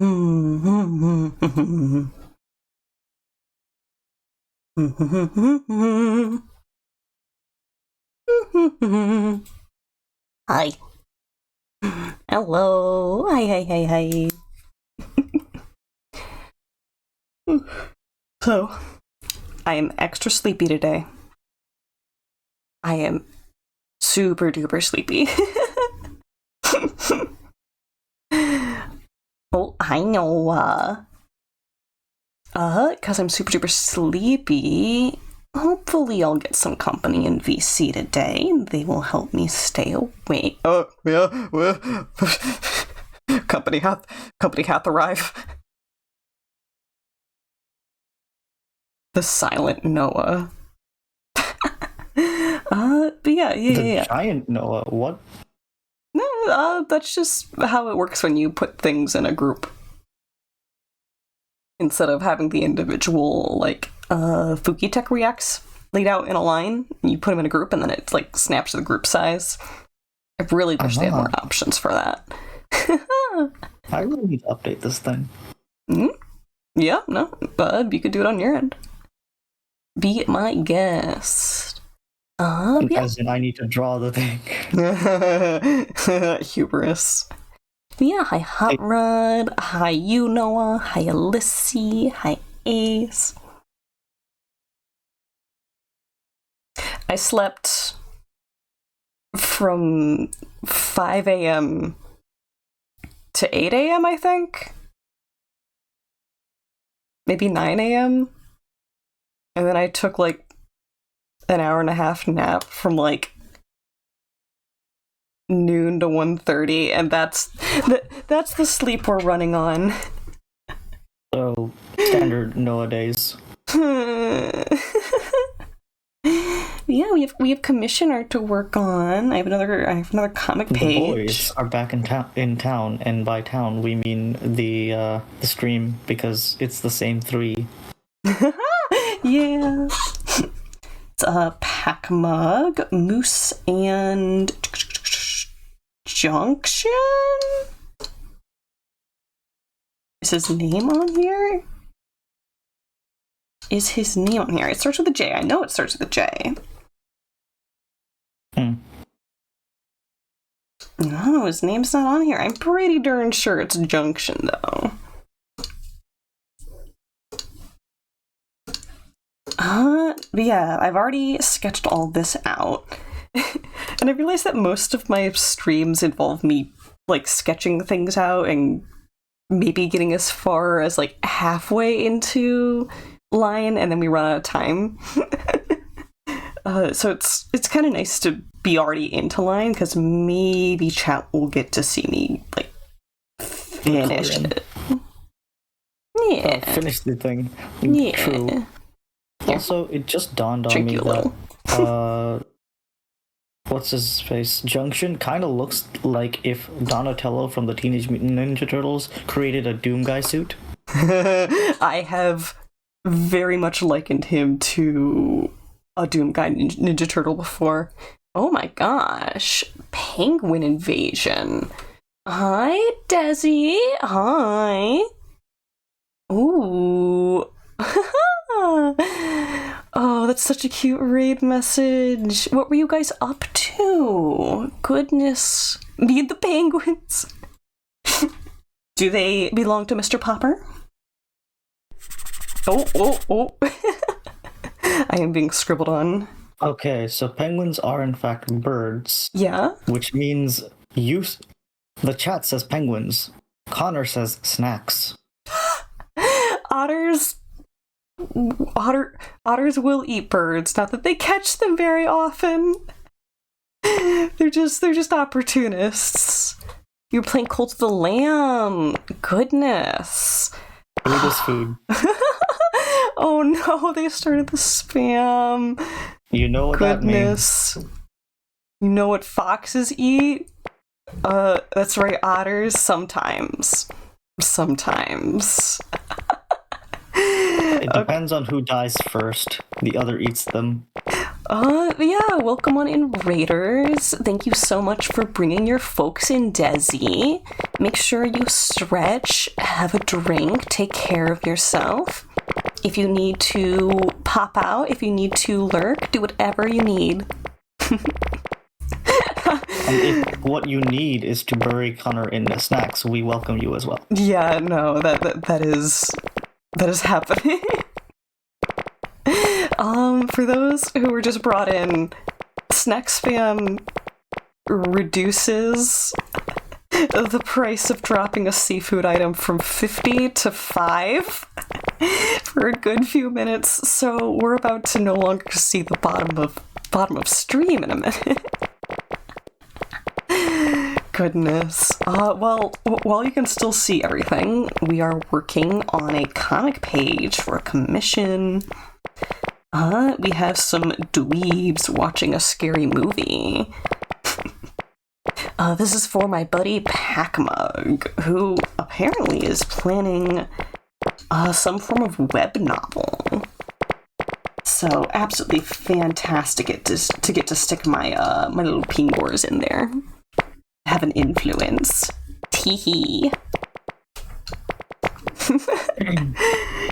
Hi. Hello. Hi. So, I am extra sleepy today. I am super duper sleepy. Oh, I know. Because I'm super duper sleepy, hopefully I'll get some company in VC today. They will help me stay awake. Oh, yeah, well, company hath arrived. The silent Noah. But yeah. The giant Noah, what? No, that's just how it works when you put things in a group. Instead of having the individual, Fuki-Tech reacts laid out in a line, you put them in a group and then it, snaps to the group size. I really wish they had more options for that. I really need to update this thing. Yeah, no, but you could do it on your end. Be my guest. Yeah. As in, I need to draw the thing. Hubris. Yeah, hi Hot Rod, hi you Noah, hi Alyssey, hi Ace. I slept from 5 a.m. to 8 a.m. I think. Maybe 9 a.m. And then I took an hour and a half nap from noon to 1:30, and that's the sleep we're running on. So standard Noah days. Yeah, we have commissioner to work on. I have another comic page. The boys are back in town, and by town we mean the stream, because it's the same three. Yeah. It's a pack mug, Moose, and Junction? Is his name on here? Is his name on here? It starts with a J. I know it starts with a J. No, his name's not on here. I'm pretty darn sure it's Junction, though. But yeah, I've already sketched all this out. And I realized that most of my streams involve me, sketching things out and maybe getting as far as, halfway into line, and then we run out of time. So it's kind of nice to be already into line, because maybe chat will get to see me, finish it. Yeah. Finish the thing. Yeah. True. Here. Also, it just dawned on me that what's his face? Junction kind of looks like if Donatello from the Teenage Mutant Ninja Turtles created a Doom Guy suit. I have very much likened him to a Doom Guy Ninja Turtle before. Oh my gosh. Penguin invasion. Hi, Desi. Hi. Ooh. Oh, that's such a cute raid message. What were you guys up to? Goodness. Me and the penguins. Do they belong to Mr. Popper? Oh. I am being scribbled on. Okay, so penguins are in fact birds. Yeah? Which means the chat says penguins. Connor says snacks. Otters will eat birds, not that they catch them very often. They're just opportunists. You're playing Cult of the Lamb. Goodness. Food is food. Oh no, they started the spam. You know what that means. You know what foxes eat? That's right, otters. Sometimes. It depends on who dies first. The other eats them. Yeah, welcome on in, Raiders. Thank you so much for bringing your folks in, Desi. Make sure you stretch, have a drink, take care of yourself. If you need to pop out, if you need to lurk, do whatever you need. And if what you need is to bury Connor in the snacks, we welcome you as well. Yeah, no, that is happening. For those who were just brought in, snack spam reduces the price of dropping a seafood item from 50 to 5 for a good few minutes, so we're about to no longer see the bottom of stream in a minute. Goodness. Well, while you can still see everything, we are working on a comic page for a commission. We have some dweebs watching a scary movie. This is for my buddy Packmug, who apparently is planning some form of web novel. So absolutely fantastic to get to stick my my little pingors in there. Have an influence. Teehee.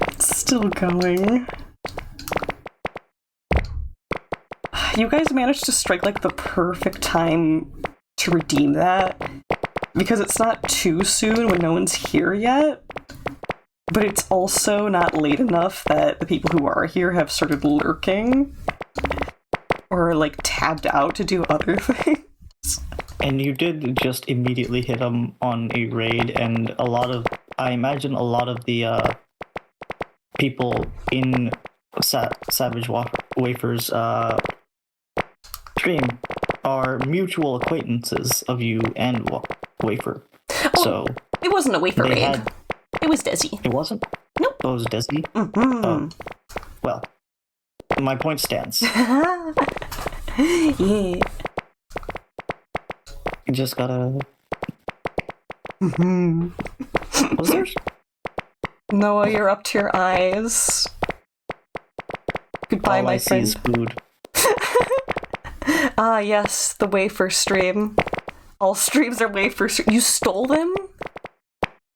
It's still going. You guys managed to strike like the perfect time to redeem that, because it's not too soon when no one's here yet, but it's also not late enough that the people who are here have started lurking or like tabbed out to do other things. And you did just immediately hit him on a raid, and I imagine a lot of the people in Savage Wafers stream are mutual acquaintances of you and Wafer. Oh, so it wasn't a Wafer raid. It was Desi. It wasn't? Nope. Oh, it was Desi? Mm-hmm. Oh. Well, my point stands. Yeah. You just gotta... Mm-hmm. Was there? Noah, you're up to your eyes. Goodbye, All my I see friend. is food. Ah, yes, the Wafer stream. All streams are Wafer stream. You stole them?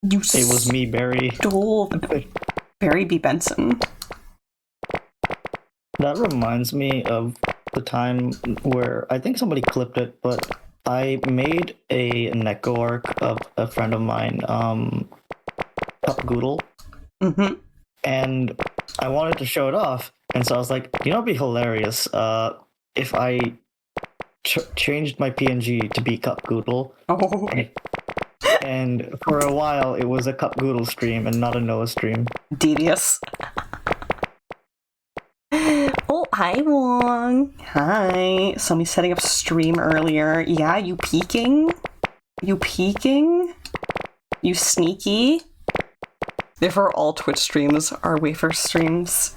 It was me, Barry. Stole them. Barry B. Benson. That reminds me of the time where, I think somebody clipped it, but I made a Neko arc of a friend of mine, ČVODʔ. Mm-hmm. And I wanted to show it off, and so I was like, you know, it'd be hilarious if I changed my PNG to be ČVODʔ. Oh. And for a while, it was a ČVODʔ stream and not a Noah stream. Devious. Oh, hi, Wong. Hi. Somebody setting up stream earlier. Yeah, you peeking? You peeking? You sneaky? Therefore, all Twitch streams are Wafer streams.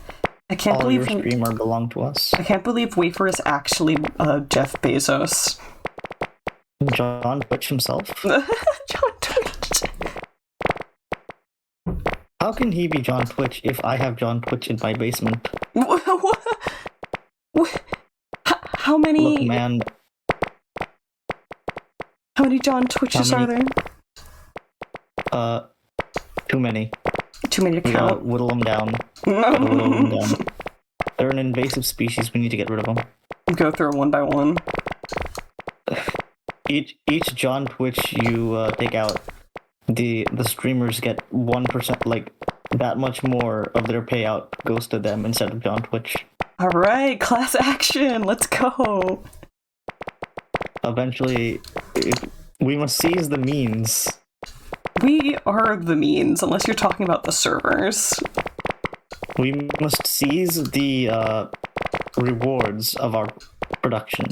I can't believe your streamer belong to us. I can't believe Wafer is actually Jeff Bezos. John Twitch himself? John Twitch. How can he be John Twitch if I have John Twitch in my basement? How many? Look, man. How many John Twitches are there? Too many. Too many to We gotta count. whittle them down. Whittle them down. They're an invasive species. We need to get rid of them. Go through one by one. Each John Twitch you take out, the streamers get 1%, like that much more of their payout goes to them instead of John Twitch. All right, class action. Let's go. Eventually, we must seize the means. We are the means, unless you're talking about the servers. We must seize the rewards of our production.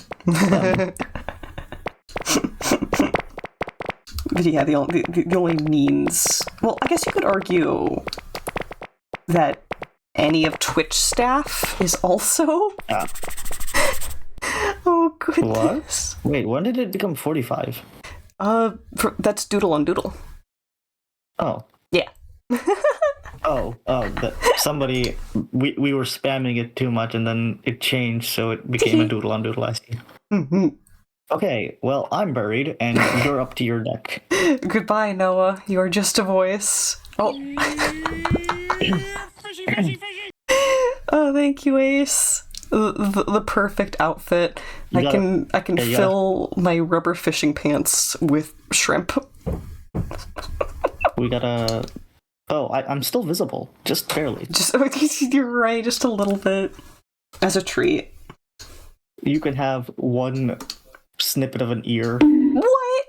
But yeah, the only means... Well, I guess you could argue that any of Twitch staff is also... Oh, goodness. What? Wait, when did it become 45? That's Doodle on Doodle. Oh. Yeah. Somebody, we were spamming it too much, and then it changed, so it became a doodle on doodle. I see. Okay, well, I'm buried, and you're up to your deck. Goodbye, Noah. You are just a voice. Oh. Oh, thank you, Ace. The perfect outfit. I can fill my rubber fishing pants with shrimp. We gotta. Oh, I'm still visible, just barely. You're right, just a little bit. As a treat. You can have one snippet of an ear. What?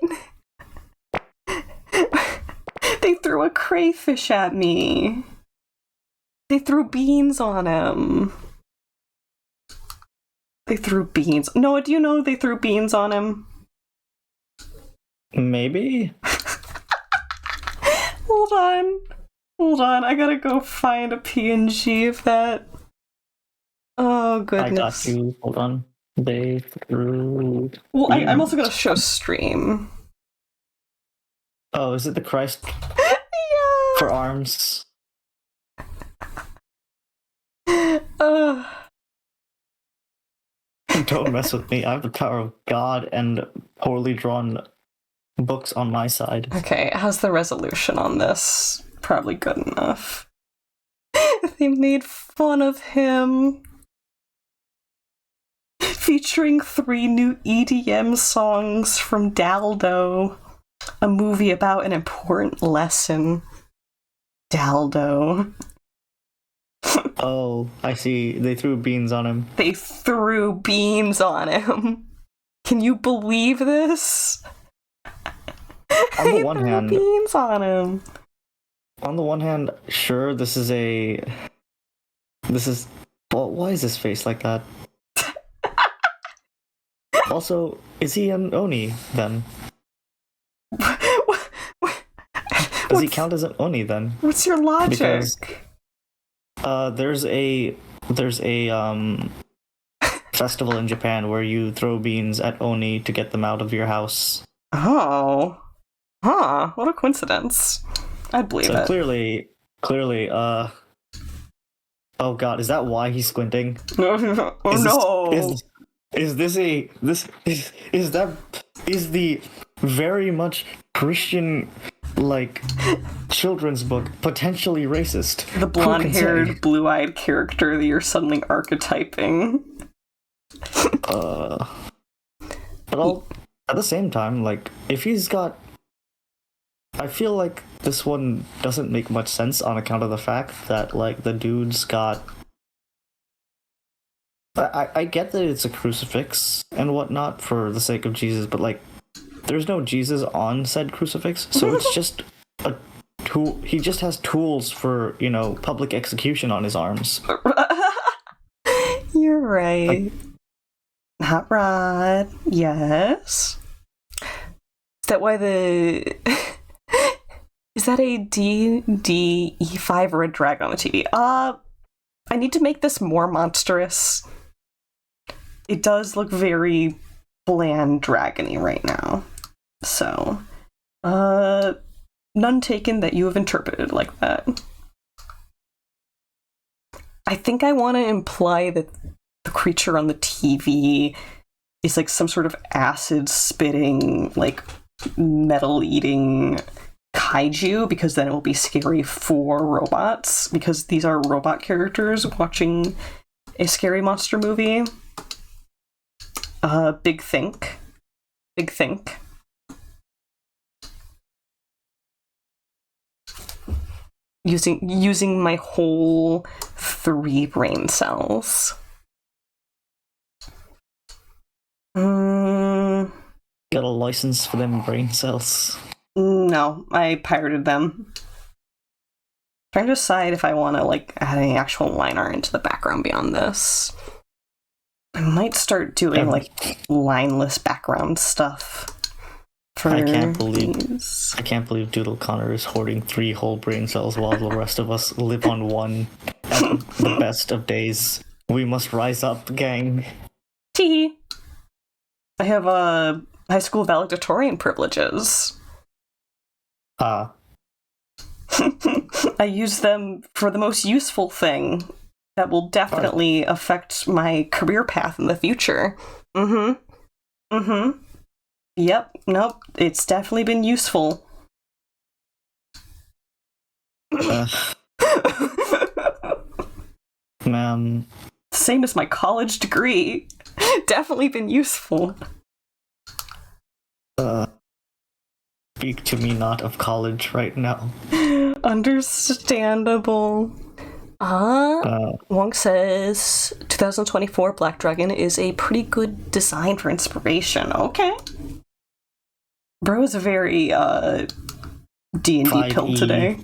They threw a crayfish at me. They threw beans on him. They threw beans. Noah, do you know they threw beans on him? Maybe? Hold on, I gotta go find a PNG of that. Oh, goodness. I got you. Hold on. They threw... Well, I'm also gonna show stream. Oh, is it the Christ for arms? Don't mess with me. I have the power of God and poorly drawn books on my side. Okay, how's the resolution on this? Probably good enough. They made fun of him. Featuring 3 new EDM songs from Daldo. A movie about an important lesson. Daldo. Oh, I see. They threw beans on him. They threw beans on him. Can you believe this? On the one hand, beans on him. On the one hand, sure, this is. Well, why is his face like that? Also, is he an Oni then? Does he count as an Oni then? What's your logic? Because there's a festival in Japan where you throw beans at Oni to get them out of your house. Oh. Huh, what a coincidence. I'd believe it. Clearly, oh god, is that why he's squinting? Is the very much Christian, like, children's book potentially racist? The blonde-haired, blue-eyed character that you're suddenly archetyping. But at the same time, like, if he's got... I feel like this one doesn't make much sense on account of the fact that, like, the dude's got... I get that it's a crucifix and whatnot for the sake of Jesus, but, like, there's no Jesus on said crucifix, so it's just a tool. He just has tools for, public execution on his arms. You're right. Hot Rod, yes. Is that why is that a DE5 or a drag on the TV? I need to make this more monstrous. It does look very bland dragony right now. So, none taken that you have interpreted like that. I think I want to imply that the creature on the TV is like some sort of acid-spitting, like, metal-eating kaiju, because then it will be scary for robots, because these are robot characters watching a scary monster movie. Big think. Using my whole 3 brain cells. Got a license for them brain cells? No, I pirated them. Trying to decide if I want to, like, add any actual line art into the background beyond this. I might start doing, like, lineless background stuff. I can't believe Doodle Connor is hoarding 3 whole brain cells while the rest of us live on 1 at the best of days. We must rise up, gang. Tee. I have high school valedictorian privileges. I use them for the most useful thing that will definitely affect my career path in the future. Yep, nope, it's definitely been useful. Man. Same as my college degree. Definitely been useful. Speak to me not of college right now. Understandable. Wong says 2024 Black Dragon is a pretty good design for inspiration. Okay. Bro is a very D&D pill today.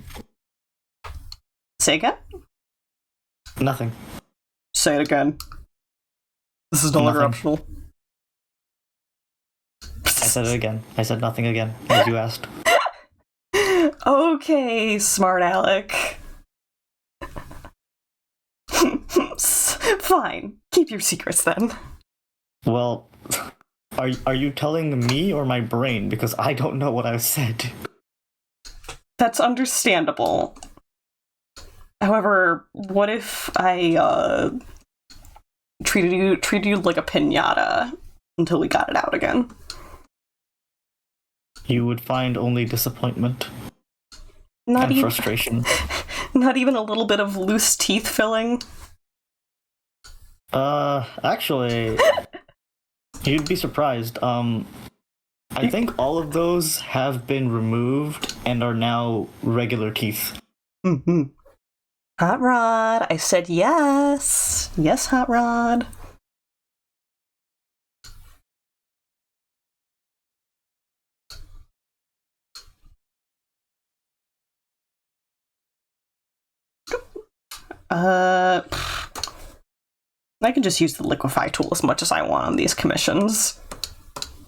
Say again? Nothing. Say it again. This is no longer optional. I said it again. I said nothing again, as you asked. Okay, smart Alec. Fine. Keep your secrets then. Well, are you telling me or my brain? Because I don't know what I said. That's understandable. However, what if I treated you like a piñata until we got it out again? You would find only disappointment and frustration. Not even a little bit of loose teeth filling? Actually, you'd be surprised. I think all of those have been removed and are now regular teeth. Hot Rod, I said yes. Yes, Hot Rod. I can just use the liquefy tool as much as I want on these commissions.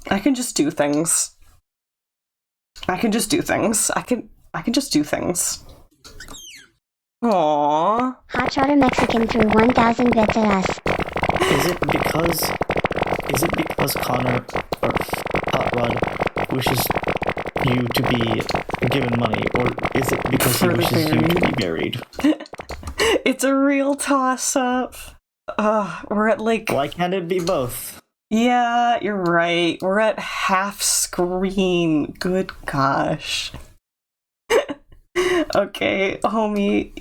I can just do things. I can just do things. Aww. Hot Trotter Mexican threw 1,000 bits at us. Is it because Connor or Hot Rod wishes you to be given money, or is it because he wishes you to be buried? It's a real toss-up. We're at like... Why can't it be both? Yeah, you're right. We're at half screen. Good gosh. Okay, homie.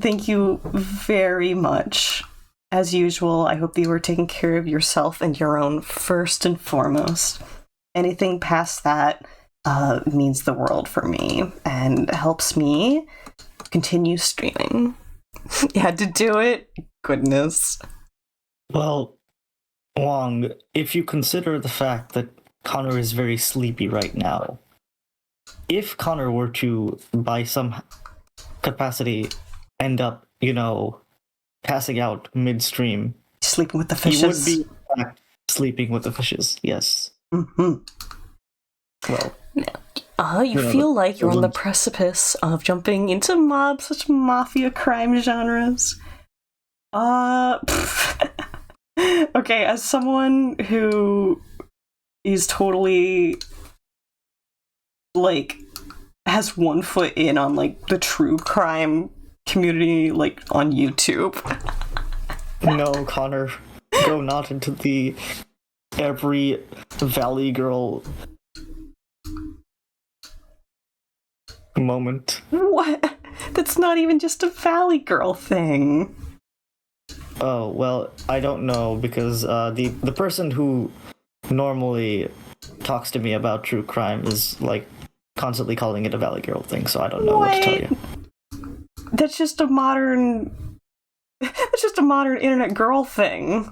Thank you very much. As usual, I hope that you are taking care of yourself and your own first and foremost. Anything past that means the world for me and helps me continue streaming. You had to do it? Goodness. Well, Wong, if you consider the fact that Connor is very sleepy right now, if Connor were to, by some capacity, end up, passing out midstream, sleeping with the fishes. He would be in fact sleeping with the fishes, yes. Well, you feel like you're on the precipice of jumping into such mafia crime genres. Okay, as someone who is totally has one foot in on the true crime community on YouTube. No, Connor, go not into the every Valley Girl moment. What? That's not even just a Valley Girl thing. Oh, well, I don't know, because the person who normally talks to me about true crime is constantly calling it a Valley Girl thing, so I don't know what to tell you. That's just a modern internet girl thing.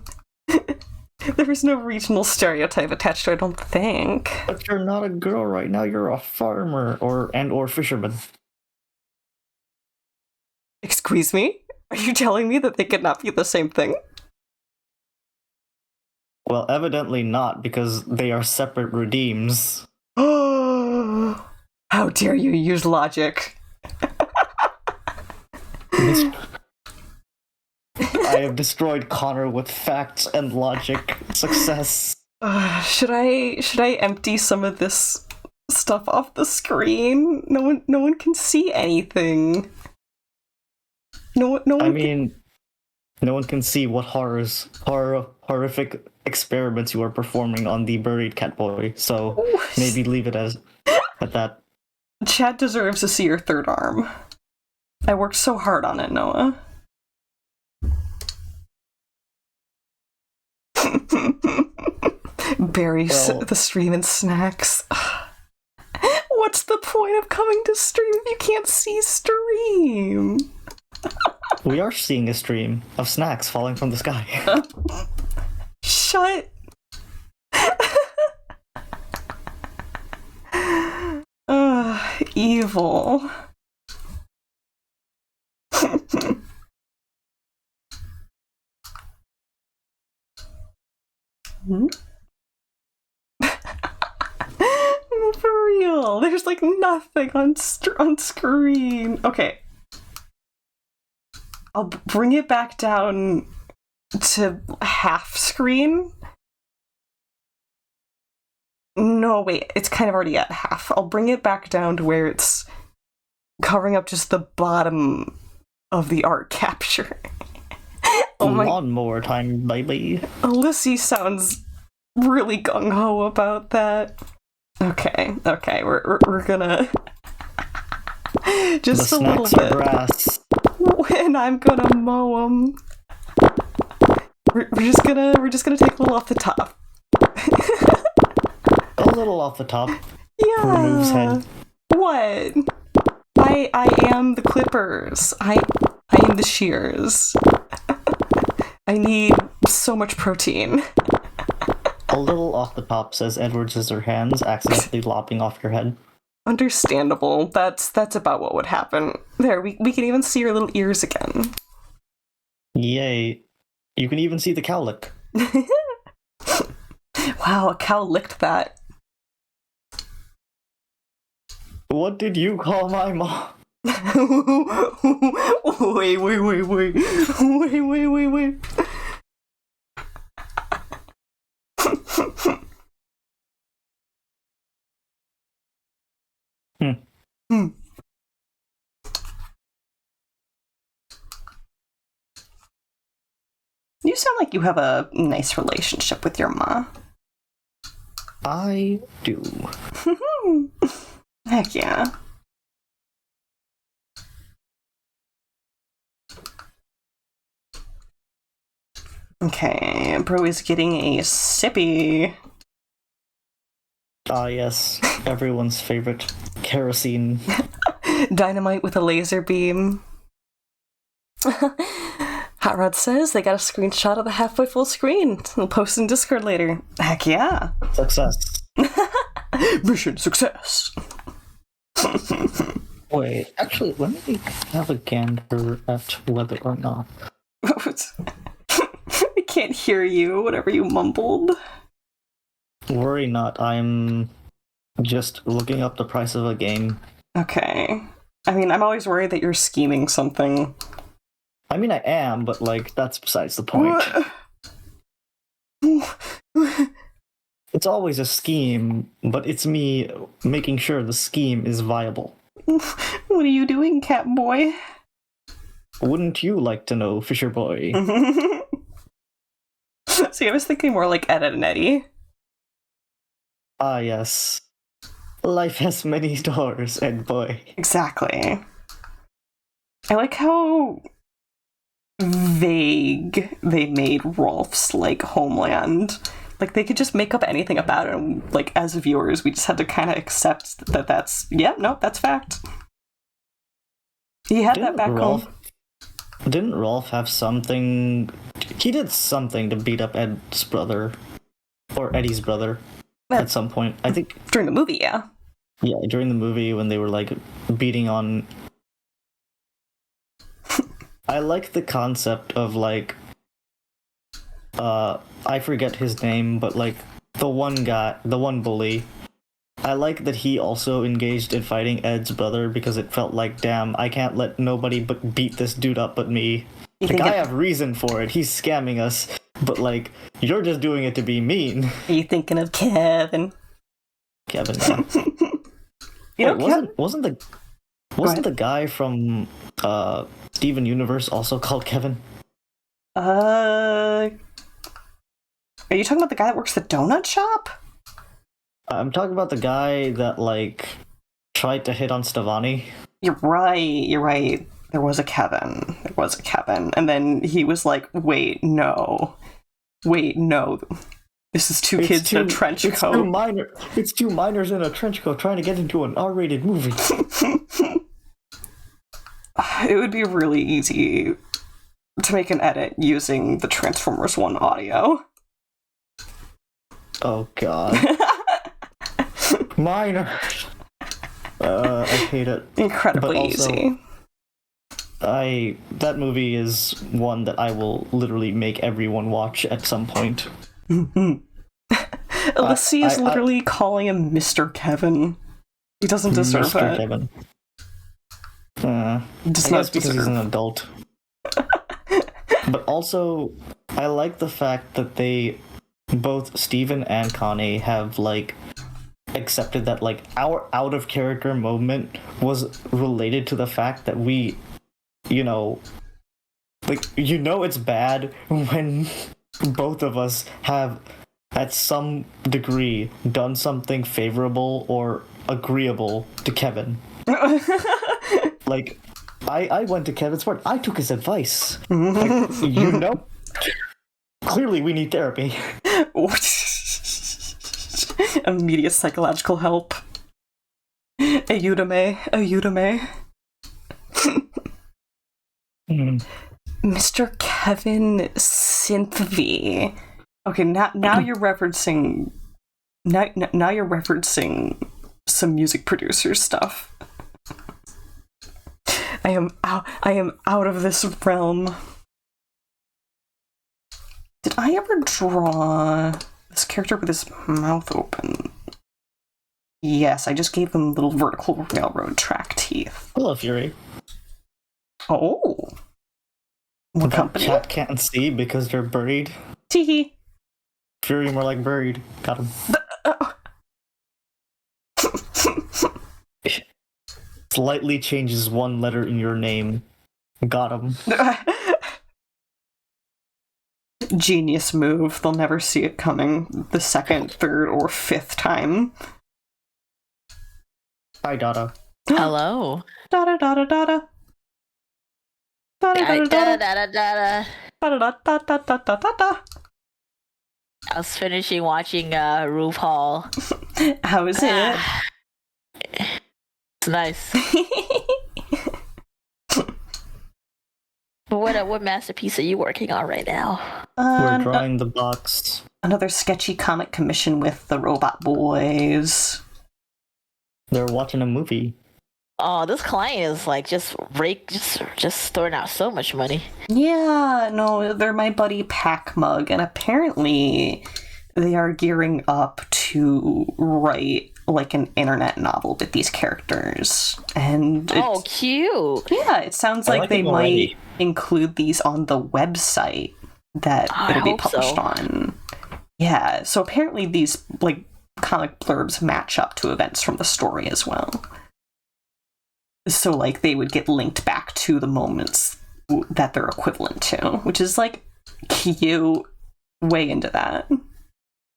There is no regional stereotype attached to it, I don't think. But you're not a girl right now, you're a farmer or fisherman. Excuse me? Are you telling me that they could not be the same thing? Well, evidently not, because they are separate redeems. How dare you use logic? I have destroyed Connor with facts and logic. Success. Should I empty some of this stuff off the screen. No one can see anything. No one. I mean, no one can see what horrific experiments you are performing on the buried Catboy. So maybe leave it at that. Chad deserves to see your third arm. I worked so hard on it, Noah. Bury the stream in snacks. What's the point of coming to stream if you can't see stream? We are seeing a stream of snacks falling from the sky. Shut. Evil. For real, there's like nothing on screen. Okay, I'll bring it back down to half screen. No, wait, it's kind of already at half. I'll bring it back down to where it's covering up just the bottom of the art capture. Oh my! Lawnmower time, baby. Lissy sounds really gung-ho about that. Okay, we're gonna just the a little snacks bit. Are grass. When I'm gonna mow them. We're just gonna take a little off the top. A little off the top. Yeah. Removes head. What? I am the clippers. I am the shears. I need so much protein. A little off the top, says Edward Scissorhands, accidentally lopping off your head. Understandable. That's about what would happen. There, we can even see your little ears again. Yay. You can even see the cowlick. Wow, a cow licked that. What did you call my mom? Wait. You sound like you have a nice relationship with your ma. I do. Heck yeah. Okay, bro is getting a sippy. Ah, yes. Everyone's favorite. Kerosene. Dynamite with a laser beam. Hot Rod says they got a screenshot of the halfway full screen. We'll post in Discord later. Heck yeah. Success. Mission success. Wait, actually, let me have a gander at whether or not. I can't hear you, whatever you mumbled. Worry not, I'm just looking up the price of a game. Okay. I mean, I'm always worried that you're scheming something. I mean, I am, but, like, that's besides the point. It's always a scheme, but it's me making sure the scheme is viable. What are you doing, cat boy? Wouldn't you like to know, Fisher Boy? See, I was thinking more like Ed and Eddie. Ah, yes. Life has many doors, Ed Boy. Exactly. I like how vague they made Rolf's, like, homeland. Like, they could just make up anything about it, and, like, as viewers, we just had to kind of accept that that's, that's fact. He had that back home. Didn't Rolf have something... He did something to beat up Ed's brother. Or Eddie's brother. At some point. I think... During the movie, yeah. Yeah, during the movie when they were, like, beating on... I like the concept of, like... I forget his name, but, like, the one bully. I like that he also engaged in fighting Ed's brother because it felt like, damn, I can't let nobody but beat this dude up but me. Like, I have reason for it. He's scamming us, but, like, you're just doing it to be mean. Are you thinking of Kevin? Kevin, yeah. You Wait, know, wasn't the guy from Steven Universe also called Kevin? Are you talking about the guy that works the donut shop? I'm talking about the guy that like tried to hit on Stevani. You're right. There was a Kevin. And then he was like, wait, no. This is two kids in a trench coat. It's two minors in a trench coat trying to get into an R-rated movie. It would be really easy to make an edit using the Transformers 1 audio. Oh god. Minors! I hate it. Incredibly easy. That movie is one that I will literally make everyone watch at some point. Alyssa is literally calling him Mr. Kevin. He doesn't deserve Mr. it. Kevin. Does I not guess because he's an adult. But also, I like the fact that both Steven and Connie have like accepted that like our out of character moment was related to the fact that we, it's bad when both of us have at some degree done something favorable or agreeable to Kevin. Like, I went to Kevin's part. I took his advice. Like, clearly we need therapy. Immediate psychological help. Ayúdame. Mr. Kevin Synthv. Okay, now you're referencing. Now you're referencing some music producer stuff. I am out of this realm. Did I ever draw this character with his mouth open? Yes, I just gave him little vertical railroad track teeth. Hello, Fury. Oh. What company? Chat can't see because they're buried. Teehee. Fury more like buried. Got him. Slightly changes one letter in your name. Got him. Genius move. They'll never see it coming the second, third, or fifth time. Hi, Dada. Hello. Dada dada dada. Dada dada dada. Da-da-da-da-da-da. Dada dada dada dada dada. I was finishing watching RuPaul. How is it? It's nice. But what masterpiece are you working on right now? We're drawing the box. Another sketchy comic commission with the Robot Boys. They're watching a movie. Oh, this client is like just throwing out so much money. Yeah, no, they're my buddy Pack Mug, and apparently they are gearing up to write like an internet novel with these characters. And oh, cute. Yeah, it sounds like they might include these on the website that it'll be published on. Yeah, so apparently these like comic blurbs match up to events from the story as well. So like they would get linked back to the moments that they're equivalent to, which is like cute. Way into that.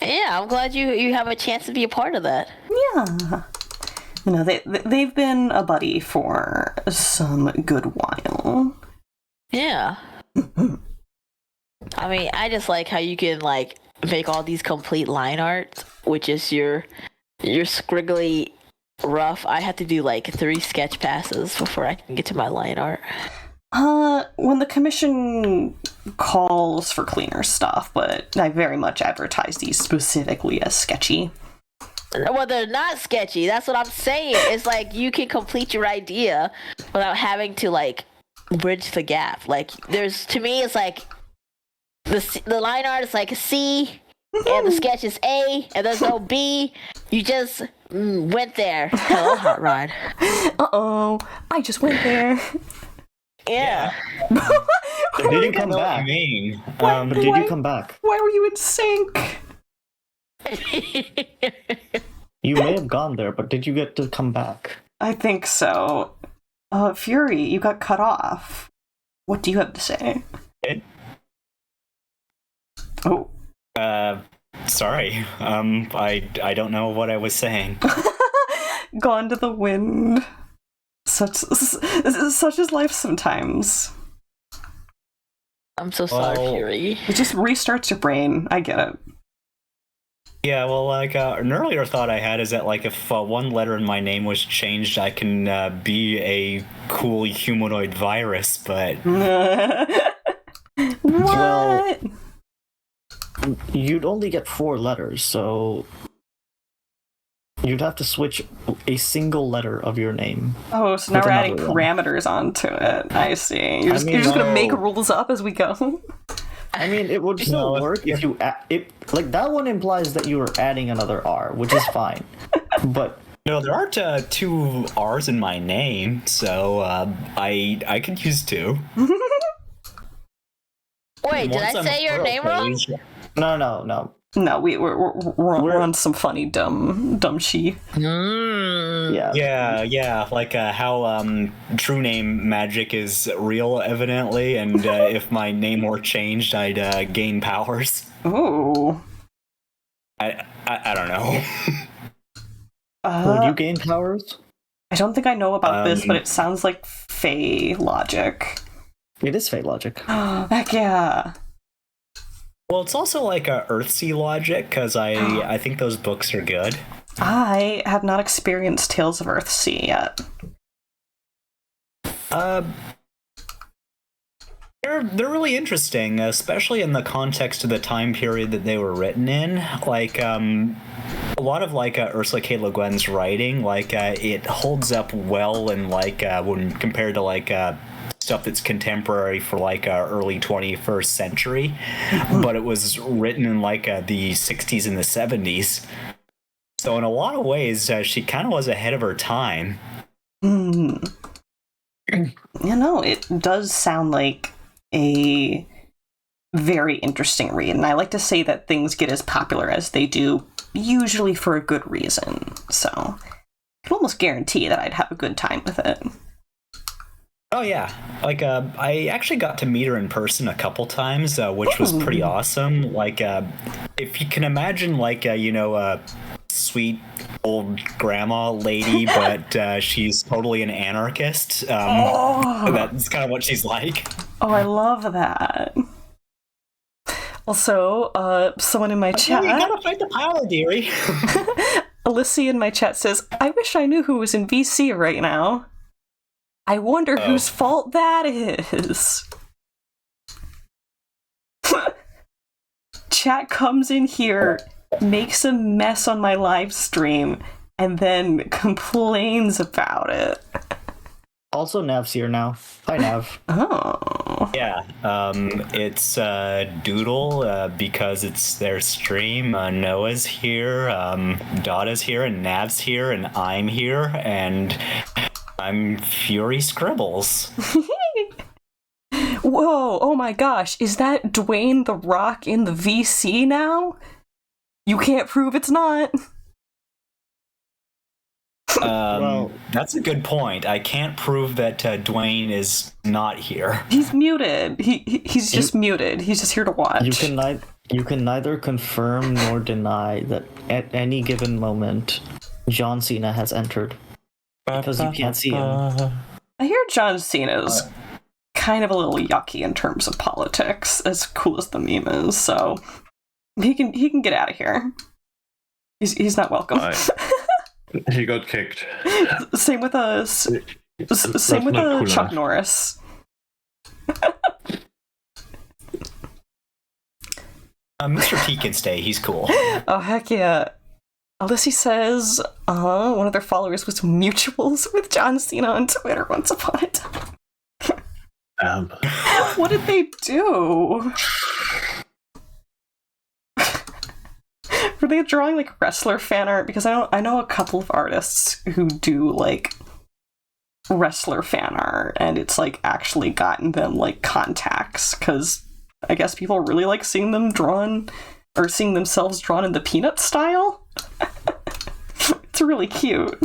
Yeah, I'm glad you have a chance to be a part of that. Yeah. You know, they've been a buddy for some good while. Yeah. I mean, I just like how you can like make all these complete line art, which is your scriggly rough. I have to do like 3 sketch passes before I can get to my line art. When the commission calls for cleaner stuff, but I very much advertise these specifically as sketchy. Well, they're not sketchy. That's what I'm saying. It's like you can complete your idea without having to like bridge the gap. Like to me, it's like the line art is like a C, and the sketch is A, and there's no B. You just went there. Hello, Hot Rod. Uh-oh, I just went there. Yeah. Did you come back? But did you come back? Why were you in sync? You may have gone there, but did you get to come back? I think so. Fury, you got cut off. What do you have to say? Oh. Sorry. I don't know what I was saying. Gone to the wind. Such is life sometimes. I'm so sorry, Fury. It just restarts your brain. I get it. Yeah, well, like, an earlier thought I had is that, like, if one letter in my name was changed, I can be a cool humanoid virus, but... What? Well, you'd only get 4 letters, so... You'd have to switch a single letter of your name. Oh, so now with we're adding another one. parameters onto it. I see. You're just gonna make rules up as we go? I mean, it would still work if you... like, that one implies that you are adding another R, which is fine. But... No, there aren't 2 R's in my name, so I could use 2. Wait, did I say your name wrong? No. No, we're on some funny dumb she. Yeah, like how true name magic is real, evidently, and if my name were changed, I'd gain powers. Ooh. I don't know. Would you gain powers? I don't think I know about this, but it sounds like Fey logic. It is Fate logic. Heck yeah. Well, it's also like a Earthsea logic, because I think those books are good. I have not experienced Tales of Earthsea yet. They're really interesting, especially in the context of the time period that they were written in. Like, a lot of like Ursula K. Le Guin's writing, like it holds up well, and like when compared to like stuff that's contemporary for like early 21st century, but it was written in like the 60s and the 70s. So in a lot of ways, she kind of was ahead of her time. You know, it does sound like a very interesting read, and I like to say that things get as popular as they do, usually for a good reason. So I can almost guarantee that I'd have a good time with it. Oh yeah, like I actually got to meet her in person a couple times, which was pretty awesome. Like, if you can imagine, like a sweet old grandma lady, but she's totally an anarchist. That's kind of what she's like. Oh, I love that. Also, someone in my chat... You gotta fight the power, dearie. Alyssa in my chat says, I wish I knew who was in VC right now. I wonder whose fault that is. Chat comes in here, makes a mess on my live stream, and then complains about it. Also, Nav's here now. Hi, Nav. Oh. Yeah, it's Doodle, because it's their stream. Noah's here, Dada's here, and Nav's here, and I'm here, and I'm Fury Scribbles. Whoa, oh my gosh, is that Dwayne the Rock in the VC now? You can't prove it's not. Well, That's a good point. I can't prove that Dwayne is not here. He's muted. He's just muted. He's just here to watch. You can neither confirm nor deny that at any given moment, John Cena has entered. Because you can't see him. I hear John Cena's kind of a little yucky in terms of politics, as cool as the meme is, so he can get out of here. He's not welcome. He got kicked. Same with us. Same with cool Chuck enough. Norris. Mr. T can stay. He's cool. Oh, heck yeah. Alyssa says one of their followers was mutuals with John Cena on Twitter once upon a time. What did they do? Were they drawing like wrestler fan art? Because I know a couple of artists who do like wrestler fan art, and it's like actually gotten them like contacts, because I guess people really like seeing them drawn or seeing themselves drawn in the Peanut style. It's really cute.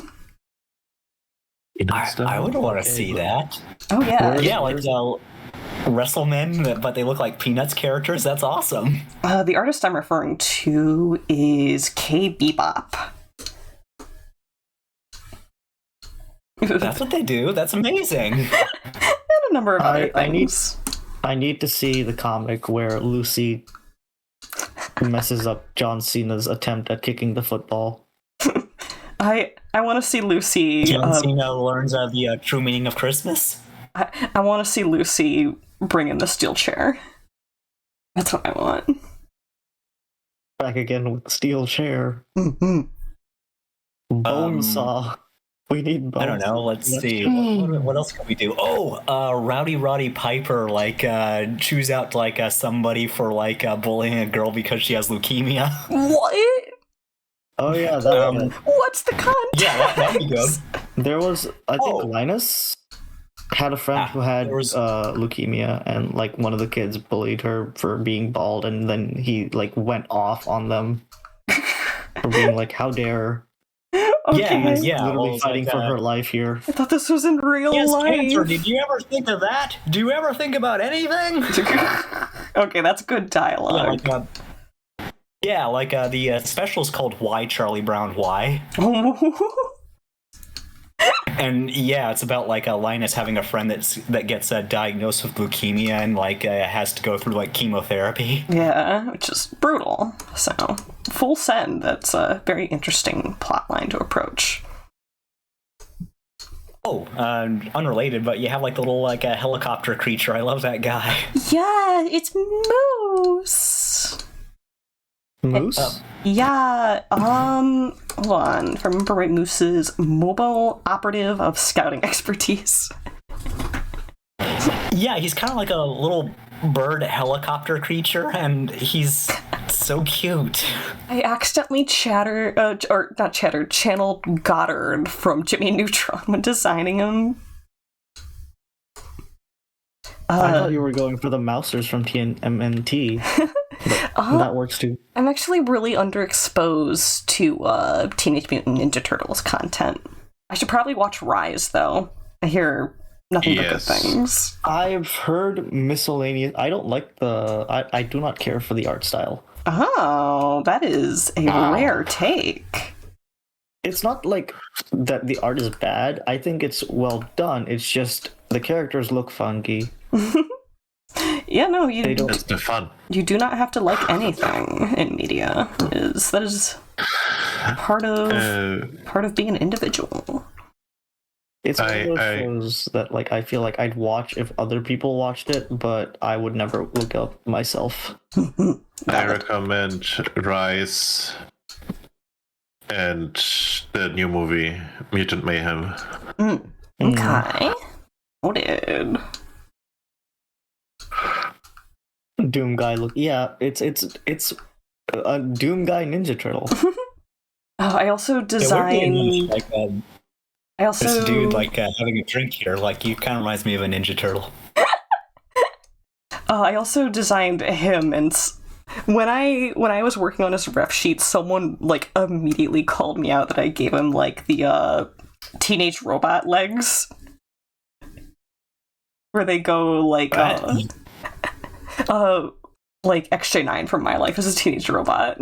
I would want to see that. Oh yeah. Yeah, like WrestleMen, but they look like Peanuts characters. That's awesome. The artist I'm referring to is ÇVODʔ. That's what they do. That's amazing. And a number of other things. I need to see the comic where Lucy messes up John Cena's attempt at kicking the football. I want to see Lucy. John Cena learns the true meaning of Christmas. I want to see Lucy bring in the steel chair. That's what I want. Back again with the steel chair. Mm-hmm. Bone saw. We need bone. I don't know. Let's see. What else can we do? Oh, Rowdy Roddy Piper chews out somebody for bullying a girl because she has leukemia. What? Oh yeah, that what's the context? Yeah, that'd be good. There was, I think, Linus had a friend who had leukemia, and one of the kids bullied her for being bald, and then he went off on them for being how dare. Okay. Yeah, literally fighting for her life here. I thought this was in real life. Cancer. Did you ever think of that? Do you ever think about anything? Okay, that's good dialogue. The special is called Why Charlie Brown Why? And yeah, it's about Linus having a friend that gets diagnosed with leukemia and has to go through chemotherapy. Yeah, which is brutal. So full send. That's a very interesting plot line to approach. Oh, unrelated, but you have the little a helicopter creature. I love that guy. Yeah, it's Moose. Moose? Yeah, hold on. If I remember right, Moose is mobile operative of scouting expertise. Yeah, he's kind of like a little bird helicopter creature, and he's so cute. I accidentally channeled Goddard from Jimmy Neutron when designing him. I thought you were going for the Mousers from TMNT. That works too. I'm actually really underexposed to Teenage Mutant Ninja Turtles content. I should probably watch Rise, though. I hear nothing but good things. I've heard miscellaneous. I don't like I do not care for the art style. Oh, that is a rare take. It's not that the art is bad. I think it's well done. It's just the characters look funky. Yeah, no, That's the fun. You do not have to like anything in media. That is part of being an individual. It's one of those shows that I feel like I'd watch if other people watched it, but I would never look up myself. I recommend Rise and the new movie Mutant Mayhem. Okay. Noted. Doom guy look. Yeah, it's a Doom guy Ninja Turtle. I also designed. This dude having a drink here. You kind of reminds me of a Ninja Turtle. I also designed him, and when I was working on his ref sheet, someone immediately called me out that I gave him the teenage robot legs, where they go XJ9 from My Life as a Teenage Robot.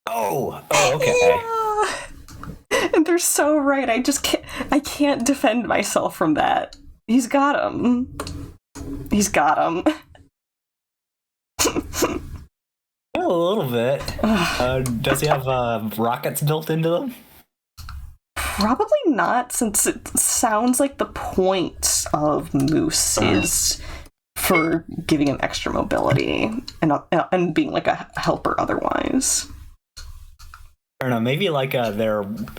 Oh, okay. Yeah. And they're so right. I can't defend myself from that. He's got him. A little bit. Does he have rockets built into them? Probably not, since it sounds like the point of Moose is for giving him extra mobility and being a helper otherwise. I don't know, maybe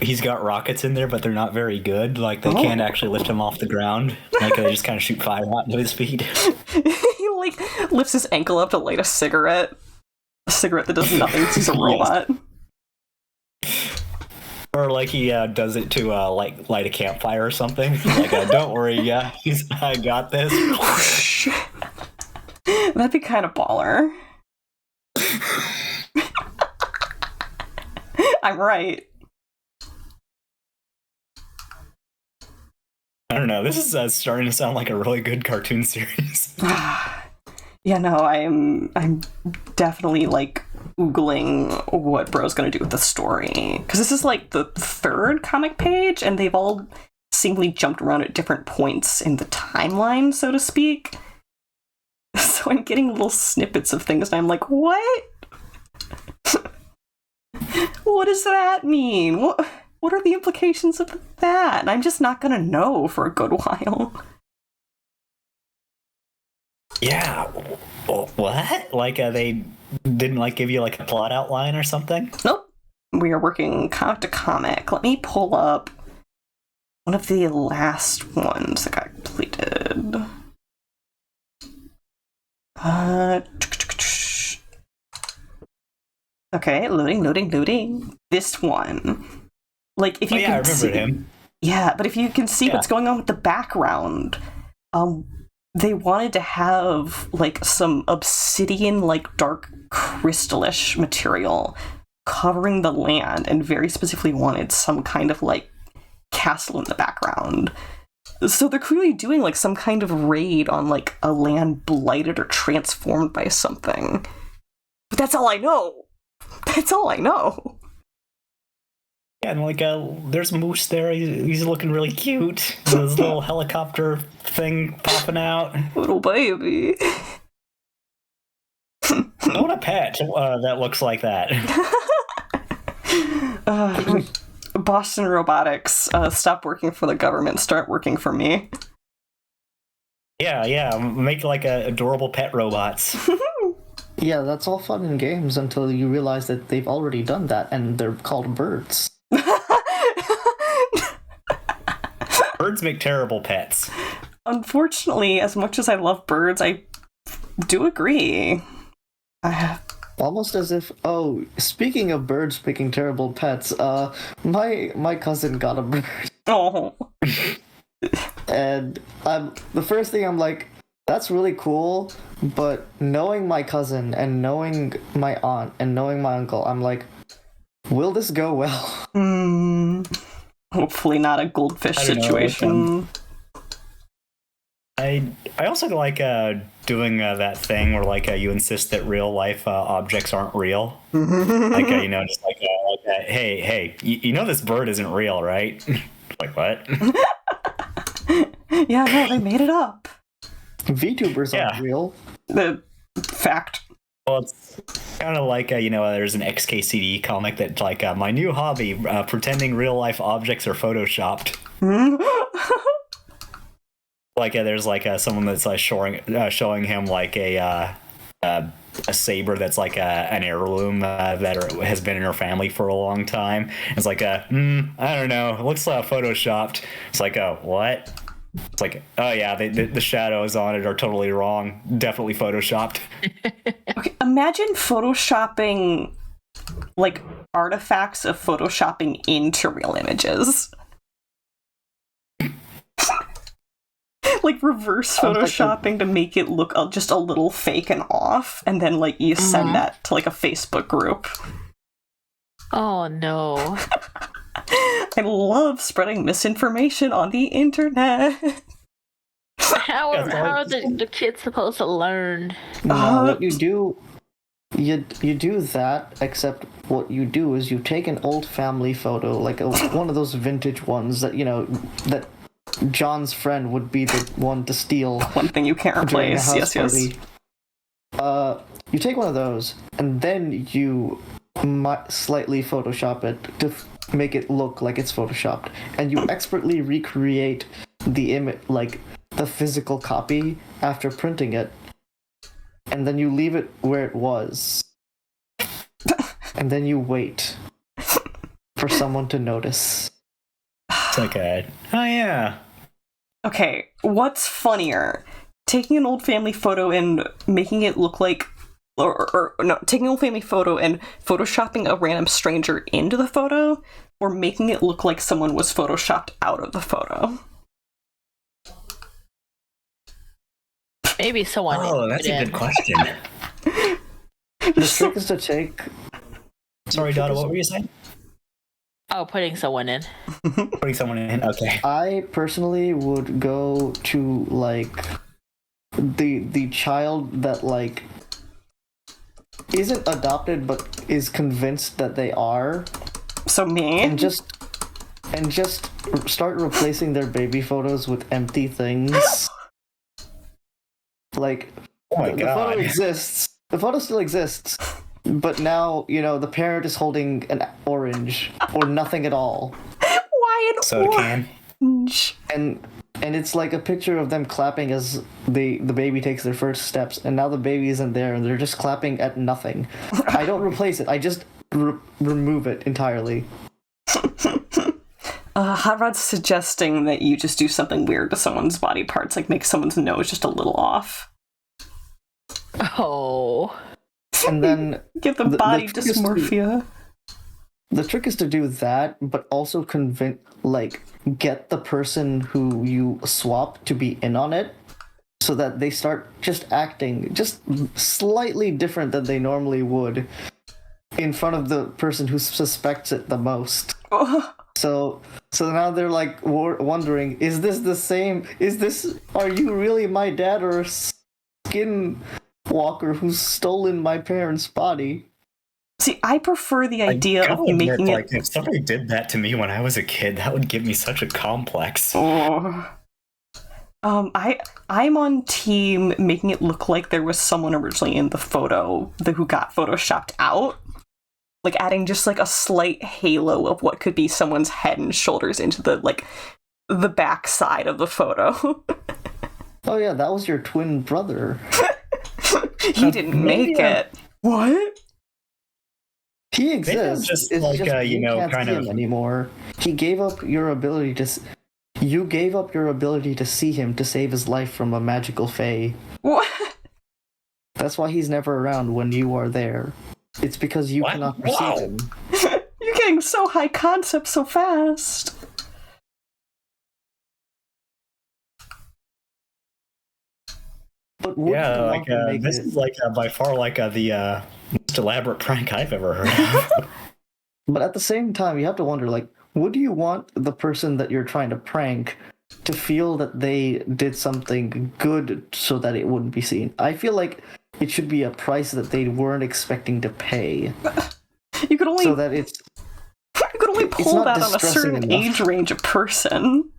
he's got rockets in there, but they're not very good. They can't actually lift him off the ground. They just kind of shoot fire out into his feet. He lifts his ankle up to light a cigarette. A cigarette that does nothing because he's a robot. Or he does it to light a campfire or something. Don't worry, I got this. That'd be kind of baller. I'm right. I don't know. This is starting to sound like a really good cartoon series. Yeah, no, I'm definitely like Googling what Bro's gonna do with the story. Because this is like the third comic page, and they've all seemingly jumped around at different points in the timeline, so to speak. So I'm getting little snippets of things, and I'm like, what? What does that mean? What are the implications of that? And I'm just not gonna know for a good while. Yeah. What? Like they didn't like give you like a plot outline or something? Nope. We are working comic to comic. Let me pull up one of the last ones that got completed. Okay, loading. This one. Like, if you can I remember see, him. Yeah, but if you can see what's going on with the background, they wanted to have like some obsidian, like dark crystallish material covering the land, and very specifically wanted some kind of like castle in the background. So they're clearly doing like some kind of raid on like a land blighted or transformed by something. But that's all I know. Yeah, and like there's Moose there. He's looking really cute. His little helicopter thing popping out. Little baby. I want a pet that looks like that. Boston Robotics, stop working for the government, start working for me. Yeah, make like adorable pet robots. Yeah, that's all fun in games until you realize that they've already done that, and they're called birds. Birds make terrible pets. Unfortunately, as much as I love birds, I do agree. Almost as if, oh, speaking of birds making terrible pets, my cousin got a bird. Oh. And the first thing I'm like, that's really cool, but knowing my cousin and knowing my aunt and knowing my uncle, I'm like, will this go well? Hopefully not a goldfish situation. I also like doing that thing where like you insist that real life objects aren't real. Like just like hey, you know this bird isn't real, right? Like what? Yeah, no, they made it up. VTubers aren't real. The fact. Well, it's kind of like there's an XKCD comic that's like my new hobby, pretending real life objects are photoshopped. Like there's like someone that's like showing him like a saber that's like an heirloom that has been in her family for a long time. It's like I don't know, it looks photoshopped. It's like what? It's like, oh yeah, the shadows on it are totally wrong. Definitely photoshopped. Okay, imagine photoshopping like artifacts of photoshopping into real images. Like reverse photoshopping to make it look just a little fake and off, and then like you send that to like a Facebook group. Oh no. I love spreading misinformation on the internet. How are the kids supposed to learn? What you do, you do that, except what you do is you take an old family photo, like one of those vintage ones that, that John's friend would be the one to steal. One thing you can't replace, yes. You take one of those, and then you slightly Photoshop it to make it look like it's Photoshopped, and you expertly recreate the image, like the physical copy, after printing it, and then you leave it where it was, and then you wait for someone to notice. It's like oh yeah. Okay, what's funnier? Taking an old family photo and making it look like taking an old family photo and photoshopping a random stranger into the photo, or making it look like someone was photoshopped out of the photo? Maybe someone. Oh, that's a good question. The trick is to take... Sorry, Dada, what were you saying? Oh, putting someone in. Putting someone in. Okay. I personally would go to like the child that like isn't adopted but is convinced that they are, So me? and just start replacing their baby photos with empty things. Like, Oh my the photo god. exists. The photo still exists, but now the parent is holding an orange or nothing at all, Why an Soda can. orange? and it's like a picture of them clapping as the baby takes their first steps, and now the baby isn't there, and they're just clapping at nothing. I don't replace it. I just remove it entirely. Hot Rod's suggesting that you just do something weird to someone's body parts, like make someone's nose just a little off. Oh. And then Give them The body trick is to- dysmorphia. the trick is to do that, but also get the person who you swap to be in on it, so that they start just acting just slightly different than they normally would in front of the person who suspects it the most. So now they're like wondering, is this the same? Are you really my dad, or a skinwalker who's stolen my parents' body? See, I prefer the idea of gotta admit, making like, it. if somebody did that to me when I was a kid, that would give me such a complex. Oh. I'm on team making it look like there was someone originally in the photo who got photoshopped out. Like adding just like a slight halo of what could be someone's head and shoulders into the back side of the photo. Oh yeah, that was your twin brother. He didn't make it. What? He exists. just It's like, just you can't kind see of- him anymore. He gave up your ability to. You gave up your ability to see him to save his life from a magical fae. What? That's why he's never around when you are there. It's because you What? cannot perceive Wow. him. You're getting so high concept so fast. But would Yeah, you like want to make this it? is like by far like the most elaborate prank I've ever heard of. But at the same time, you have to wonder, like, would you want the person that you're trying to prank to feel that they did something good so that it wouldn't be seen? I feel like it should be a price that they weren't expecting to pay, You could only so that it's pull not that on a distressing certain enough. age range of person.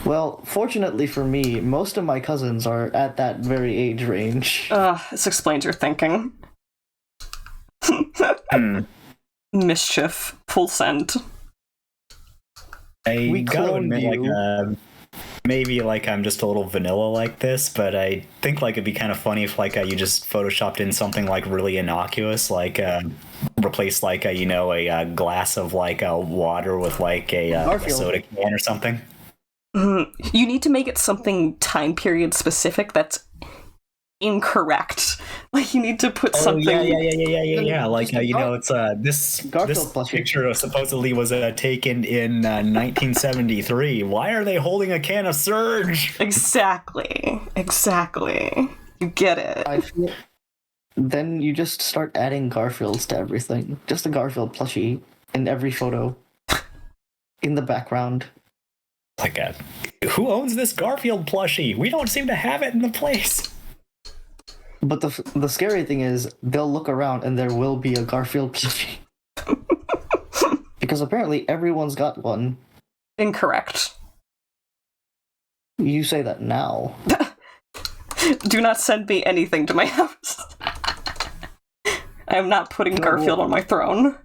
Well, fortunately for me, most of my cousins are at that very age range. This explains your thinking. Mischief, full send. I We gotta cloned admit, you. like, maybe like I'm just a little vanilla like this, but I think like it'd be kind of funny if like you just photoshopped in something like really innocuous, like replace like a glass of like water with like a Garfield. soda can or something. You need to make it something time period specific that's incorrect. Like, you need to put something... Yeah. Like it's this Garfield plushie. picture supposedly was taken in 1973. Why are they holding a can of Surge? Exactly. You get it. I feel. Then you just start adding Garfields to everything. Just a Garfield plushie in every photo. In the background. Like, who owns this Garfield plushie? We don't seem to have it in the place. But the scary thing is, they'll look around and there will be a Garfield plushie. Because apparently everyone's got one. Incorrect. You say that now. Do not send me anything to my house. I am not putting Garfield on my throne.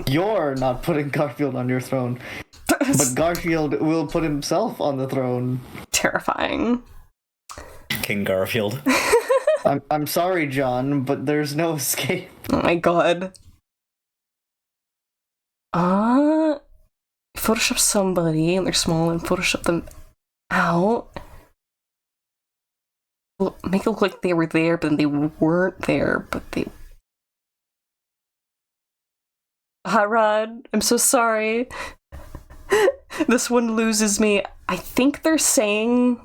You're not putting Garfield on your throne. But Garfield will put himself on the throne. Terrifying. King Garfield. I'm sorry, John, but there's no escape. Oh my god. Photoshop somebody and they're small and Photoshop them out. Well, make it look like they were there, but then they weren't there, but they... Hot Rod, I'm so sorry. This one loses me. I think they're saying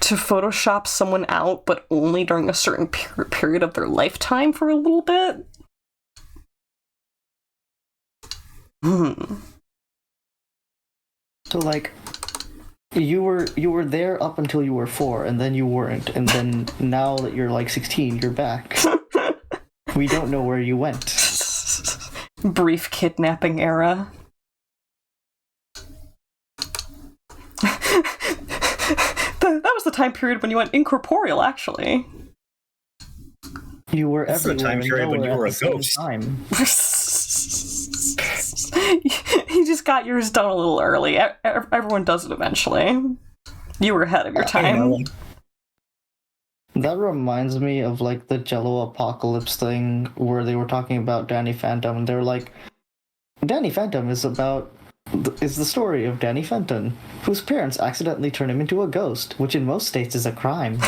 to Photoshop someone out, but only during a certain period of their lifetime for a little bit. So like, you were there up until you were 4, and then you weren't, and then now that you're like 16, you're back. We don't know where you went. Brief kidnapping era. That was the time period when you went incorporeal, actually. You were That's the everywhere. time period when you were a ghost. Time. You just got yours done a little early. Everyone does it eventually. You were ahead of your time. That reminds me of like the Jello Apocalypse thing where they were talking about Danny Phantom, and they're like, Danny Phantom is the story of Danny Fenton, whose parents accidentally turned him into a ghost, which in most states is a crime.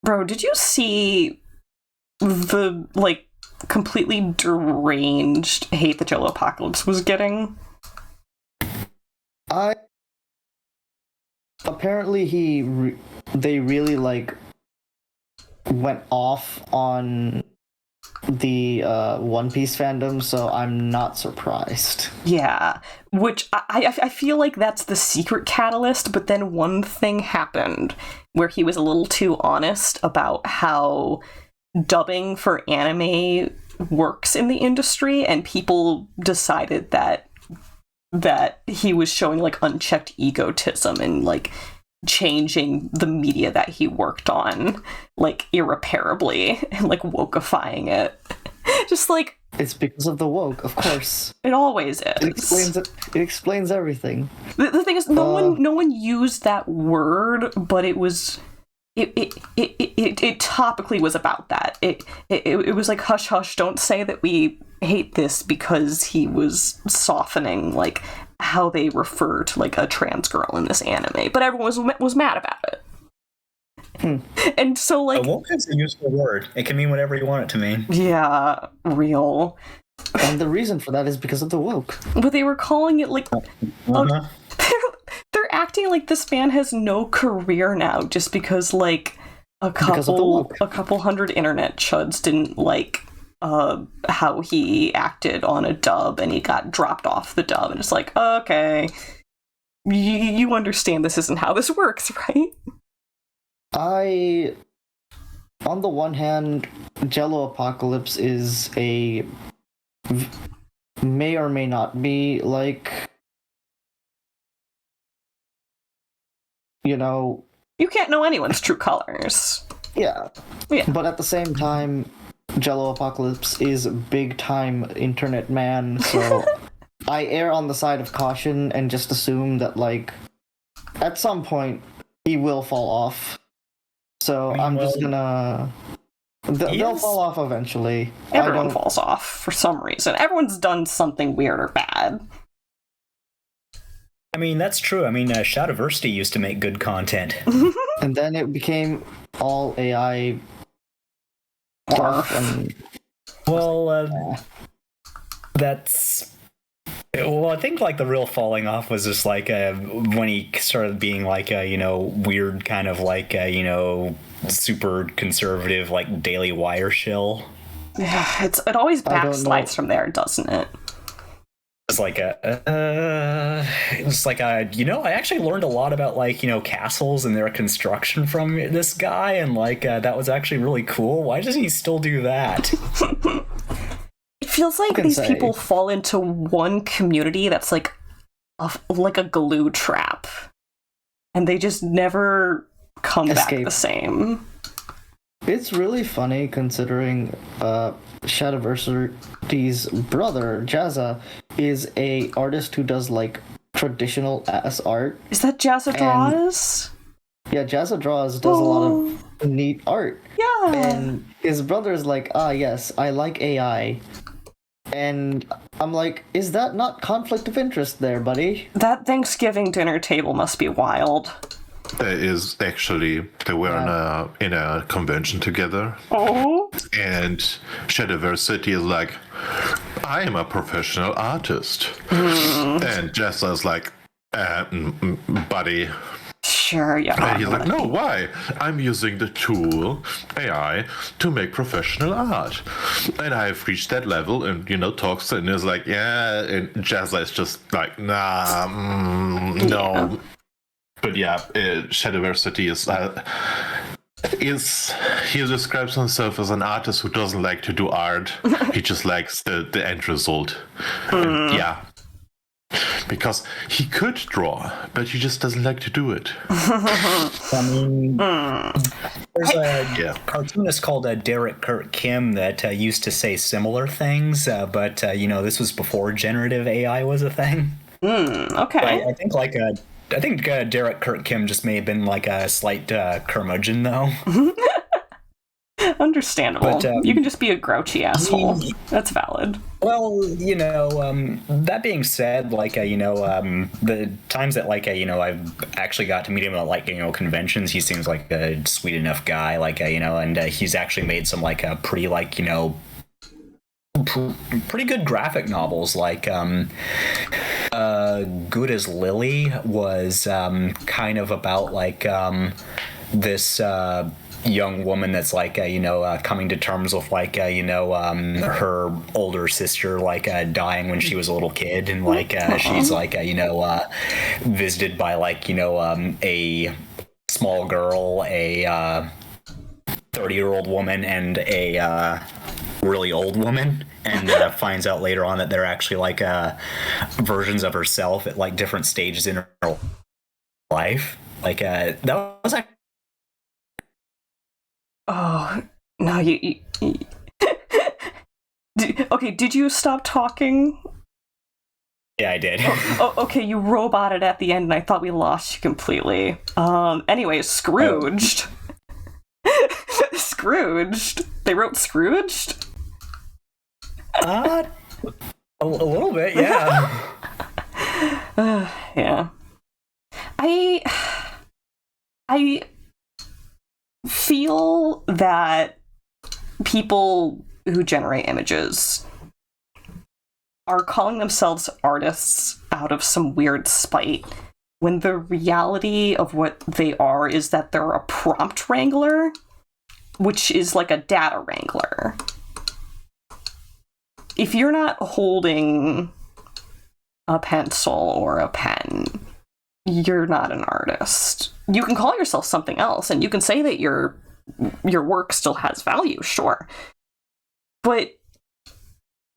Bro, did you see the, like, completely deranged hate that Jello Apocalypse was getting? Apparently they really, like, went off on the One Piece fandom, so I'm not surprised. Yeah, which I feel like that's the secret catalyst, but then one thing happened where he was a little too honest about how dubbing for anime works in the industry, and people decided that he was showing like unchecked egotism and like changing the media that he worked on like irreparably and like wokeifying it. Just like, it's because of the woke, of course. It always is. It explains everything. The thing is, no one used that word, but it was it topically was about that. It was like, hush hush, don't say that we hate this, because he was softening like how they refer to like a trans girl in this anime, but everyone was mad about it. And so like, woke is a useful word. It can mean whatever you want it to mean. Yeah, real. And the reason for that is because of the woke. But they were calling it like, they're acting like this man has no career now just because like a couple hundred internet chuds didn't like how he acted on a dub, and he got dropped off the dub, and it's like, okay, you understand this isn't how this works, right? On the one hand, Jello Apocalypse is may or may not be like, you know, you can't know anyone's true colors. Yeah. But at the same time, Jello Apocalypse is big time internet man, so I err on the side of caution and just assume that like at some point he will fall off. So I'm just gonna they'll fall off eventually. Everyone falls off for some reason. Everyone's done something weird or bad. I mean, that's true. I mean, Shadowversity used to make good content. And then it became all AI stuff, and I think like the real falling off was just like when he started being like a weird kind of like super conservative like Daily Wire shill. Yeah, it always backslides from there, doesn't it? It's like I actually learned a lot about like castles and their construction from this guy, and like that was actually really cool. Why doesn't he still do that? It feels like these people fall into one community that's like a glue trap, and they just never come back the same. It's really funny considering Shadowversity's brother, Jazza, is a artist who does like traditional ass art. Is that Jazza Draws? Yeah, Jazza Draws does a lot of neat art. Yeah. And his brother's like, yes, I like AI. And I'm like, is that not conflict of interest there, buddy? That Thanksgiving dinner table must be wild. There is actually, they were in a convention together. Oh. And Shadowversity is like, I am a professional artist. And Jazza's like, buddy. Sure, yeah. And he's like, no, why? I'm using the tool, AI, to make professional art. And I've reached that level, and, talks, and is like, yeah, and Jazza is just like, nah, no. Yeah. But yeah, Shadowversity he describes himself as an artist who doesn't like to do art. He just likes the end result. And yeah. Because he could draw, but he just doesn't like to do it. I mean, there's a cartoonist called Derek Kurt Kim that used to say similar things, but this was before generative AI was a thing. Okay. I think Derek Kurt Kim just may have been like a slight curmudgeon, though. Understandable. But, you can just be a grouchy asshole. That's valid. Well, that being said, the times that, I've actually got to meet him at, conventions, he seems like a sweet enough guy, and he's actually made some, pretty, pretty good graphic novels, Good as Lily was kind of about, this young woman that's coming to terms with her older sister dying when she was a little kid, and she's visited by a small girl, a 30-year-old woman, and a really old woman, and finds out later on that they're actually versions of herself at different stages in her life. That was Oh, no, you okay, did you stop talking? Yeah, I did. Okay, you roboted at the end, and I thought we lost you completely. Anyway, Scrooged. Scrooged. They wrote Scrooged? A little bit, yeah. Yeah. I feel that people who generate images are calling themselves artists out of some weird spite, when the reality of what they are is that they're a prompt wrangler, which is like a data wrangler. If you're not holding a pencil or a pen, you're not an artist. You can call yourself something else, and you can say that your work still has value, sure. But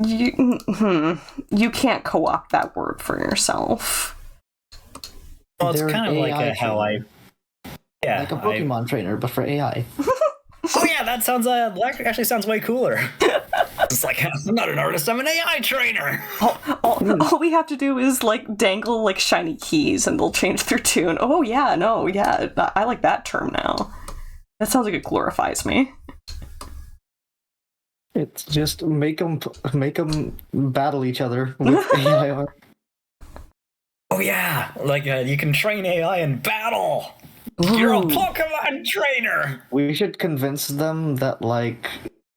you can't co-opt that word for yourself. Well, it's kind of like how I... Yeah, like a Pokemon trainer, but for AI. Oh yeah, that actually sounds way cooler. It's like, I'm not an artist, I'm an AI trainer. All we have to do is dangle shiny keys, and they'll change their tune. Oh yeah, no, yeah, I like that term now. That sounds like it glorifies me. It's just make them battle each other with AI art. Oh yeah, you can train AI in battle. Ooh. You're a Pokemon trainer. We should convince them that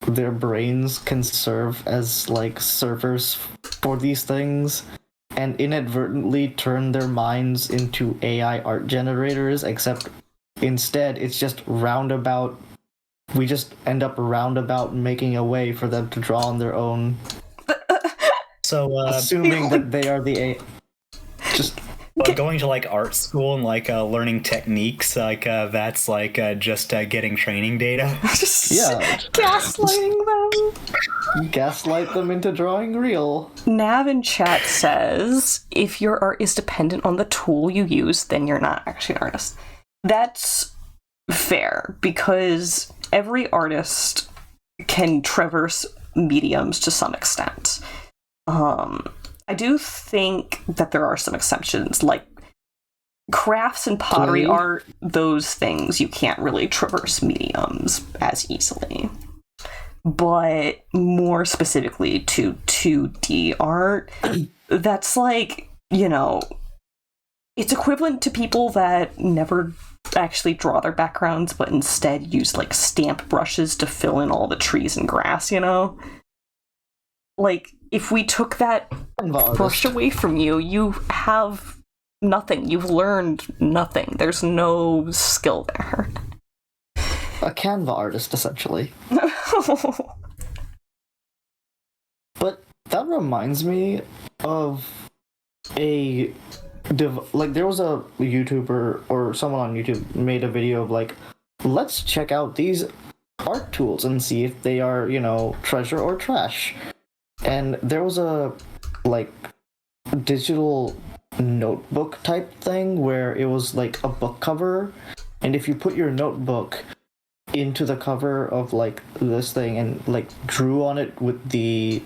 their brains can serve as servers for these things, and inadvertently turn their minds into AI art generators, except instead it's just roundabout. We just end up roundabout making a way for them to draw on their own. So assuming that they are the AI. Just going to art school and learning techniques, that's just getting training data. Yeah. Gaslighting them. Gaslight them into drawing real. Nav in chat says, if your art is dependent on the tool you use, then you're not actually an artist. That's fair, because every artist can traverse mediums to some extent. I do think that there are some exceptions, like crafts and pottery art, those things you can't really traverse mediums as easily. But more specifically to 2D art, that's it's equivalent to people that never actually draw their backgrounds, but instead use stamp brushes to fill in all the trees and grass, if we took that brush away from you, you have nothing. You've learned nothing. There's no skill there. A Canva artist, essentially. But that reminds me of there was a YouTuber or someone on YouTube made a video of like, let's check out these art tools and see if they are, treasure or trash. And there was a like digital notebook type thing where it was like a book cover, and if you put your notebook into the cover of like this thing and like drew on it with the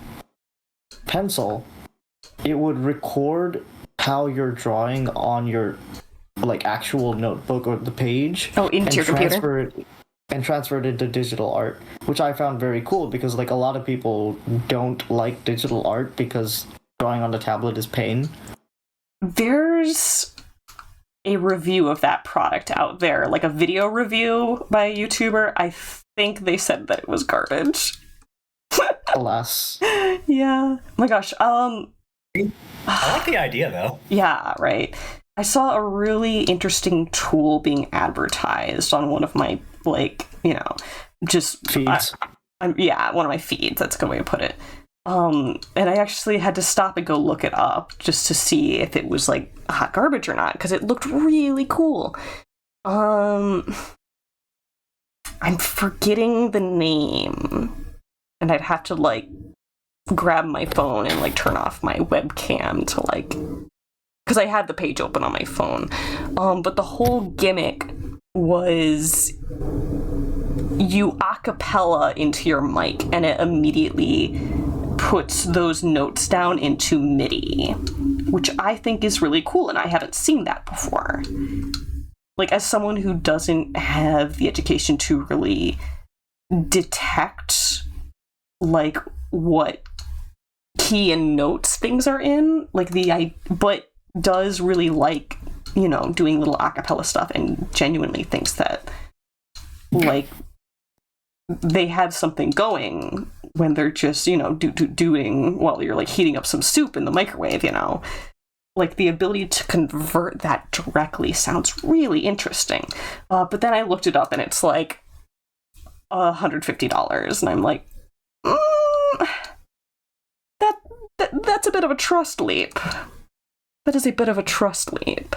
pencil, it would record how you're drawing on your like actual notebook or the page. Oh, into your computer. Transfer it into digital art, which I found very cool because like a lot of people don't like digital art because drawing on the tablet is pain. There's a review of that product out there, like a video review by a YouTuber. I think they said that it was garbage. Alas. Yeah. Oh my gosh. I like the idea though. Yeah, right. I saw a really interesting tool being advertised on one of my, just feeds. One of my feeds. That's a good way to put it. And I actually had to stop and go look it up just to see if it was like hot garbage or not, because it looked really cool. I'm forgetting the name, and I'd have to like grab my phone and like turn off my webcam to like, because I had the page open on my phone. But the whole gimmick was you acapella into your mic and it immediately puts those notes down into MIDI, which I think is really cool, and I haven't seen that before. Like, as someone who doesn't have the education to really detect like what key and notes things are in, but does really like, doing little acapella stuff and genuinely thinks that like they have something going when they're just, doing while you're like heating up some soup in the microwave, like the ability to convert that directly sounds really interesting. But then I looked it up and it's like $150, and I'm like, that's a bit of a trust leap. That is a bit of a trust leap.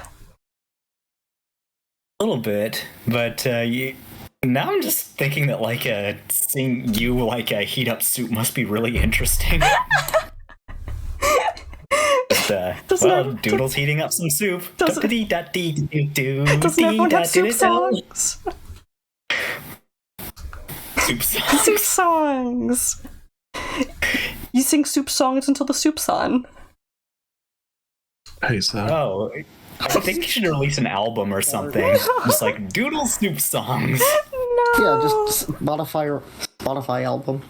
A little bit, but now I'm just thinking that like seeing you like heat up soup must be really interesting. Doodle's heating up some soup. Doesn't everyone have soup songs? Soup songs. Soup songs. You sing soup songs until the soup's on. Hey, so. Oh, I think you should release an album or something. Just like Doodle Soup songs. No. Yeah, just Spotify album.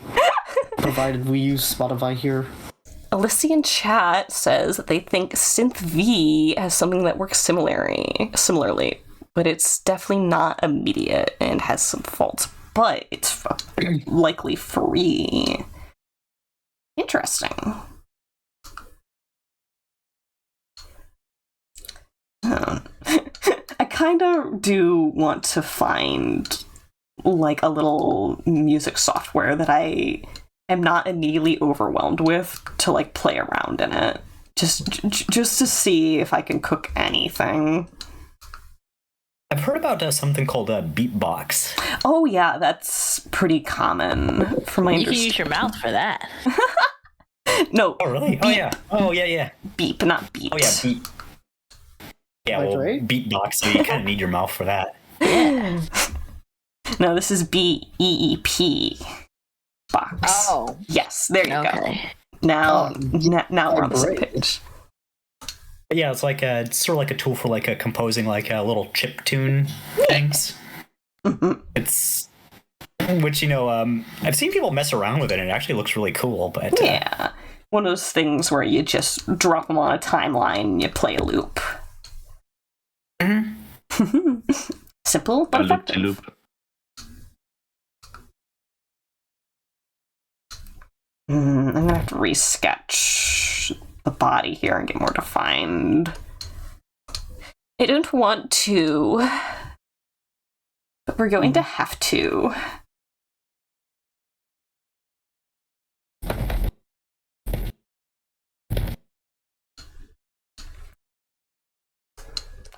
Provided we use Spotify here. Alyssa in chat says that they think Synth V has something that works similarly, but it's definitely not immediate and has some faults, but it's likely free. Interesting. I kind of do want to find like a little music software that I am not immediately overwhelmed with to like play around in it, just to see if I can cook anything. I've heard about something called beatbox. Oh yeah, that's pretty common from my You can use your mouth for that. No. Oh really? Beep. Oh yeah. Oh yeah. Beep, not beat. Oh yeah, beat. Yeah, well, beatbox. So you kind of need your mouth for that. Yeah. No, this is BEEP box. Oh. Yes, there you go. Now we're on the same page. But yeah, it's like it's sort of like a tool for like composing like little chip tune things. Mm-hmm. It's which I've seen people mess around with it, and it actually looks really cool. But yeah, one of those things where you just drop them on a timeline and you play a loop. Mm-hmm. Simple but effective. Loop. I'm gonna have to resketch the body here and get more defined. I don't want to, but we're going to have to.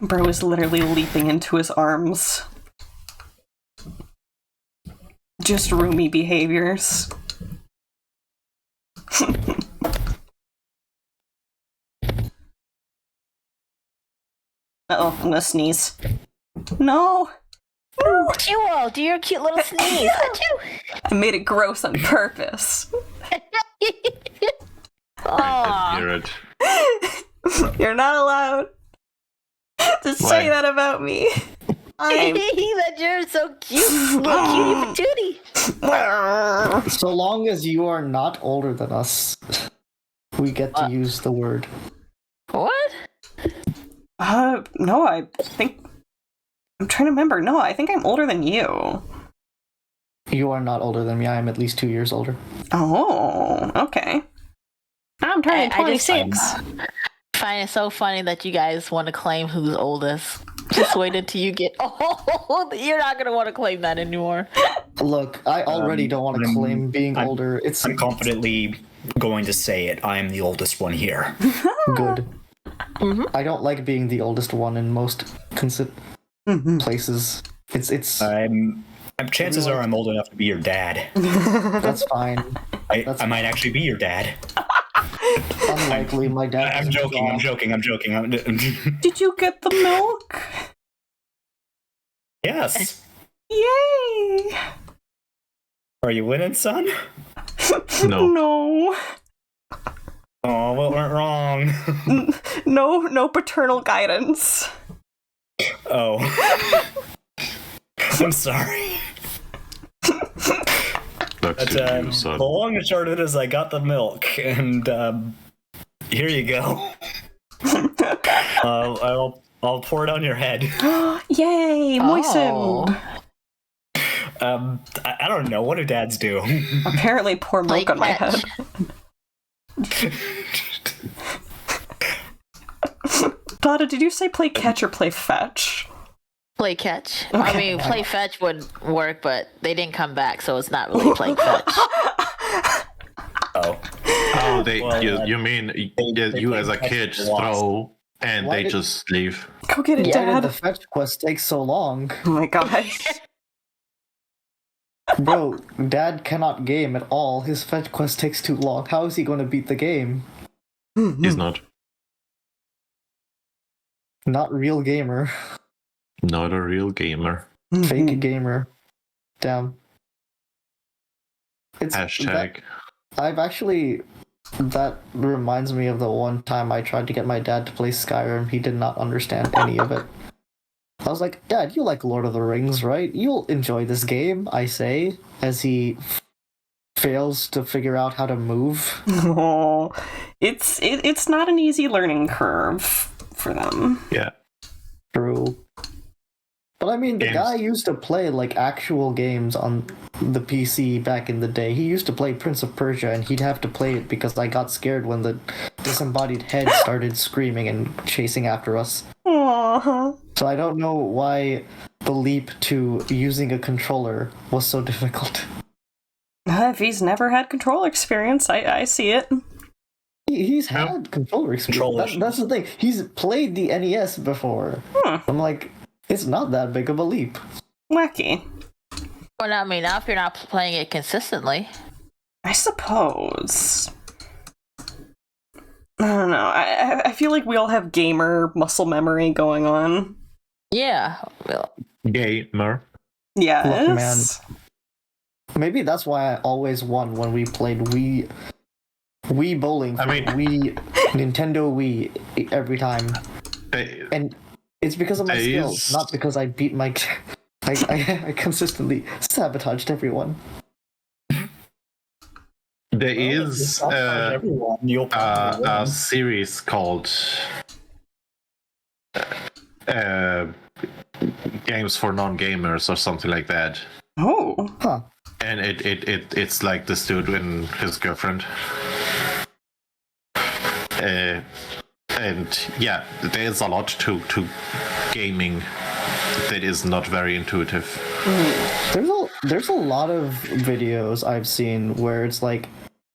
Bro is literally leaping into his arms. Just roomy behaviors. Uh-oh, I'm gonna sneeze. No! Jewel, do your cute little sneeze. I made it gross on purpose. I hear it. You're not allowed to say that about me. That you're so cute, little cutie patootie. So long as you are not older than us, we get to use the word. What? No, I think... I'm trying to remember. No, I think I'm older than you. You are not older than me. I am at least 2 years older. Oh, okay. I'm turning 26. I find it so funny that you guys want to claim who's oldest. Just wait until you get old. You're not going to want to claim that anymore. Look, I already don't want to claim being older. I'm confidently going to say it. I am the oldest one here. Good. Mm-hmm. I don't like being the oldest one in most places. It's. Chances are I'm old enough to be your dad. That's fine. I might actually be your dad. Unlikely, my dad. I'm joking. Did you get the milk? Yes. Yay! Are you winning, son? No. No. Oh, what went wrong? No paternal guidance. Oh. I'm sorry. That's But, you, son. the long and short of it is I got the milk, and here you go. I'll pour it on your head. Yay, moistened. I don't know. What do dads do? Apparently pour milk on my head. Dada, did you say play catch or play fetch? Play catch. Okay. I mean, play fetch would work, but they didn't come back, so it's not really playing fetch. Oh. Oh, Well, you mean you as a kid lost. throw and Why they did- just leave? Go get it, Why did Dad. the fetch quest take so long? Oh my gosh. Bro, Dad cannot game at all. His fetch quest takes too long. How is he going to beat the game? He's not. Not real gamer. Not a real gamer. Fake gamer. Damn. It's Hashtag. I've actually... That reminds me of the one time I tried to get my dad to play Skyrim. He did not understand any of it. I was like, Dad, you like Lord of the Rings, right? You'll enjoy this game, I say, as he fails to figure out how to move. Oh, it's not an easy learning curve for them. Yeah. True. But I mean, the Games. guy used to play like actual games on the PC back in the day. He used to play Prince of Persia, and he'd have to play it because I got scared when the disembodied head started screaming and chasing after us. Aww. So I don't know why the leap to using a controller was so difficult. If he's never had control experience, I see it. He's had controller experience. Controllers. That's the thing. He's played the NES before. I'm like, it's not that big of a leap. Wacky. Well, I mean, now if you're not playing it consistently. I suppose. I don't know. I feel like we all have gamer muscle memory going on. Yeah. Well, Gamer. Yes. Look, man. Maybe that's why I always won when we played Wii bowling. I mean- Wii Nintendo Wii every time, They- and it's because of my There skills, is- not because I beat my. I consistently sabotaged everyone. There is everyone. You'll probably a win. series called Games for Non-Gamers or something like that. Oh. Huh. And it's like this dude and his girlfriend. And And yeah, there's a lot to gaming that is not very intuitive. There's a lot of videos I've seen where it's like,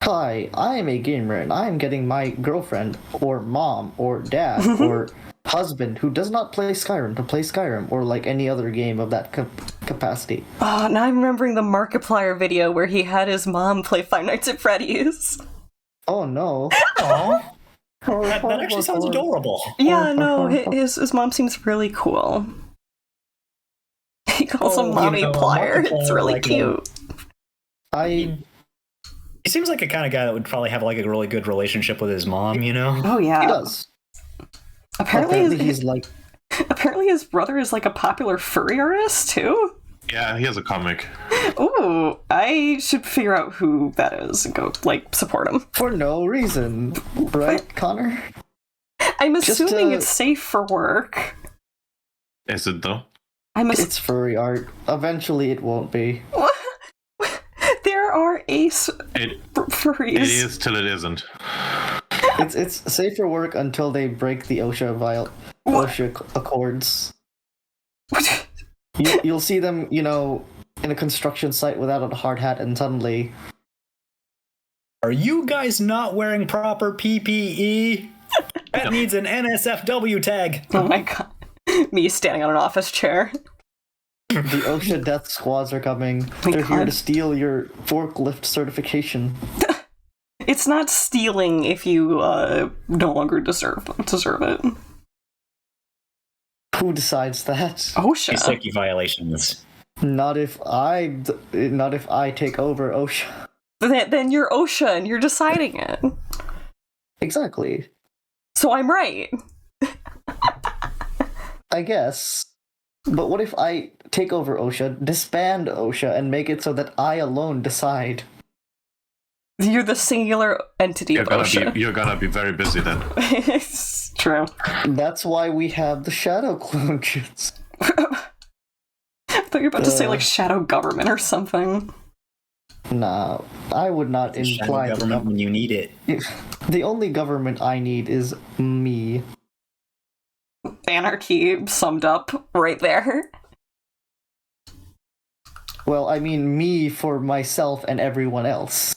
hi, I am a gamer and I am getting my girlfriend or mom or dad or husband who does not play Skyrim to play Skyrim or like any other game of that capacity. Oh, now I'm remembering the Markiplier video where he had his mom play Five Nights at Freddy's. Oh no. Aw. That actually sounds adorable. Yeah, no, his mom seems really cool. He calls him Mommy Plier. It's really like, cute. He seems like a kind of guy that would probably have like a really good relationship with his mom, you know? Oh yeah. He does. Apparently he's like... Apparently his brother is like a popular furry artist too. Yeah, he has a comic. Ooh, I should figure out who that is and go, like, support him. For no reason. Right, Connor? I'm assuming it's safe for work. Is it though? It's furry art. Eventually it won't be. There are ace furries. It is till it isn't. It's safe for work until they break the OSHA Accords. You'll see them, you know, in a construction site without a hard hat, and suddenly... Are you guys not wearing proper PPE? That needs an NSFW tag. Oh my god. Me standing on an office chair. The OSHA death squads are coming. They're here to steal your forklift certification. It's not stealing if you no longer deserve it. Who decides that? OSHA. Safety violations. Not if I take over OSHA. Then you're OSHA and you're deciding it. Exactly. So I'm right. I guess. But what if I take over OSHA, disband OSHA, and make it so that I alone decide? You're the singular entity of OSHA. You're gonna be very busy then. It's true. That's why we have the shadow clones. I thought you were about to say, like, shadow government or something. Nah, I would not imply government when you need it. The only government I need is me. Anarchy summed up right there. Well, I mean me for myself and everyone else.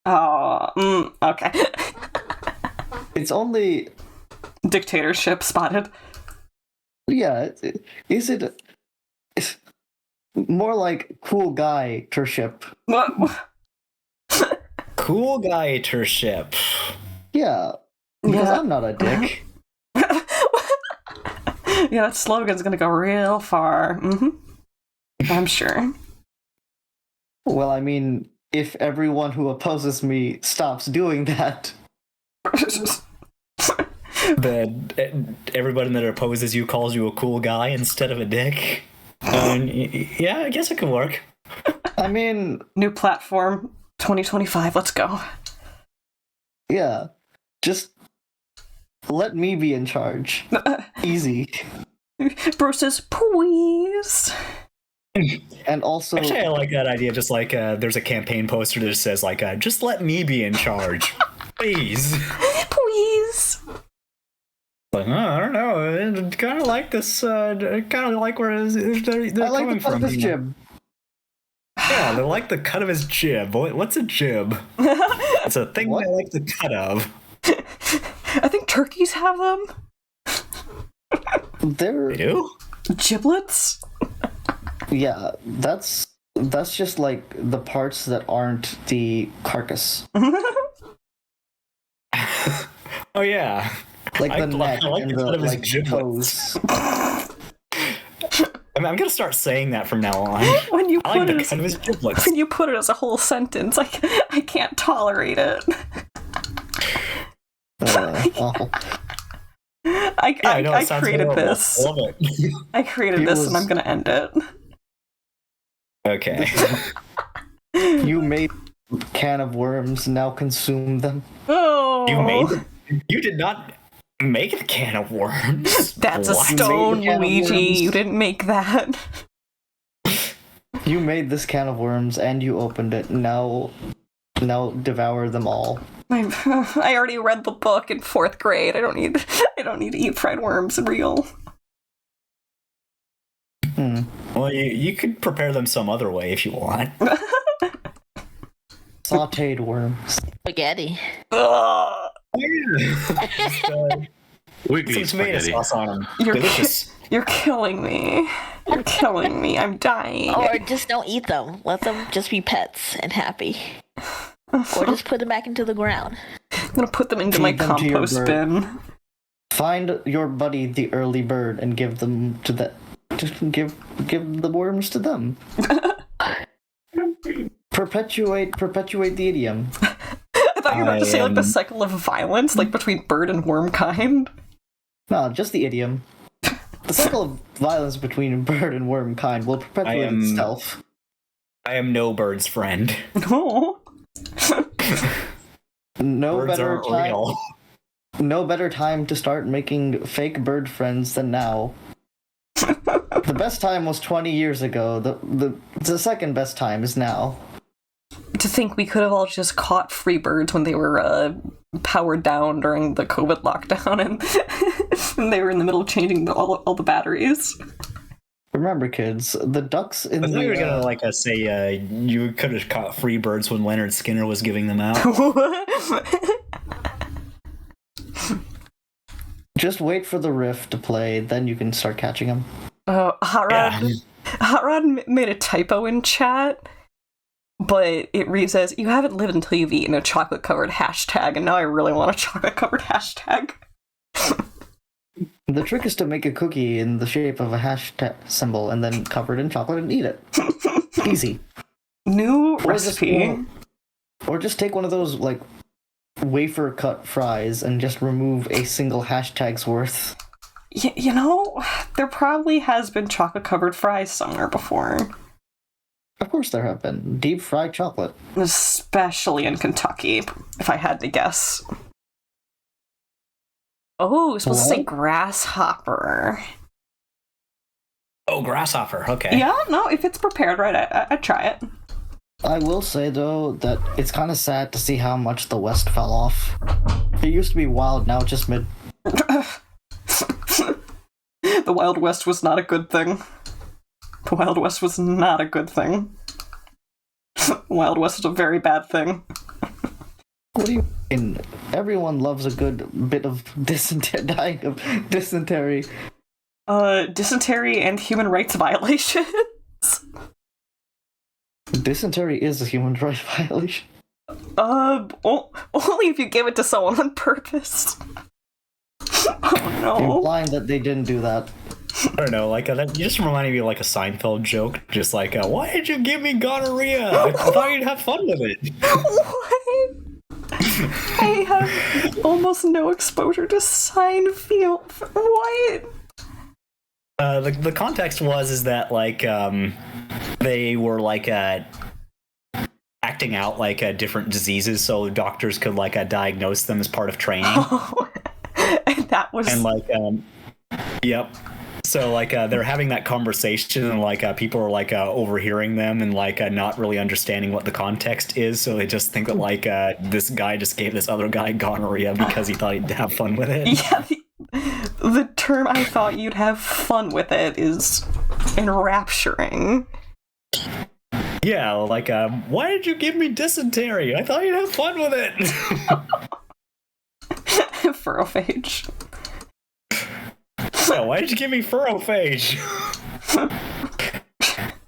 Oh, okay. It's only... Dictatorship spotted. Yeah, is it... It's more like cool guy-tership. What? Cool guy-tership. Yeah, because Yeah. I'm not a dick. Yeah, that slogan's gonna go real far. I'm sure. Well, I mean, if everyone who opposes me stops doing that... Everybody that opposes you calls you a cool guy instead of a dick. Yeah, I guess it could work. I mean... New platform, 2025, let's go. Yeah, just let me be in charge. Easy. Bro says, please. And also... Actually, I like that idea. Just like there's a campaign poster that says, like, just let me be in charge. Please. Please. Like, I don't know. Kind of like this. Kind of like where they're I like coming the cut of from. his jib. Yeah, they like the cut of his jib. What's a jib? It's a thing they like the cut of. I think turkeys have them. They're... They do? Giblets? Yeah, that's just like the parts that aren't the carcass. Oh yeah. Like the neck I like and the the cut of his like giblets. toes. I'm gonna start saying that from now on. When you I put like the it cut of his giblets. when you put it as a whole sentence, I can't tolerate it. Awful. I created horrible. this. Love it. I created this and I'm gonna end it. Okay. You made can of worms, now consume them. Oh, You did not make a can of worms. That's a What? stone, You made a can of Luigi. worms. You didn't make that. You made this can of worms and you opened it. Now Now devour them all. I already read the book in 4th grade. I don't need to eat fried worms real. Well, you could prepare them some other way if you want. Sauteed worms. Spaghetti. Wiggly Some tomato spaghetti. sauce on them. You're Delicious. You're killing me. You're killing me. I'm dying. Or just don't eat them. Let them just be pets and happy. Or just put them back into the ground. I'm gonna put them into my Feed them to your compost bird. bin. Find your buddy, the early bird, and give them to the. Just give the worms to them. Perpetuate the idiom. I thought you were about to say like the cycle of violence, like between bird and worm kind. No, just the idiom. The cycle of violence between bird and worm kind will perpetuate itself. I am no bird's friend. No. No Birds better aren't time. real. No better time to start making fake bird friends than now. The best time was 20 years ago. The second best time is now. To think we could have all just caught free birds when they were powered down during the COVID lockdown, and they were in the middle of changing all the batteries. Remember, kids, the ducks in I thought you were the. gonna say you could have caught free birds when Leonard Skinner was giving them out. Just wait for the riff to play, then you can start catching them. Hot Rod made a typo in chat, but it reads as, "You haven't lived until you've eaten a chocolate-covered hashtag," and now I really want a chocolate-covered hashtag. The trick is to make a cookie in the shape of a hashtag symbol and then cover it in chocolate and eat it. Easy. New Or recipe. Or just take one of those, like, wafer cut fries and just remove a single hashtag's worth. You know, there probably has been chocolate-covered fries somewhere before. Of course there have been. Deep fried chocolate. Especially in Kentucky, if I had to guess. Oh, it's supposed to say What? grasshopper. Oh, grasshopper. Okay. Yeah, no, if it's prepared right, I'd try it. I will say, though, that it's kind of sad to see how much the West fell off. It used to be wild, now it's just mid. The Wild West was not a good thing. The Wild West was not a good thing. Wild West is a very bad thing. What do you mean? Everyone loves a good bit of dying of dysentery. Dysentery and human rights violations. Dysentery is a human rights violation. Only if you give it to someone on purpose. Oh no. Implying that they didn't do that. I don't know, like you just reminded me of like a Seinfeld joke, just like, why did you give me gonorrhea? I thought you'd have fun with it. What? I have almost no exposure to Seinfeld. What? The context is that like they were like acting out like different diseases, so doctors could like diagnose them as part of training. Oh, and that was And like yep. So like they're having that conversation, and like people are like overhearing them and like not really understanding what the context is, so they just think that like this guy just gave this other guy gonorrhea because he thought he'd have fun with it. yeah. The term "I thought you'd have fun with it" is enrapturing. Yeah, like why did you give me dysentery? I thought you'd have fun with it. Furrophage. Yeah, why did you give me furrophage?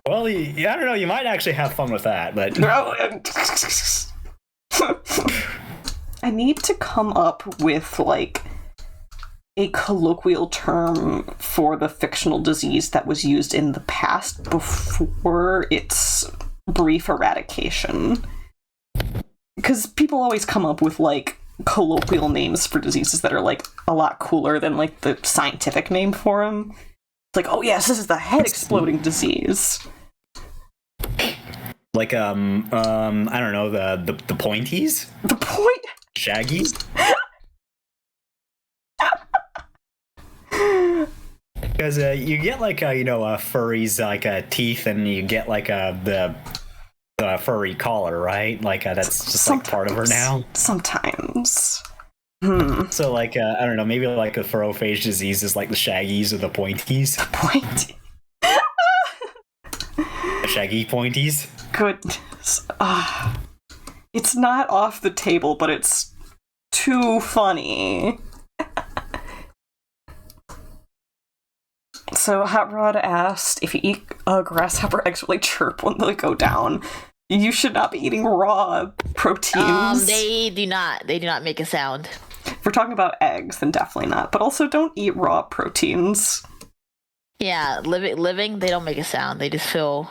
Well, I don't know. You might actually have fun with that, but I need to come up with like a colloquial term for the fictional disease that was used in the past before its brief eradication. Because people always come up with like colloquial names for diseases that are like a lot cooler than like the scientific name for them. It's like, oh yes, this is the head exploding disease. like I don't know, the pointies, The point. shaggies. Because you get like furries like teeth, and you get like the furry collar, right? Like that's just like part of her now. Sometimes. So like I don't know, maybe like a furrophage disease is like the shaggies or the pointies. Pointy. The shaggy pointies. Goodness. It's not off the table, but it's too funny. So Hot Rod asked, if you eat grasshopper eggs will they chirp when they go down? You should not be eating raw proteins. They do not. They do not make a sound. If we're talking about eggs, then definitely not. But also don't eat raw proteins. Yeah, living, they don't make a sound. They just feels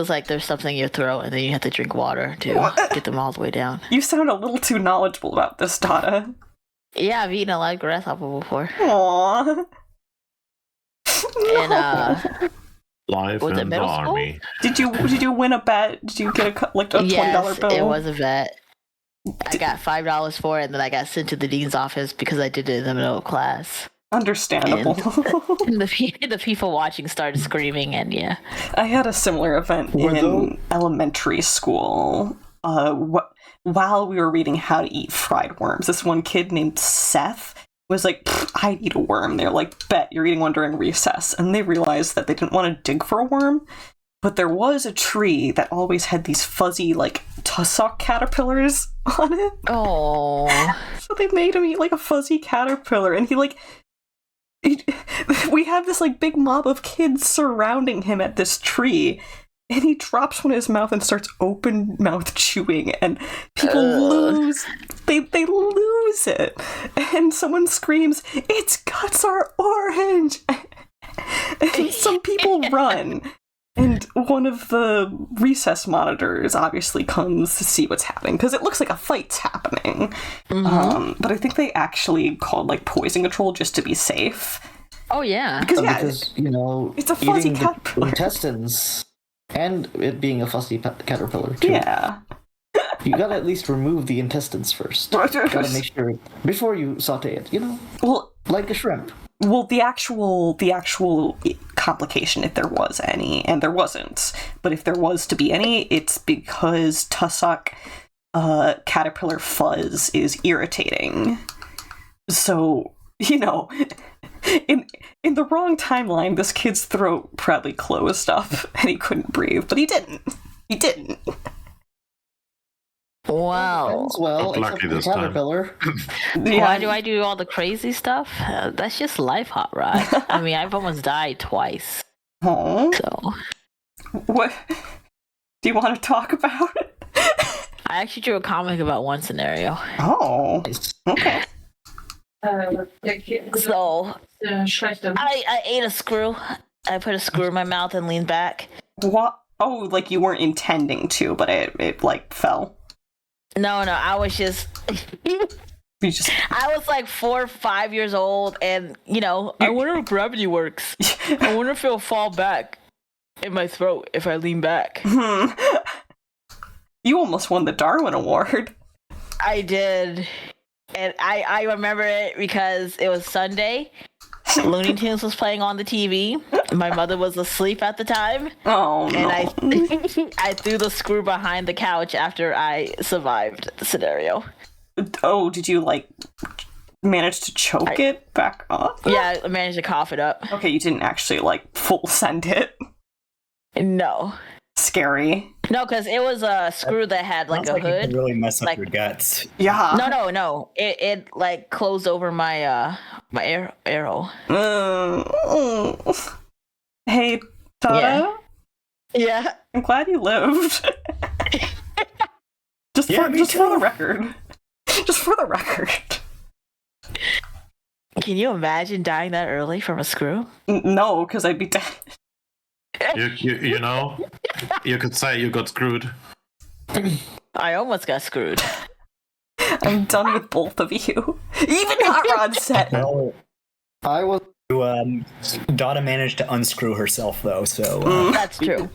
like there's something in your throat, and then you have to drink water to get them all the way down. You sound a little too knowledgeable about this, Dada. Yeah, I've eaten a lot of grasshopper before. Aww. And Life was it in the middle school? army. Did you win a bet? Did you get a $20 yes, bill? it was a bet. I got $5 for it, and then I got sent to the dean's office because I did it in the middle of class. Understandable. And the people watching started screaming, and yeah. I had a similar event in elementary school. While we were reading How to Eat Fried Worms, this one kid named Seth was like, I'd eat a worm. They're like, bet you're eating one during recess. And they realized that they didn't want to dig for a worm, but there was a tree that always had these fuzzy, like, tussock caterpillars on it. Oh. So they made him eat, like, a fuzzy caterpillar. And we have this, like, big mob of kids surrounding him at this tree. And he drops one in his mouth and starts open mouth chewing, and people lose. They lose it, and someone screams, "Its guts are orange!" And some people run, and one of the recess monitors obviously comes to see what's happening because it looks like a fight's happening. But I think they actually called like poison control just to be safe. Oh yeah, because you know, it's a fuzzy eating caterpillar. the intestines. And it being a fuzzy caterpillar, too. Yeah. You gotta at least remove the intestines first. You gotta make sure, before you saute it, you know? Well, like a shrimp. Well, the actual complication, if there was any, and there wasn't, but if there was to be any, it's because tussock caterpillar fuzz is irritating. So, you know, in the wrong timeline, this kid's throat probably closed up and he couldn't breathe, but he didn't. He didn't. Wow. Well, Lucky except for the this time. caterpillar. Why do I do all the crazy stuff? That's just life, Hot Rod. I mean, I've almost died twice. Oh. So. What do you want to talk about? I actually drew a comic about one scenario. Oh. Okay. So, I ate a screw. I put a screw in my mouth and leaned back. What? Oh, like you weren't intending to, but it like fell. No, I was just... I was like 4 or 5 years old, and, you know, I wonder if gravity works. I wonder if it'll fall back in my throat if I lean back. You almost won the Darwin Award. I did. And I remember it because it was Sunday. Looney Tunes was playing on the TV. My mother was asleep at the time. Oh, no. And I threw the screw behind the couch after I survived the scenario. Oh, did you, like, manage to choke it back up? Yeah, I managed to cough it up. Okay, you didn't actually, like, full send it. No. Scary. No, because it was a screw that had, like, a It hood. can really mess up like, your guts. Yeah. No. It like, closed over my, my arrow. Hey, Dada? Yeah. I'm glad you lived. Just for the record. Just for the record. Can you imagine dying that early from a screw? No, because I'd be dead. You know, you could say you got screwed. I almost got screwed. I'm done with both of you. Even Hot Rod said. Well, I was... Donna managed to unscrew herself, though, so... That's true.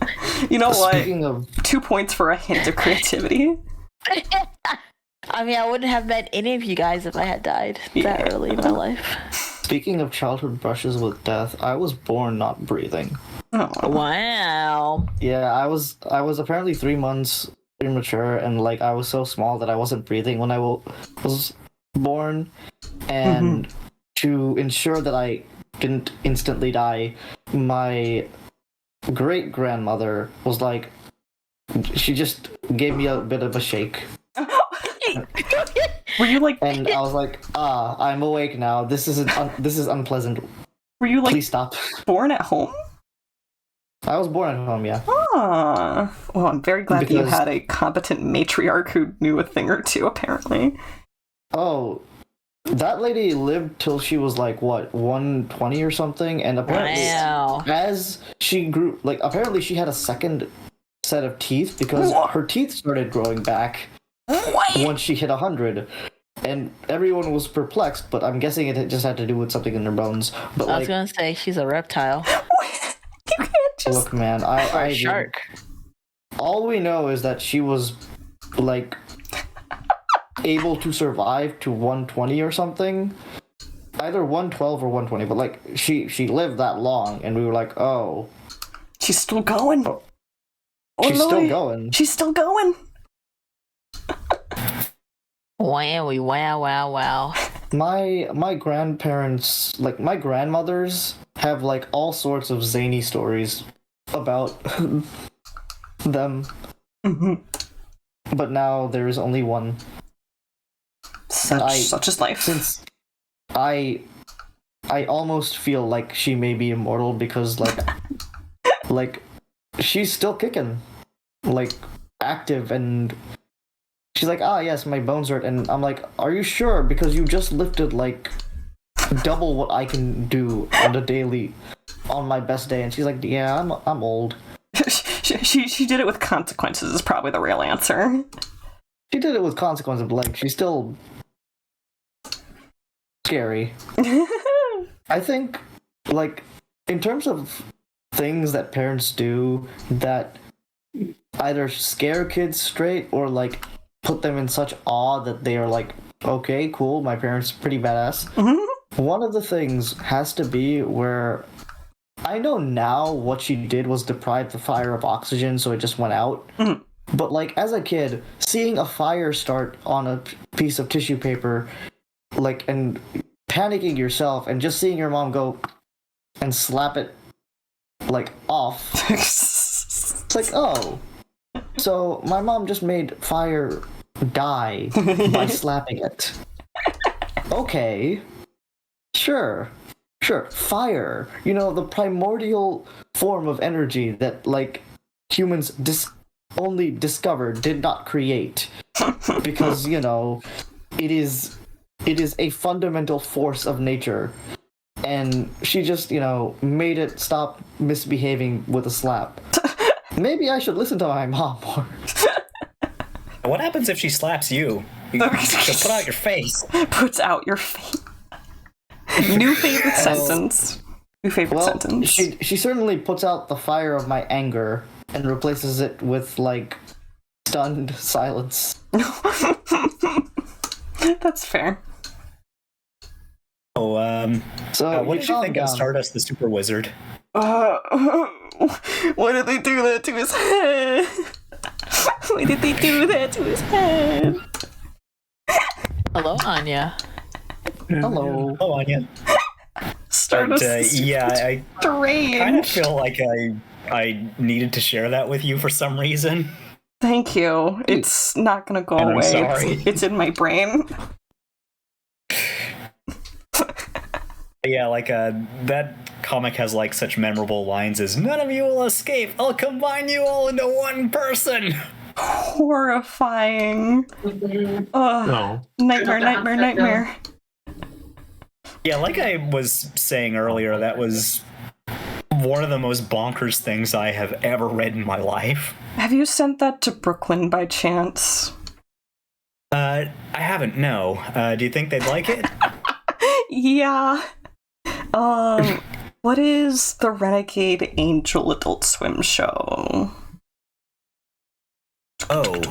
You know what? Speaking of... 2 points for a hint of creativity. I mean, I wouldn't have met any of you guys if I had died that early in my life. Speaking of childhood brushes with death, I was born not breathing. Oh. Wow. Yeah, I was apparently 3 months premature, and like I was so small that I wasn't breathing when I was born, and to ensure that I didn't instantly die, my great grandmother was like, she just gave me a bit of a shake. Were you like? And I was like, I'm awake now. This is unpleasant. Were you like Please stop. born at home? I was born at home, yeah. Ah. Well, I'm very glad that you Because- had a competent matriarch who knew a thing or two, apparently. Oh, that lady lived till she was like, what, 120 or something? And apparently, Wow. as she grew, like, apparently she had a second set of teeth because her teeth started growing back once she hit 100. And everyone was perplexed, but I'm guessing it just had to do with something in her bones. But I was like, gonna say she's a reptile. You can't just. look, man, Or I a shark. all we know is that she was like able to survive to 120 or something, either 112 or 120. But like she lived that long, and we were like, oh, She's still going. Oh, she's still Lord. going. She's still going. Wow. My grandparents, like my grandmothers, have like all sorts of zany stories about them. But now there is only one. Such is life. Since I almost feel like she may be immortal because like she's still kicking, like active, and she's like, yes, my bones hurt, and I'm like, are you sure? Because you just lifted like double what I can do on the daily on my best day. And she's like, yeah, I'm old. she did it with consequences is probably the real answer. She did it with consequences, but like she's still scary. I think, like, in terms of things that parents do that either scare kids straight or like put them in such awe that they are like, okay, cool, my parents are pretty badass. One of the things has to be where I know now what she did was deprive the fire of oxygen, so it just went out. But like as a kid, seeing a fire start on a piece of tissue paper, like, and panicking yourself, and just seeing your mom go and slap it like off. It's like, oh, so my mom just made fire die by slapping it. Okay, sure, fire. You know, the primordial form of energy that like humans only discovered, did not create, because you know it is a fundamental force of nature, and she just, you know, made it stop misbehaving with a slap. Maybe I should listen to my mom more. What happens if she slaps you? Just put out your face. Puts out your face. New favorite sentence. New favorite sentence. She certainly puts out the fire of my anger and replaces it with like stunned silence. That's fair. Oh, So what did you think of Stardust the Super Wizard? Why did they do that to his head? Why did they do that to his head? Hello, Anya. Hello. Oh, Anya. Stardust. I strange. kind of feel like I needed to share that with you for some reason. Thank you. It's not gonna go And I'm away. sorry. It's in my brain. Yeah, like that comic has like such memorable lines as "None of you will escape. I'll combine you all into one person." Horrifying. Ugh. No. Nightmare. Yeah, like I was saying earlier, that was one of the most bonkers things I have ever read in my life. Have you sent that to Brooklyn by chance? I haven't, no. Do you think they'd like it? Yeah. What is the Renegade Angel Adult Swim show? Oh.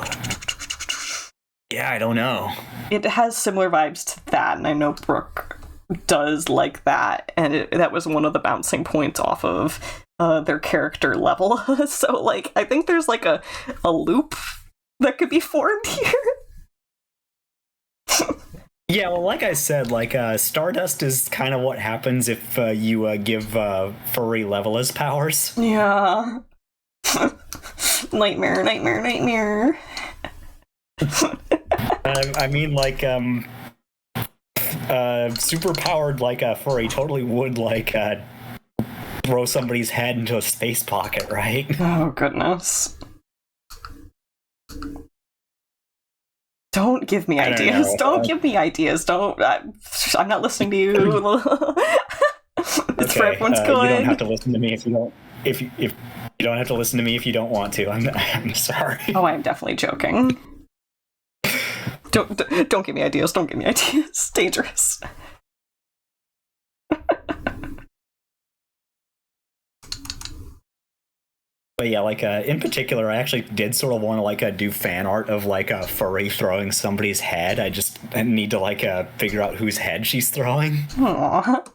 Yeah, I don't know. It has similar vibes to that, and I know Brooke does like that, and that was one of the bouncing points off of their character level. So, like, I think there's like a loop that could be formed here. Yeah, well, like I said, like, Stardust is kind of what happens if you give furry levelers powers. Yeah. Nightmare. I mean, like, super-powered, like, a furry totally would, like, throw somebody's head into a space pocket, right? Oh, goodness. Don't give me ideas. Don't give me ideas. Don't. I'm not listening to you. It's for everyone's good. You don't have to listen to me if you don't. If you don't have to listen to me if you don't want to. I'm sorry. Oh, I'm definitely joking. Don't give me ideas. Don't give me ideas. It's dangerous. But yeah, like, in particular, I actually did sort of want to, like, do fan art of, like, a furry throwing somebody's head. I need to, like, figure out whose head she's throwing. Aww.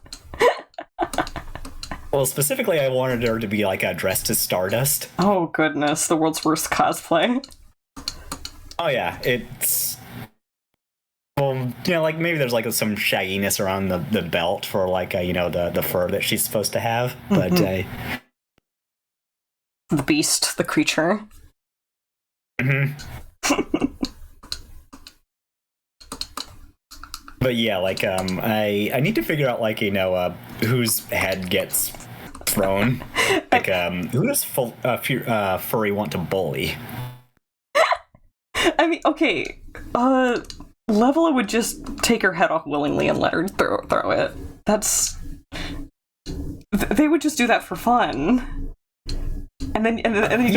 Well, specifically, I wanted her to be, like, dressed as Stardust. Oh, goodness. The world's worst cosplay. Oh, yeah. It's... Well, you know, like, maybe there's, like, some shagginess around the belt for, like, you know, the fur that she's supposed to have. But, The beast, the creature. But yeah, like, I need to figure out, like, you know, whose head gets thrown. Like, who does furry want to bully? I mean, okay, Levela would just take her head off willingly and let her throw it. That's... They would just do that for fun. And then you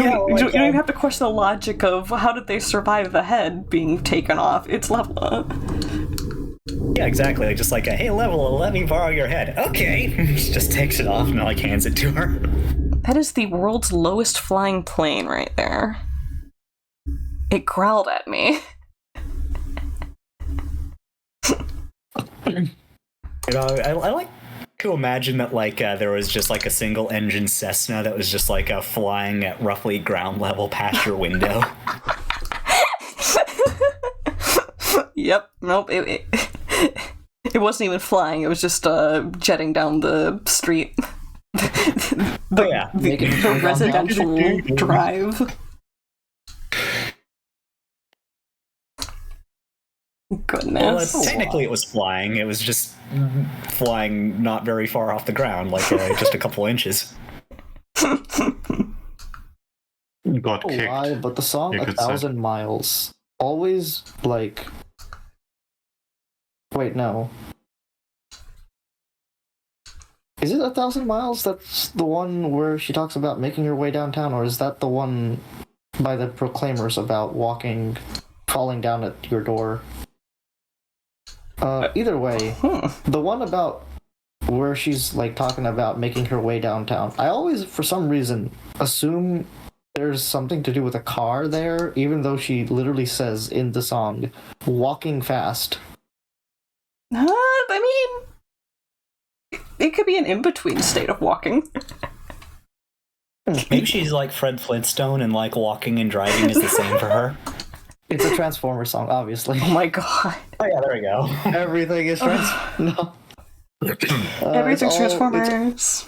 don't even have to question the logic of how did they survive the head being taken off. It's Levela. Yeah, exactly. Like, just like, hey, Levela, let me borrow your head. Okay. She just takes it off and, like, hands it to her. That is the world's lowest flying plane right there. It growled at me. You know, I like to imagine that, like, there was just, like, a single engine Cessna that was just, like, flying at roughly ground level past your window. Yep. Nope. It wasn't even flying. It was just jetting down the street. The residential drive. Goodness. Well, technically it was flying. It was just flying not very far off the ground, like just a couple inches. You got kicked. Lie, but the song You "A could Thousand Miles" always, like... Wait, no. Is it 1,000 Miles? That's the one where she talks about making her way downtown, or is that the one by the Proclaimers about falling down at your door? Either way, the one about where she's, like, talking about making her way downtown, I always, for some reason, assume there's something to do with a car there, even though she literally says in the song, walking fast. I mean, it could be an in-between state of walking. Maybe she's like Fred Flintstone and, like, walking and driving is the same for her. It's a Transformer song, obviously. Oh my god. Oh yeah, there we go. Everything is No. Everything's Transformers.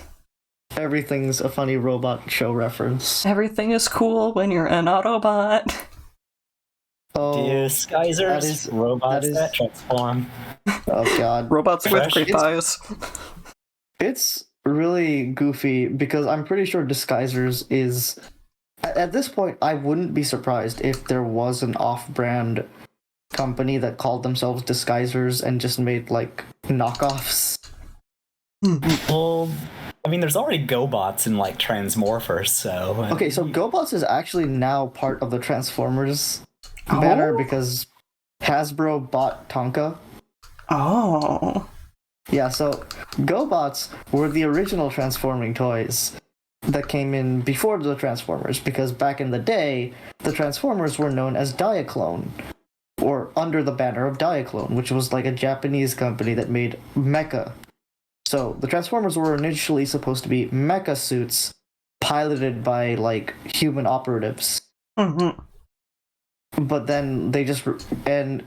Everything's a funny robot show reference. Everything is cool when you're an Autobot. Oh, Disguisers, robots that transform. Oh god. Robots with great thighs. It's really goofy because I'm pretty sure Disguisers is... At this point, I wouldn't be surprised if there was an off-brand company that called themselves Disguisers and just made, like, knockoffs. Well, I mean, there's already GoBots and, like, Transmorphers, so... Okay, so GoBots is actually now part of the Transformers banner because Hasbro bought Tonka. Oh. Yeah, so GoBots were the original transforming toys that came in before the Transformers, because back in the day, the Transformers were known as Diaclone, or under the banner of Diaclone, which was like a Japanese company that made mecha. So the Transformers were initially supposed to be mecha suits piloted by like human operatives. But then they just and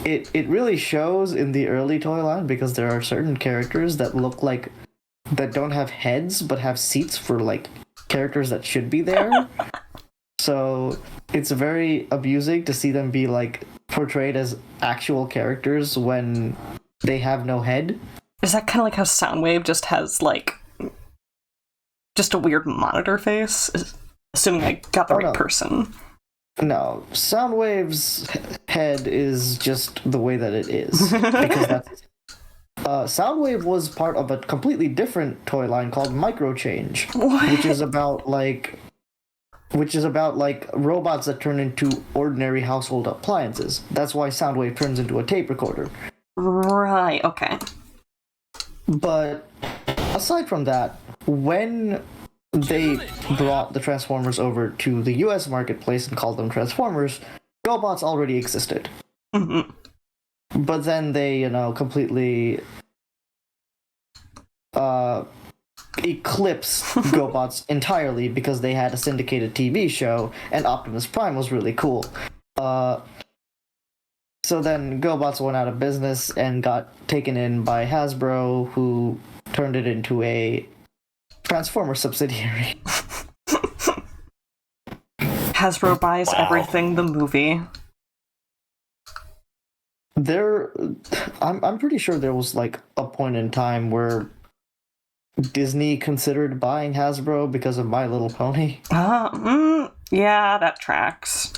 it really shows in the early toy line because there are certain characters that look like that don't have heads but have seats for like characters that should be there. So it's very amusing to see them be like portrayed as actual characters when they have no head. Is that kind of like how Soundwave just has like just a weird monitor face? Assuming I got the right person. No, Soundwave's head is just the way that it is. Because that's Soundwave was part of a completely different toy line called Microchange, which is about like robots that turn into ordinary household appliances. That's why Soundwave turns into a tape recorder. Right, okay. But aside from that, when they brought the Transformers over to the US marketplace and called them Transformers, GoBots already existed. But then they, completely eclipsed GoBots entirely because they had a syndicated TV show and Optimus Prime was really cool. So then GoBots went out of business and got taken in by Hasbro, who turned it into a Transformer subsidiary. Hasbro buys everything, the movie. I'm pretty sure there was like a point in time where Disney considered buying Hasbro because of My Little Pony. Yeah, that tracks.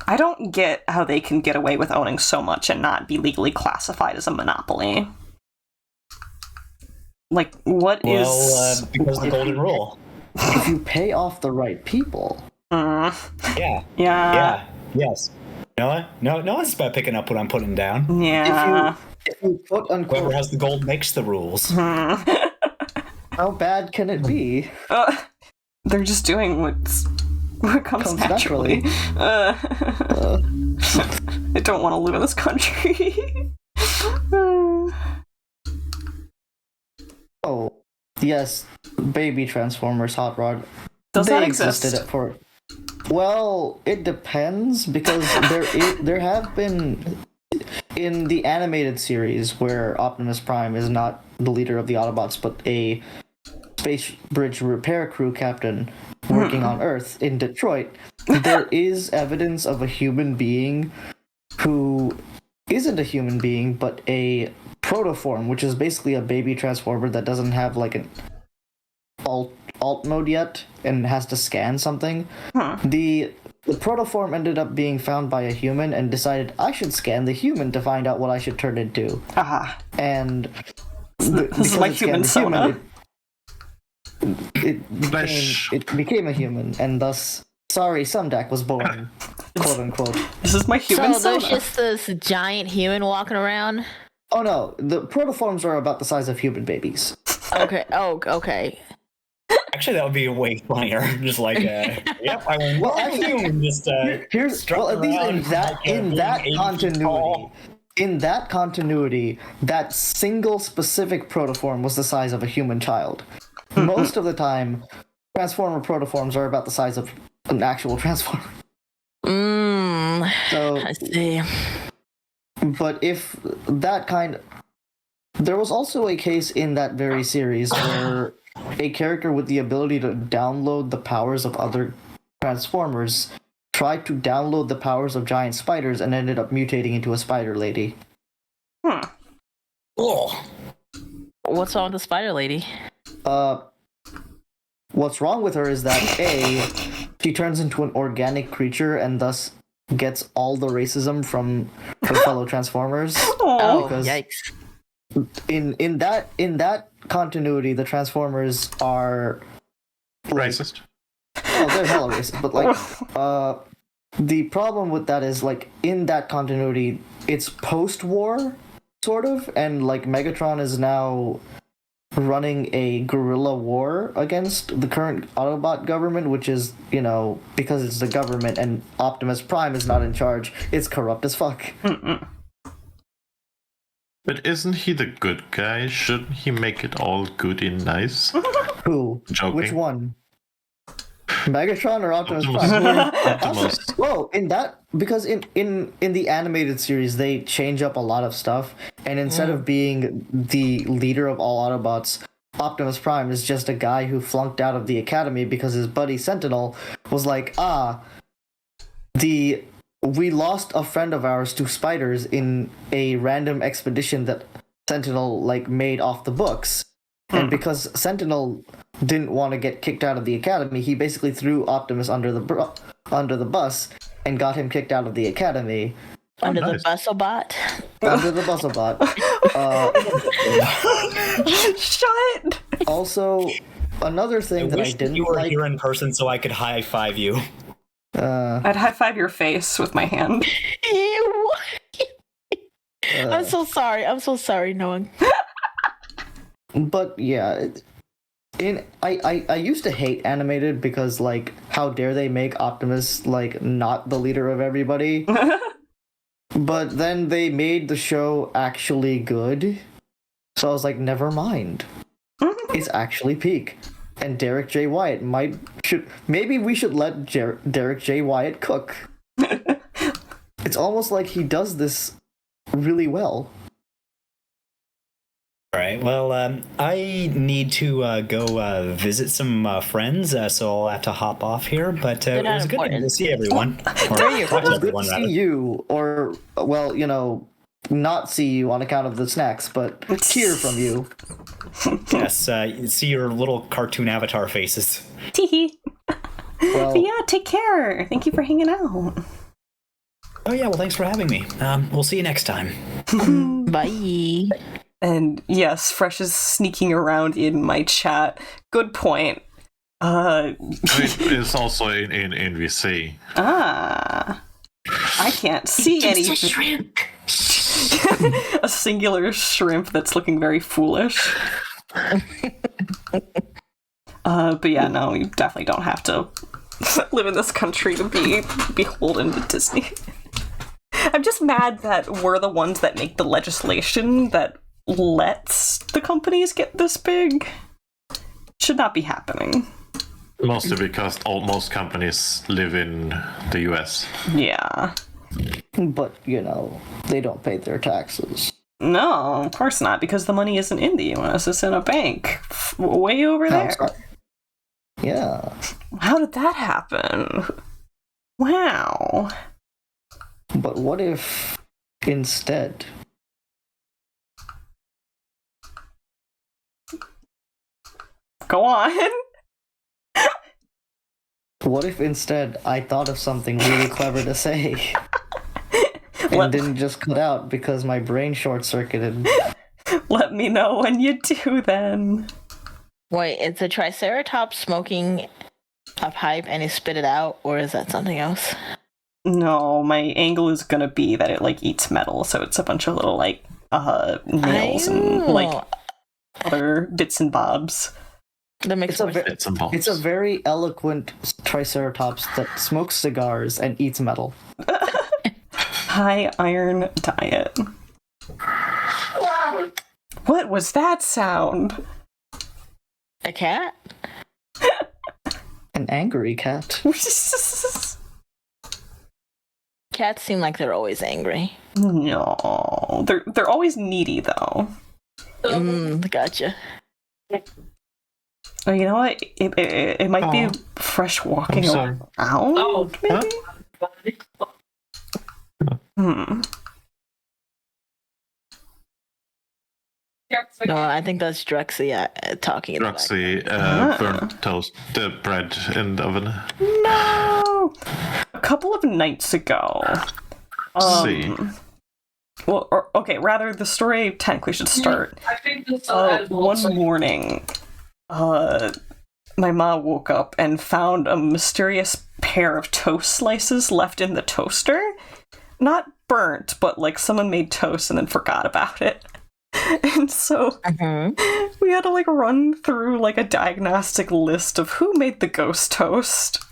I don't get how they can get away with owning so much and not be legally classified as a monopoly. Like, what is... Well, because the golden rule. If you pay off the right people. Yeah. Yes. You know what? No one's about picking up what I'm putting down. Yeah. If you quote unquote... Whoever has the gold makes the rules. How bad can it be? They're just doing what comes naturally. I don't want to live in this country. Oh, yes, baby Transformers Hot Rod. Does they that exist? Existed for... Well, it depends, because there have been... In the animated series, where Optimus Prime is not the leader of the Autobots, but a space bridge repair crew captain working on Earth in Detroit, there is evidence of a human being who isn't a human being, but a protoform, which is basically a baby Transformer that doesn't have like an alt mode yet and has to scan something. The protoform ended up being found by a human and decided I should scan the human to find out what I should turn into. And this is my human sona. It became a human, and thus Sorry Sumdac was born, quote unquote. This is my human So there's sona. just this giant human walking around? Oh no, the protoforms are about the size of human babies. Okay, okay. Actually, that would be way funnier. Just like, yep, I mean, Well, actually, just here's well, at least in that continuity, that single specific protoform was the size of a human child. Most of the time, Transformer protoforms are about the size of an actual Transformer. So I see. But if that kind... There was also a case in that very series where a character with the ability to download the powers of other Transformers tried to download the powers of giant spiders and ended up mutating into a spider lady. oh, What's wrong with the spider lady? What's wrong with her is that A, she turns into an organic creature and thus gets all the racism from her fellow Transformers. Oh, because yikes. in that continuity, the Transformers are Racist. Oh, they're hella racist, but like, the problem with that is like in that continuity, it's post-war sort of, and like Megatron is now running a guerrilla war against the current Autobot government, which is, because it's the government and Optimus Prime is not in charge, it's corrupt as fuck. But isn't he the good guy? Shouldn't he make it all good and nice? Who? Joking. Which one? Megatron or Optimus Prime? Whoa, because in the animated series they change up a lot of stuff, and instead of being the leader of all Autobots, Optimus Prime is just a guy who flunked out of the academy because his buddy Sentinel was like, we lost a friend of ours to spiders in a random expedition that Sentinel made off the books. And because Sentinel didn't want to get kicked out of the academy, he basically threw Optimus under the bus and got him kicked out of the academy. Under the Bustlebot? Under the Bustlebot. Shut! Also, another thing that I didn't you were like... here in person so I could high five you. I'd high five your face with my hand. Ew. I'm so sorry, no one. But yeah, I used to hate animated because how dare they make Optimus not the leader of everybody. But then they made the show actually good, so I was like, never mind. It's actually peak, and Derek J. Wyatt maybe we should let Derek J. Wyatt cook. It's almost like he does this really well. All right. Well, I need to go visit some friends, so I'll have to hop off here. But it was good to see everyone. It was good to see you, or not see you on account of the snacks, but hear from you. Yes, see your little cartoon avatar faces. Teehee. Well, but yeah, take care. Thank you for hanging out. Oh yeah, well thanks for having me. We'll see you next time. Bye. And yes, Fresh is sneaking around in my chat. Good point. It's also in VC. I can't see any. Just a shrimp. A singular shrimp that's looking very foolish. But yeah, no, you definitely don't have to live in this country to be beholden to Disney. I'm just mad that we're the ones that make the legislation that lets the companies get this big. Should not be happening. Mostly because most companies live in the US. Yeah. but they don't pay their taxes. No, of course not, because the money isn't in the US, it's in a bank way over there. Yeah. How did that happen? Wow. But what if instead... Go on. What if instead I thought of something really clever to say and didn't just cut out because my brain short-circuited? Let me know when you do then. Wait, is the Triceratops smoking a pipe and he spit it out, or is that something else? No, my angle is gonna be that it eats metal, so it's a bunch of little nails and other bits and bobs. That makes sense. It's a very eloquent Triceratops that smokes cigars and eats metal. High iron diet. What was that sound? A cat? An angry cat. Cats seem like they're always angry. No, they're always needy though. Gotcha. Oh, you know what? It might be Fresh walking around. Maybe. No, I think that's Drexy talking. Drexy burnt toast, the bread in the oven. No! A couple of nights ago. Rather, the story technically should start. I think this one morning, my mom woke up and found a mysterious pair of toast slices left in the toaster. Not burnt, but someone made toast and then forgot about it. And so we had to run through a diagnostic list of who made the ghost toast.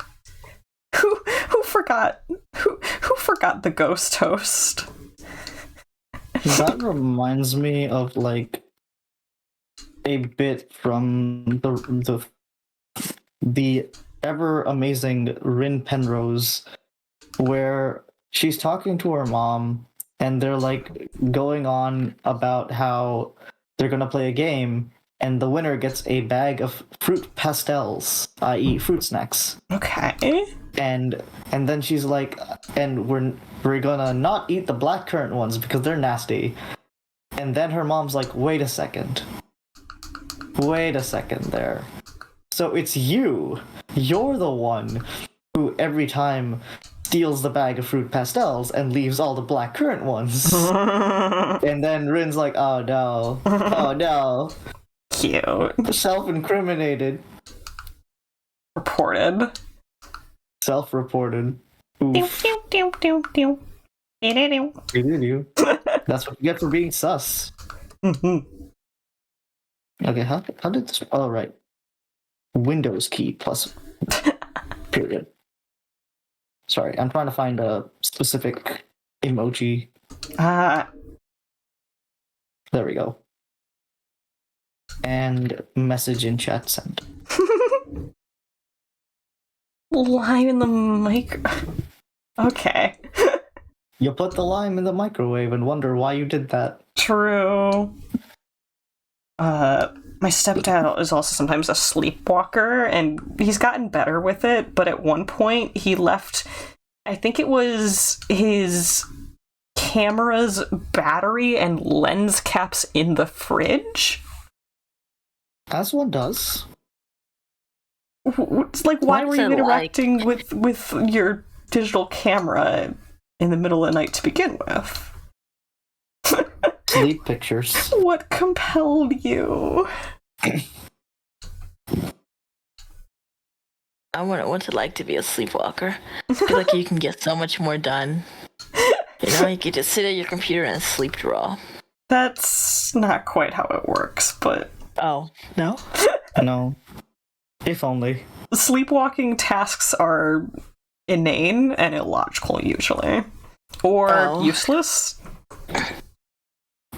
Who forgot the ghost toast? That reminds me of a bit from the ever amazing Rin Penrose, where she's talking to her mom, and they're like going on about how they're gonna play a game, and the winner gets a bag of fruit pastels, i.e., fruit snacks. Okay. And then she's like, and we're gonna not eat the blackcurrant ones because they're nasty. And then her mom's like, wait a second there. So it's you. You're the one who every time steals the bag of fruit pastels and leaves all the blackcurrant ones. And then Rin's like, oh no. Oh no. Cute. Self-incriminated. Reported. Self-reported. Oof. That's what you get for being sus. Okay, how did this... Oh, right. Windows key plus... period. Sorry, I'm trying to find a specific emoji. There we go. And message in chat sent. Lime in the mic. Okay. You put the lime in the microwave and wonder why you did that. True. My stepdad is also sometimes a sleepwalker, and he's gotten better with it, but at one point he left, I think it was his camera's battery and lens caps in the fridge. As one does. It's like, why were you interacting with your digital camera in the middle of the night to begin with? Sleep pictures. What compelled you? I wonder what's it like to be a sleepwalker. I feel like you can get so much more done. You know, you can just sit at your computer and sleep draw. That's not quite how it works, but... Oh, no? No. If only. Sleepwalking tasks are inane and illogical, usually. Or useless.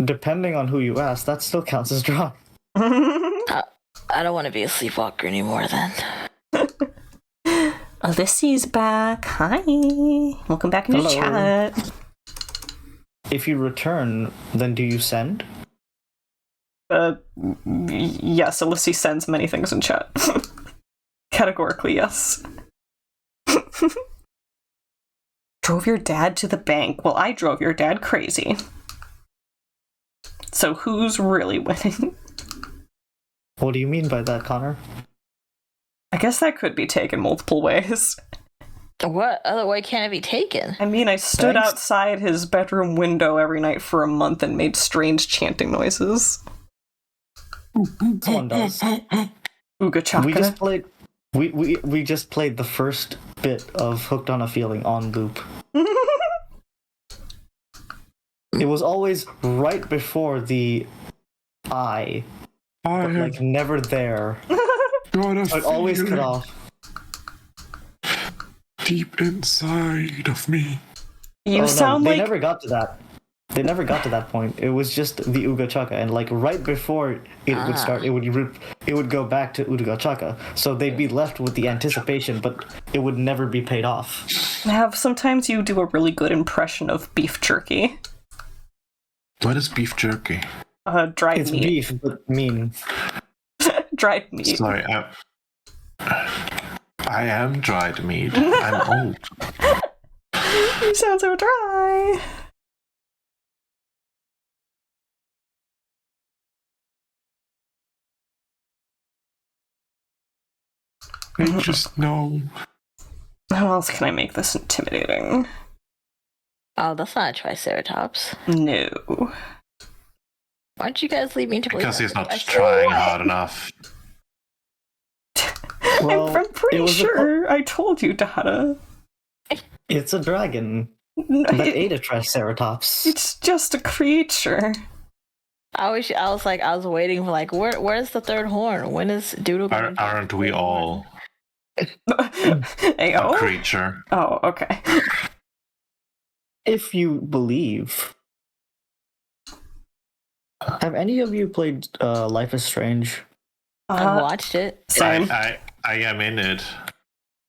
Depending on who you ask, that still counts as draw. I don't want to be a sleepwalker anymore, then. Alyssa's back. Hi. Welcome back into chat. If you return, then do you send? Yes, Alyssa sends many things in chat. Categorically, yes. Drove your dad to the bank. Well, I drove your dad crazy. So who's really winning? What do you mean by that, Connor? I guess that could be taken multiple ways. What other way can it be taken? I mean, I stood outside his bedroom window every night for a month and made strange chanting noises. Someone does. Ooga chaka. We just played the first bit of Hooked on a Feeling on loop. It was always right before the I, but like never there. It always cut off. Deep inside of me. You sound like... They never got to that. They never got to that point. It was just the Ooga Chaka, and like right before it would start, it would go back to Ooga Chaka. So they'd be left with the anticipation, but it would never be paid off. Sometimes you do a really good impression of beef jerky. What is beef jerky? Dried it's meat. It's beef, but mean. Dried meat. Sorry, I am dried meat. I'm old. You sound so dry. I just know. How else can I make this intimidating? Oh, that's not a Triceratops. No. Why don't you guys leave me to believe? Because he's not trying hard enough. Well, I'm pretty sure I told you, Dada. It's a dragon that ate a Triceratops. It's just a creature. I was waiting for like, where's the third horn? When is Doodle? Aren't we all a creature? Oh, okay. If you believe. Have any of you played Life is Strange? I watched it. Same. I am in it.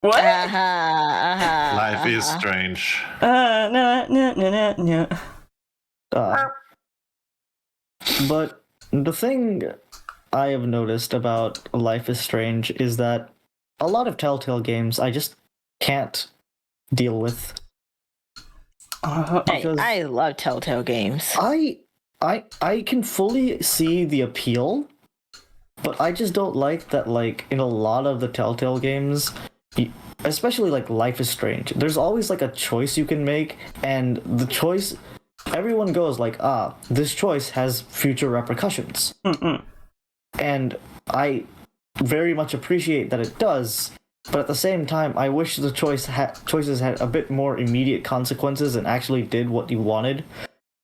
What? Life is strange. No. But the thing I have noticed about Life is Strange is that a lot of Telltale games I just can't deal with. Hey, I love Telltale games. I can fully see the appeal, but I just don't like that, like, in a lot of the Telltale games, especially like Life is Strange, there's always like a choice you can make, and the choice, everyone goes like, this choice has future repercussions. And I very much appreciate that it does, but at the same time, I wish the choices had a bit more immediate consequences and actually did what you wanted.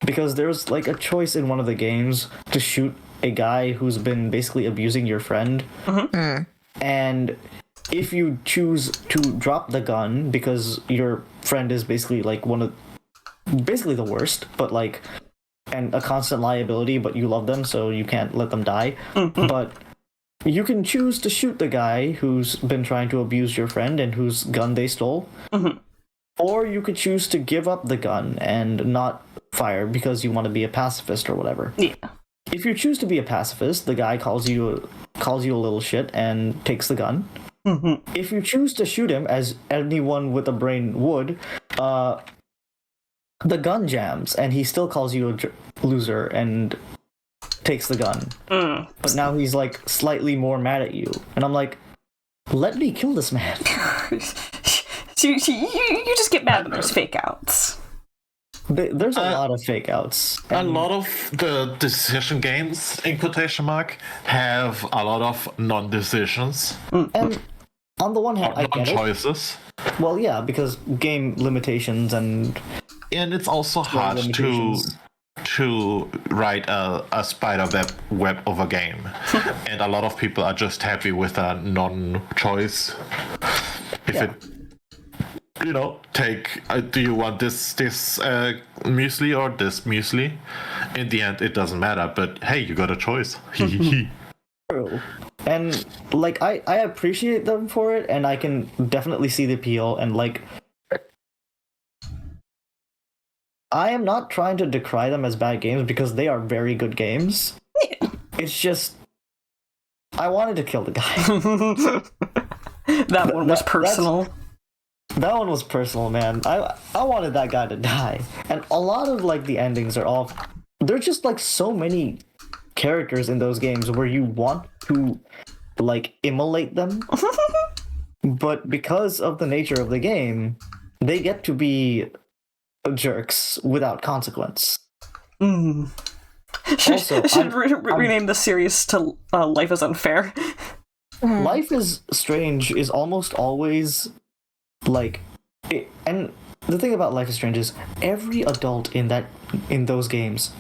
Because there's like a choice in one of the games to shoot a guy who's been basically abusing your friend. And if you choose to drop the gun because your friend is basically like basically the worst, but like, and a constant liability, but you love them, so you can't let them die. But you can choose to shoot the guy who's been trying to abuse your friend and whose gun they stole. Or you could choose to give up the gun and not fire because you want to be a pacifist or whatever. Yeah. If you choose to be a pacifist, the guy calls you a little shit and takes the gun. If you choose to shoot him, as anyone with a brain would, the gun jams and he still calls you a loser and takes the gun. But now he's like slightly more mad at you. And I'm like, let me kill this man. You just get mad when there's fake outs. There's a lot of fake outs. A lot of the decision games, in quotation mark, have a lot of non-decisions. And on the one hand, I get choices. it. Well, yeah, because game limitations and it's also hard to write a spider web of a game. And a lot of people are just happy with a non-choice. Take, do you want this muesli or this muesli? In the end, it doesn't matter, but hey, you got a choice. True. And, like, I appreciate them for it, and I can definitely see the appeal, and, like, I am not trying to decry them as bad games, because they are very good games. It's just, I wanted to kill the guy. That one was personal. That one was personal, man. I wanted that guy to die. And a lot of, like, the endings are all... There's just, like, so many characters in those games where you want to, like, immolate them. But because of the nature of the game, they get to be jerks without consequence. Also, should rename the series to Life is Unfair. Life is Strange is almost always... and the thing about Life is Strange is every adult in those games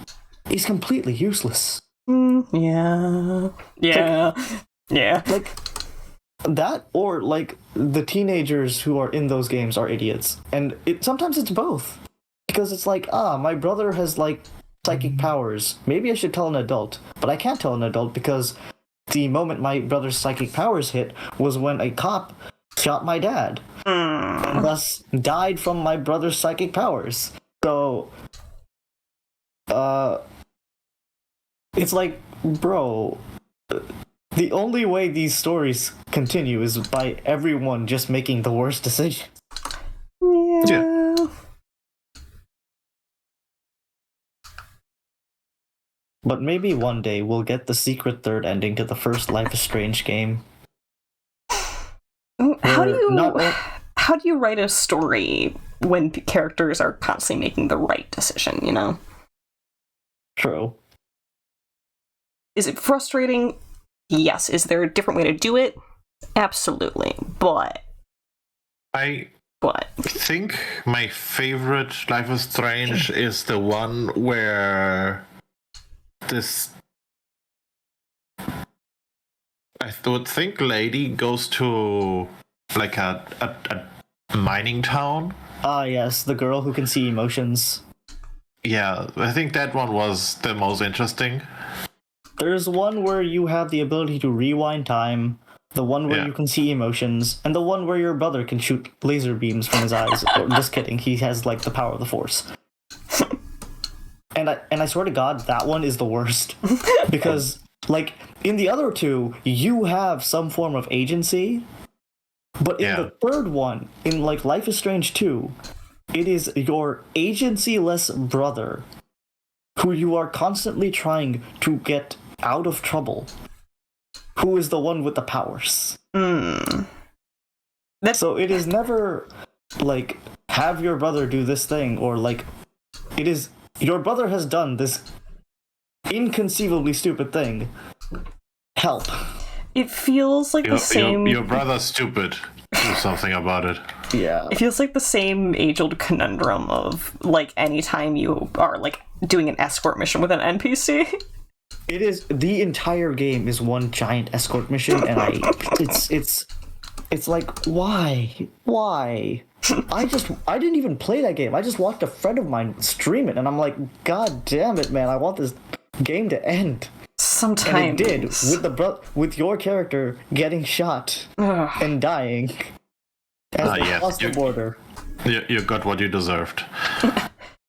is completely useless. Yeah. Like that, or like the teenagers who are in those games are idiots, and sometimes it's both, because it's like, my brother has like psychic powers. Maybe I should tell an adult, but I can't tell an adult because the moment my brother's psychic powers hit was when a cop shot my dad, and thus died from my brother's psychic powers. So, it's like, bro, the only way these stories continue is by everyone just making the worst decisions. Yeah. But maybe one day we'll get the secret third ending to the first Life is Strange game. How do you write a story when characters are constantly making the right decision, you know? True. Is it frustrating? Yes. Is there a different way to do it? Absolutely. But I think my favorite Life is Strange is the one where I would think lady goes to like a mining town. Ah, yes, the girl who can see emotions. Yeah, I think that one was the most interesting. There's one where you have the ability to rewind time, the one where you can see emotions, and the one where your brother can shoot laser beams from his eyes. Just kidding, he has like the power of the Force. And I swear to God, that one is the worst. Because, like, in the other two, you have some form of agency. But in the third one, in, like, Life is Strange 2, it is your agency-less brother who you are constantly trying to get out of trouble, who is the one with the powers. So it is never, like, have your brother do this thing, or, like, it is... Your brother has done this inconceivably stupid thing. Help. It feels like the same... Your brother's stupid. Do something about it. Yeah. It feels like the same age-old conundrum of, like, anytime you are, like, doing an escort mission with an NPC. It is... The entire game is one giant escort mission, and It's like, why? Why? I didn't even play that game. I just watched a friend of mine stream it, and I'm like, God damn it, man! I want this game to end. Sometimes. And it did, with your character getting shot and dying as they crossed the border. You got what you deserved.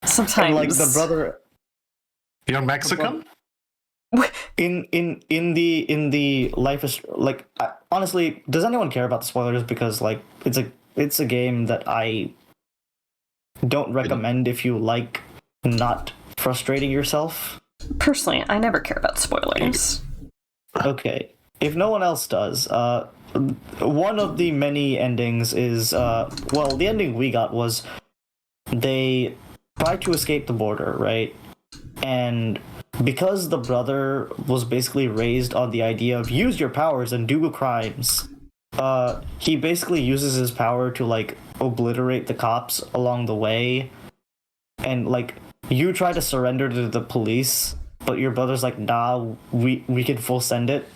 Sometimes. And, like, the brother. You're Mexican? In the Life is like, honestly, does anyone care about the spoilers? Because, like, it's a game that I don't recommend if you like not frustrating yourself. Personally, I never care about spoilers. Okay, if no one else does, one of the many endings is the ending we got was they tried to escape the border, right? And because the brother was basically raised on the idea of use your powers and do crimes, he basically uses his power to, like, obliterate the cops along the way. And, like, you try to surrender to the police, but your brother's like, nah, we can full send it.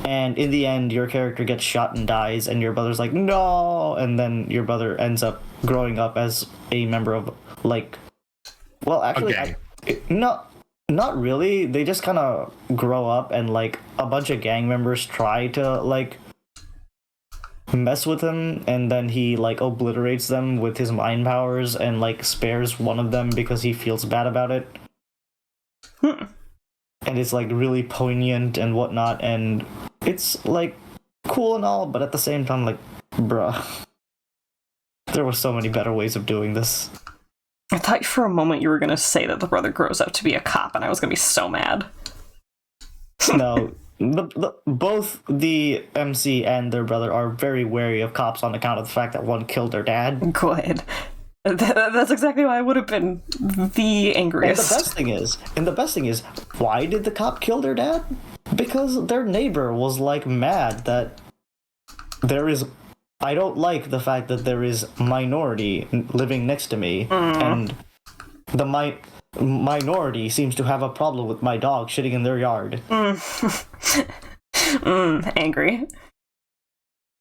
And in the end, your character gets shot and dies, and your brother's like, no! And then your brother ends up growing up as a member of, like... Well, actually, not really. They just kind of grow up, and, like, a bunch of gang members try to, like, mess with him, and then he, like, obliterates them with his mind powers and, like, spares one of them because he feels bad about it. And it's, like, really poignant and whatnot, and it's, like, cool and all, but at the same time, like, bruh. There were so many better ways of doing this. I thought for a moment you were going to say that the brother grows up to be a cop, and I was going to be so mad. No, both the MC and their brother are very wary of cops on account of the fact that one killed their dad. Good. That's exactly why I would have been the angriest. And the best thing is, why did the cop kill their dad? Because their neighbor was, like, mad that there is... I don't like the fact that there is minority living next to me, and the minority seems to have a problem with my dog shitting in their yard. Angry.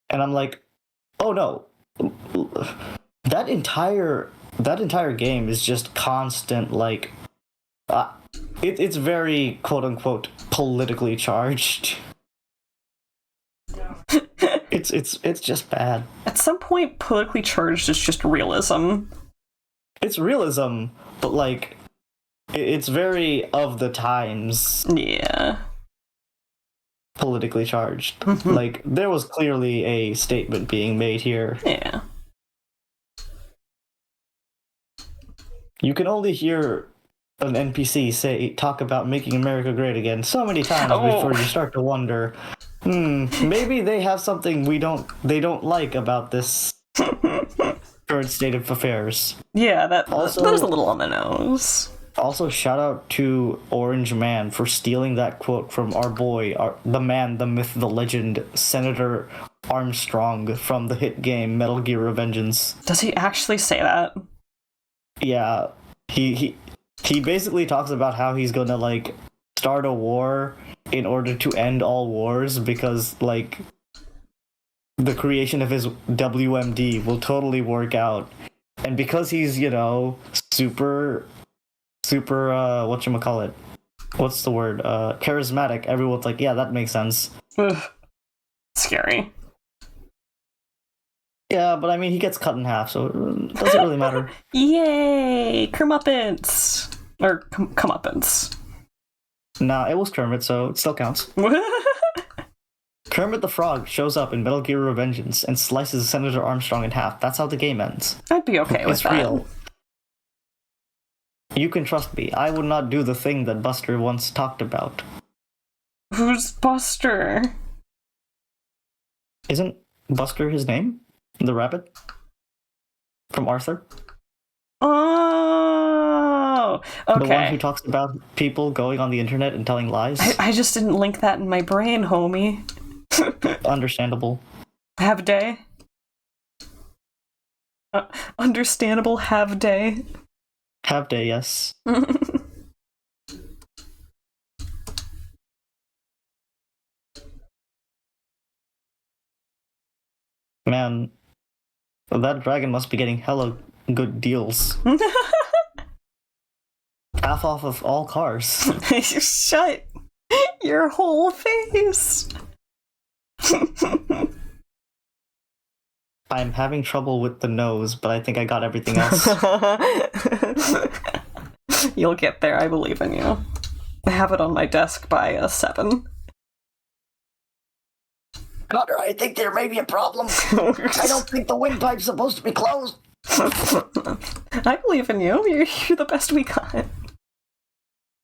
And I'm like, oh no, that entire game is just constant, like, it's very quote unquote politically charged. It's just bad. At some point, politically charged is just realism. It's realism, but, like, it's very of the times. Yeah. Politically charged. Like, there was clearly a statement being made here. Yeah. You can only hear an NPC talk about making America great again so many times before you start to wonder, maybe they have something they don't like about this current state of affairs. Yeah, that is a little on the nose. Also, shout out to Orange Man for stealing that quote from our boy, the man, the myth, the legend, Senator Armstrong from the hit game Metal Gear Revengeance. Does he actually say that? Yeah, he basically talks about how he's gonna, like, start a war in order to end all wars because, like, the creation of his WMD will totally work out. And because he's, you know, super whatchamacallit, what's the word, charismatic, everyone's like, yeah, that makes sense. Scary. Yeah, but I mean, he gets cut in half, so it doesn't really matter. Yay! Kermuppets! Or comeuppance. Nah, it was Kermit, so it still counts. Kermit the Frog shows up in Metal Gear Revengeance and slices Senator Armstrong in half. That's how the game ends. I'd be okay with It's that. real. You can trust me. I would not do the thing that Buster once talked about. Who's Buster? Isn't Buster his name? The rabbit? From Arthur? Oh! Okay. The one who talks about people going on the internet and telling lies? I just didn't link that in my brain, homie. Understandable. Have day? Understandable have day? Have day, yes. Man, that dragon must be getting hella good deals. Half off of all cars. Shut your whole face. I'm having trouble with the nose, but I think I got everything else. You'll get there, I believe in you. I have it on my desk by 7. Connor, I think there may be a problem. I don't think the windpipe's supposed to be closed. I believe in you. You're the best we got.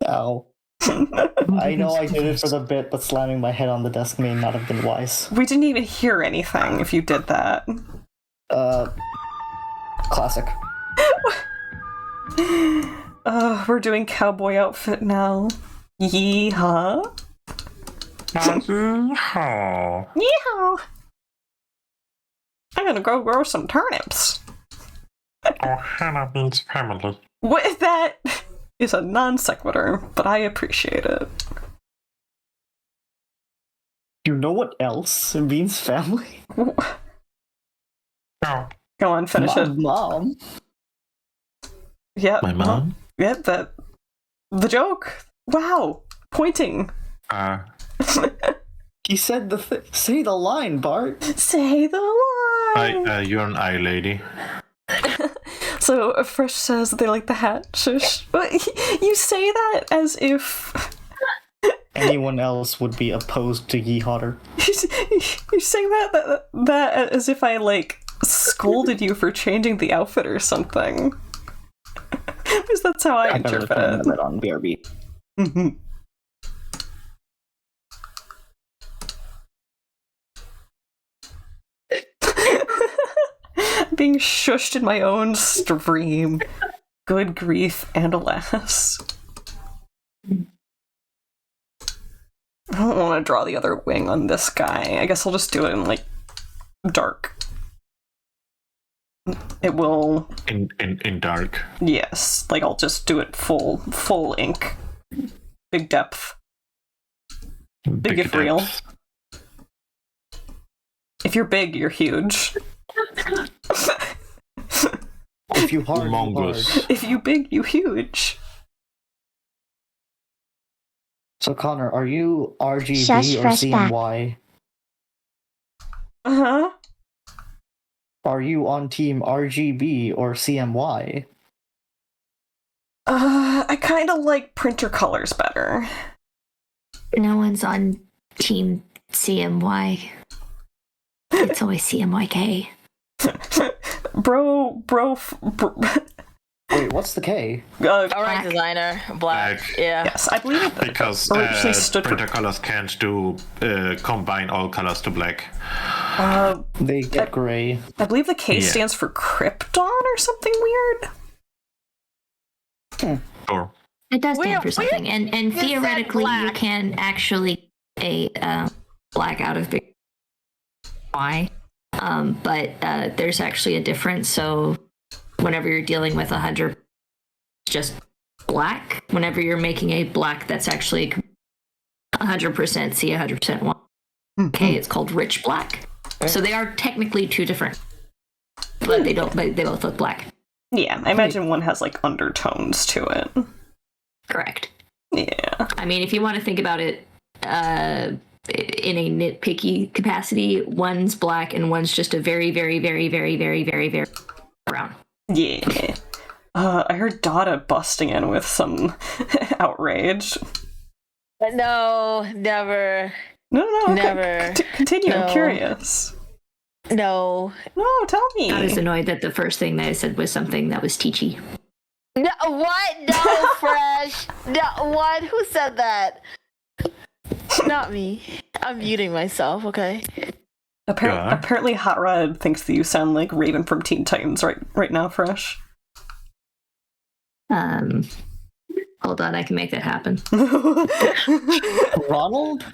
Ow. I know I did it for the bit, but slamming my head on the desk may not have been wise. We didn't even hear anything if you did that. Classic. We're doing cowboy outfit now. Yeehaw. Yeehaw. Yeehaw. I'm gonna go grow some turnips. Oh, Hannah means family. What? That is a non sequitur, but I appreciate it. You know what else means family? No. Go on, finish My it. mom. Yep. My mom? Yep, that. The joke. Wow. Pointing. He said say the line, Bart. Say the line. You're an eye lady. So Fresh says they like the hat. Shush. You say that as if Anyone else would be opposed to Yeehaw. you're saying that as if I like scolded you for changing the outfit or something. Because that's how I interpret it. That on BRB. Mm-hmm. Being shushed in my own stream. Good grief and alas. I don't want to draw the other wing on this guy. I guess I'll just do it in like dark. It will. In dark. Yes, like I'll just do it full ink. Big depth. Big if real. If you're big, you're huge. If you hard, you hard. Humongous. If you big, you huge. So Connor, are you RGB Shush, or fresh back. CMY? Uh-huh. Are you on team RGB or CMY? I kind of like printer colors better. No one's on Team CMY. It's always CMYK. Bro. Wait, what's the K? Alright, designer. Black. Yeah. Yes, I believe it Because originally stood for. printer colors can't do combine all colors to black. They get gray. I believe the K Yeah. stands for Krypton or something weird. Sure. It does stand Well, for something, and said theoretically you black. can actually a black out of big Y, but there's actually a difference. So whenever you're dealing with 100, just black. Whenever you're making a black that's actually 100% C, 100% Y, okay, it's called rich black. So they are technically two different, but they don't. But they both look black. Yeah, I imagine one has like undertones to it. Correct. Yeah. I mean, if you want to think about it, in a nitpicky capacity, one's black and one's just a very, very, very, very, very, very, very brown. Yeah. I heard Dada busting in with some outrage. No, never. No, Never. Continue, No. I'm curious. No. No, tell me. I was annoyed that the first thing that I said was something that was teachy. No, what? No, Fresh. No, what? Who said that? Not me. I'm muting myself, okay? Apparently Hot Rod thinks that you sound like Raven from Teen Titans right now, Fresh. Hold on, I can make that happen. Ronald?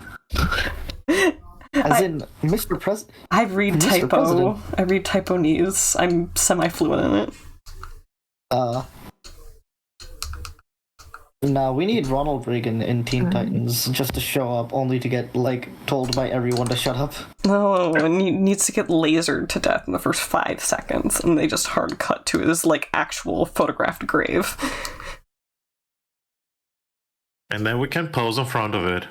As in Mr. President? I read Mr. typo. President. I read Typonese. I'm semi-fluent in it. No, we need Ronald Reagan in Teen Titans just to show up, only to get, like, told by everyone to shut up. No, and he needs to get lasered to death in the first 5 seconds, and they just hard cut to his, like, actual photographed grave. And then we can pose in front of it.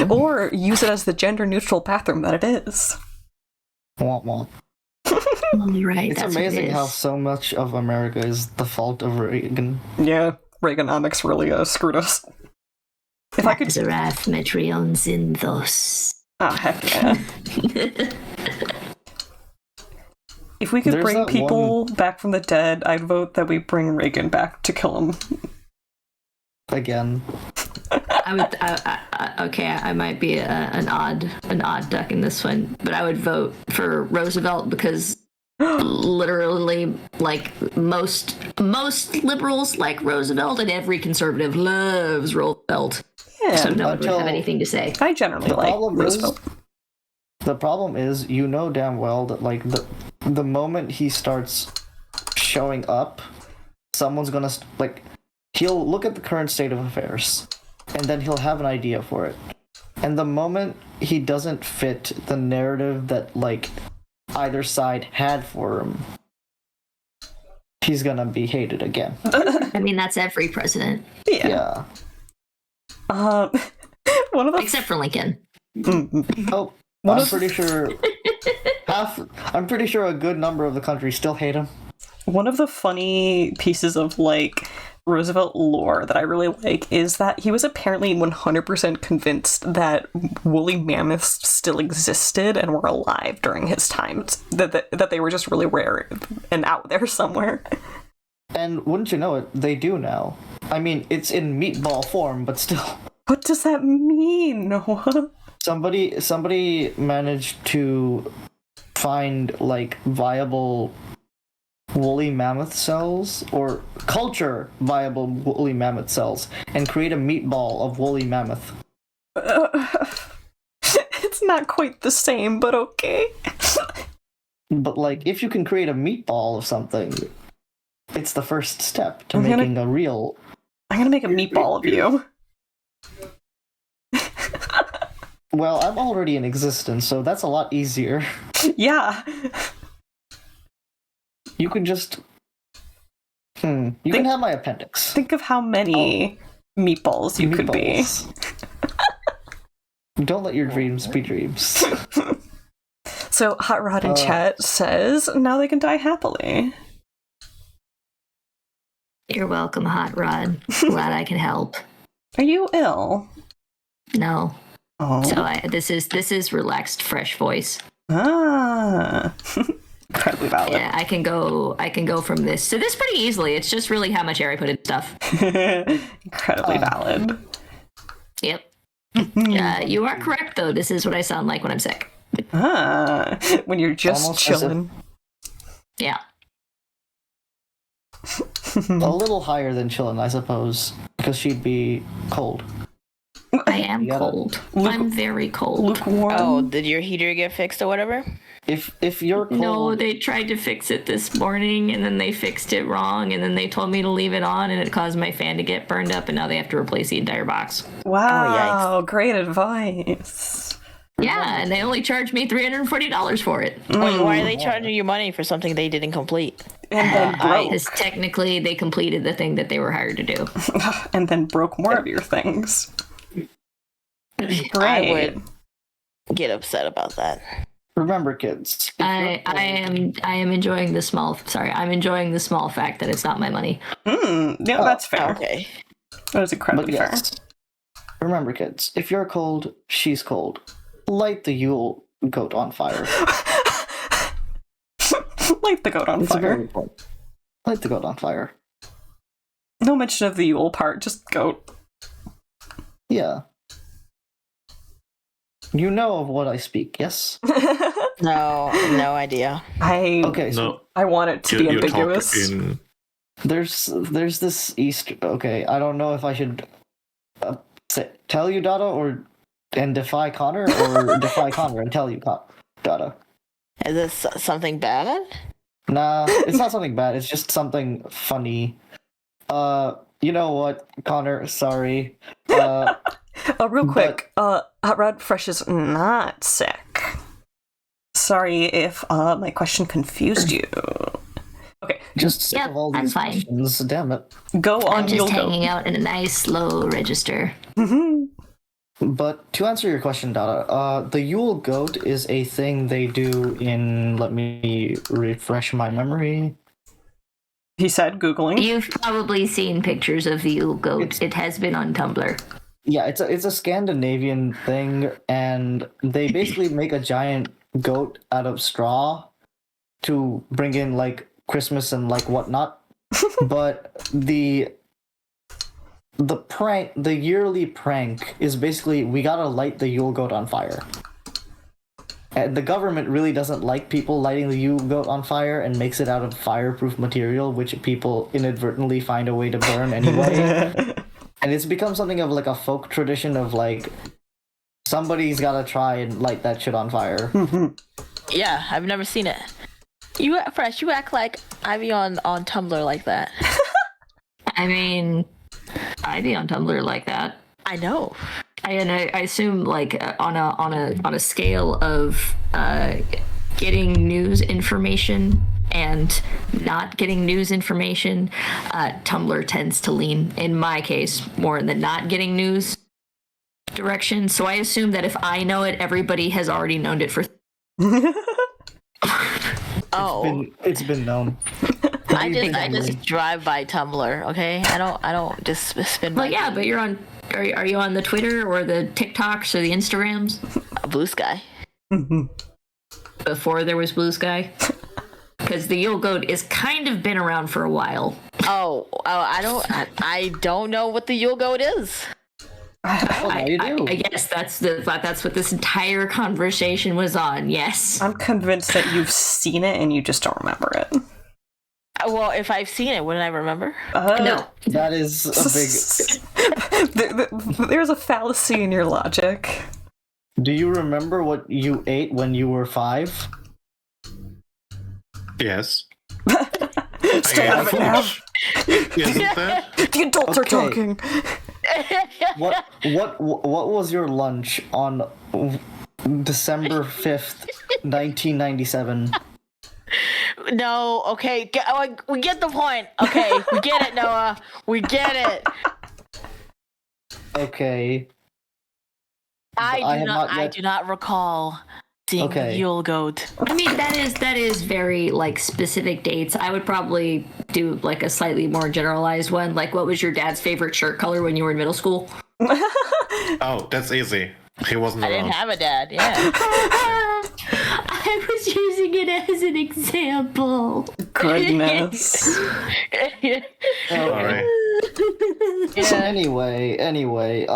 Or use it as the gender-neutral bathroom that it is. Womp womp. Right, It's that's amazing what it how is. so much of America is the fault of Reagan. Yeah, Reaganomics really screwed us. If I could... Nazareth Metrions in those. Oh, heck yeah. If we could There's bring that people back from the dead, I'd vote that we bring Reagan back to kill him. Again. I might be an odd duck in this one, but I would vote for Roosevelt because literally, like most liberals like Roosevelt, and every conservative loves Roosevelt. Yeah, So no one would Until- have anything to say. I generally The like problem Roosevelt. The problem is, you know damn well that, like, the moment he starts showing up, someone's gonna, he'll look at the current state of affairs, and then he'll have an idea for it. And the moment he doesn't fit the narrative that, like, either side had for him, he's gonna be hated again. I mean, that's every president, Yeah. One of the except for Lincoln. Oh, I'm pretty sure I'm pretty sure a good number of the country still hate him. One of the funny pieces of, like, Roosevelt lore that I really like is that he was apparently 100% convinced that woolly mammoths still existed and were alive during his time. That they were just really rare and out there somewhere. And wouldn't you know it, they do now. I mean, it's in meatball form, but still. What does that mean, Noah? Somebody managed to find, like, viable woolly mammoth cells, or culture viable woolly mammoth cells, and create a meatball of woolly mammoth. It's not quite the same, but okay. But, like, if you can create a meatball of something, it's the first step to making a real... I'm gonna make a meatball of you. Well, I'm already in existence, so that's a lot easier. Yeah. You can just... You can have my appendix. Think of how many meatballs you could be. Meatballs. Don't let your dreams be dreams. So Hot Rod in chat says, now they can die happily. You're welcome, Hot Rod. Glad I can help. Are you ill? No. Oh. So this is relaxed, fresh voice. Ah. Incredibly valid. Yeah, I can go from this to this pretty easily. It's just really how much air I put in stuff. Incredibly valid. Yep. You are correct, though. This is what I sound like when I'm sick. Ah. When you're just Almost as if- chilling. Yeah. A little higher than chillin', I suppose, because she'd be cold. I am gotta- cold. I'm very cold. Lukewarm. Oh, did your heater get fixed or whatever? If you're cold, No, they tried to fix it this morning, and then they fixed it wrong, and then they told me to leave it on, and it caused my fan to get burned up, and now they have to replace the entire box. Wow, great advice. Yeah, and they only charged me $340 for it. Wait, why are they charging you money for something they didn't complete? And then broke. Because technically they completed the thing that they were hired to do. And then broke more of your things. Great. I would get upset about that. Remember, kids. I am enjoying the small. Sorry, I'm enjoying the small fact that it's not my money. Yeah, that's fair. Okay. That is incredibly But yes, remember, kids. If you're cold, she's cold. Light the Yule goat on fire. fair. Light the goat on It's a fire. very important. Light the goat on fire. No mention of the Yule part, just goat. Yeah. You know of what I speak, yes? No idea. Okay, so No, I want it to be you talk ambiguous. in. there's this Easter. Okay, I don't know if I should tell you Dada and defy Connor, or defy Connor and tell you Dada. Is this something bad? Nah, it's not something bad. It's just something funny. You know what, Connor? Sorry. Real quick, Hot Rod Fresh is not sick. Sorry if my question confused you. Okay, Just sick Yep, of all I'm these fine. questions. Damn it. go on. I'm just You'll go. hanging out in a nice low register. But to answer your question, Dada, the Yule goat is a thing they do in. Let me refresh my memory. He said, Googling. You've probably seen pictures of the Yule goat. It has been on Tumblr. Yeah, it's a Scandinavian thing, and they basically make a giant goat out of straw to bring in like Christmas and like whatnot. But the yearly prank is basically we gotta light the Yule goat on fire. And the government really doesn't like people lighting the Yule goat on fire and makes it out of fireproof material, which people inadvertently find a way to burn anyway. And it's become something of like a folk tradition of like somebody's gotta try and light that shit on fire. Yeah, I've never seen it. You act like I be on Tumblr like that. I mean, I'd be on Tumblr like that. I know. And I assume like on a scale of getting news information and not getting news information, Tumblr tends to lean, in my case, more in the not getting news direction. So I assume that if I know it, everybody has already known it for. It's been known. I just drive by Tumblr. Okay, I don't just spend. Well, yeah, but you're on. Are you on the Twitter or the TikToks or the Instagrams? Blue Sky. Before there was Blue Sky, because the Yule goat is kind of been around for a while. I don't know what the Yule goat is. I guess that's what this entire conversation was on. Yes, I'm convinced that you've seen it and you just don't remember it. Well, if I've seen it, wouldn't I remember? no. That is a big. There's a fallacy in your logic. Do you remember what you ate when you were 5? Yes. Still have it now. Isn't that? The adults are Okay. talking. What was your lunch on December 5th, 1997? No, okay, we get the point. Okay, we get it, Noah. We get it. Okay. I do not recall seeing the Yule goat. I mean that is very like specific dates. I would probably do like a slightly more generalized one. Like, what was your dad's favorite shirt color when you were in middle school? Oh, that's easy. He wasn't I around. didn't have a dad. Yeah. I was using it as an example. Goodness. Sorry. Anyway,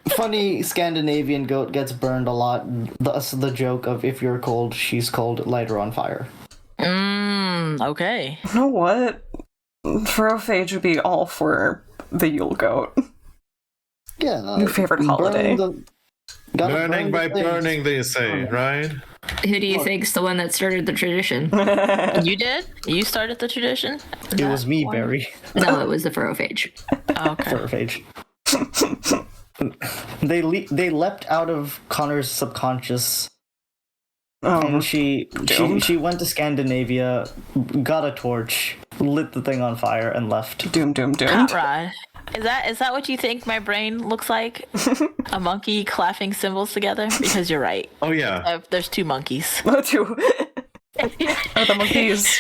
funny Scandinavian goat gets burned a lot. Thus the joke of if you're cold, she's cold, light her on fire. Okay. You know what? Frophage would be all for the Yule goat. Yeah. Your favorite holiday. Burning by burning, they say, right? Who do you think's the one that started the tradition? You did? You started the tradition? It was me, Barry. No, it was the Furrophage. Okay. Furphage. They leapt out of Connor's subconscious. And she went to Scandinavia, got a torch, lit the thing on fire, and left. Doom. Hot Rod. Is that what you think my brain looks like? A monkey clapping cymbals together? Because you're right. Oh yeah. There's two monkeys. Are the monkeys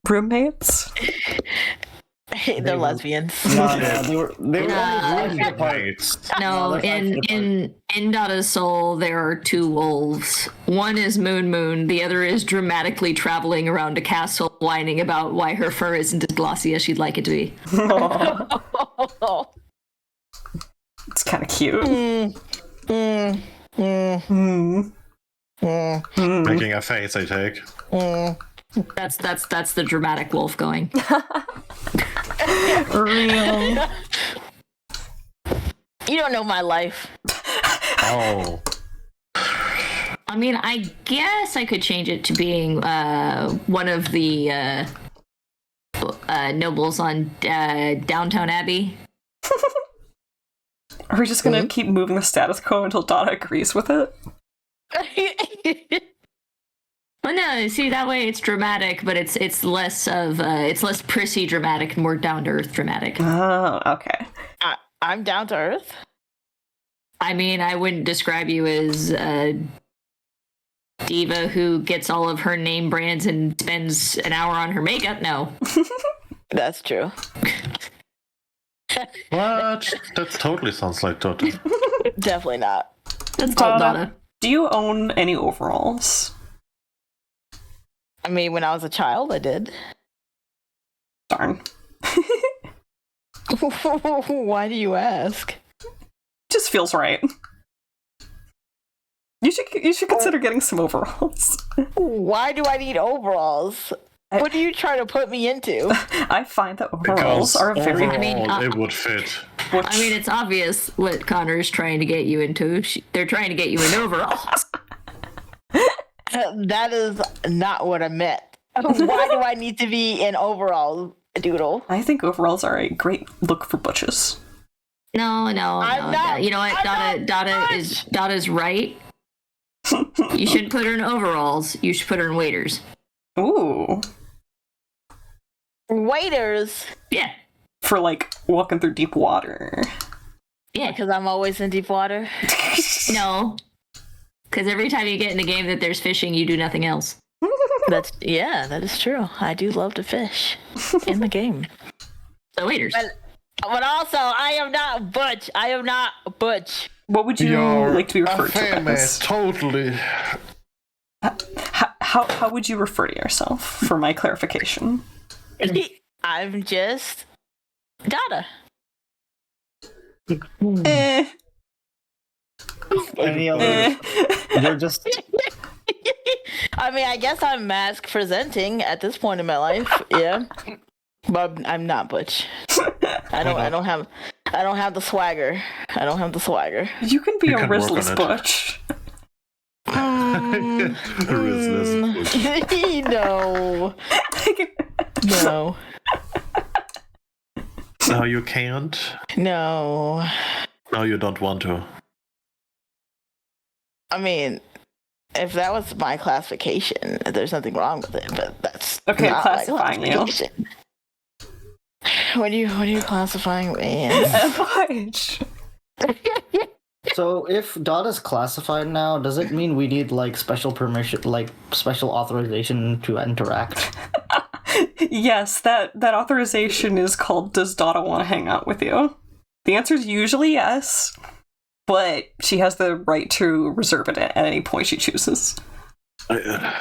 roommates? They're lesbians. No, they were Roommates. No, in Dada's soul, there are two wolves. One is Moon, the other is dramatically traveling around a castle, whining about why her fur isn't as glossy as she'd like it to be. It's kind of cute. Making a face, I take. That's the dramatic wolf going. Real. You don't know my life. Oh. I mean, I guess I could change it to being one of the nobles on Downtown Abbey. Are we just gonna keep moving the status quo until Donna agrees with it? Well, no, see, that way it's dramatic, but it's less of it's less prissy dramatic, more down to earth dramatic. Oh, okay. I'm down to earth. I mean, I wouldn't describe you as a diva who gets all of her name brands and spends an hour on her makeup. No. That's true. What? That totally sounds like Dota. Definitely not. That's called Donna. Do you own any overalls? I mean, when I was a child, I did. Darn. Why do you ask? Just feels right. You should consider getting some overalls. Why do I need overalls? What are you trying to put me into? I find that overalls are very. Overall, it would fit. I mean, it's obvious what Connor's trying to get you into. They're trying to get you in overalls. That is not what I meant. Why do I need to be in overalls, Doodle? I think overalls are a great look for butches. No. not- You know what? Dada's right. You shouldn't put her in overalls. You should put her in waders. Ooh. Waiters? Yeah. For like walking through deep water. Yeah. Because I'm always in deep water. No. Because every time you get in a game that there's fishing, you do nothing else. That is true. I do love to fish in the game. So waders. But also, I am not Butch. I am not Butch. What would you like to be referred to as? Totally. How would you refer to yourself, for my clarification? I'm just Dada. Any other? You're just. I mean, I guess I'm mask presenting at this point in my life. Yeah, but I'm not Butch. I don't have the swagger. I don't have the swagger. You can be You a can work Rizless on it. butch. No. No, you can't. No. No, you don't want to. I mean, if that was my classification, there's nothing wrong with it. But that's Okay, not classifying my you. classification. What are you classifying me? Butch. So if Dada's classified now, does it mean we need like special permission, like special authorization to interact? Yes, that authorization is called "Does Dada want to hang out with you?" The answer is usually yes, but she has the right to reserve it at any point she chooses.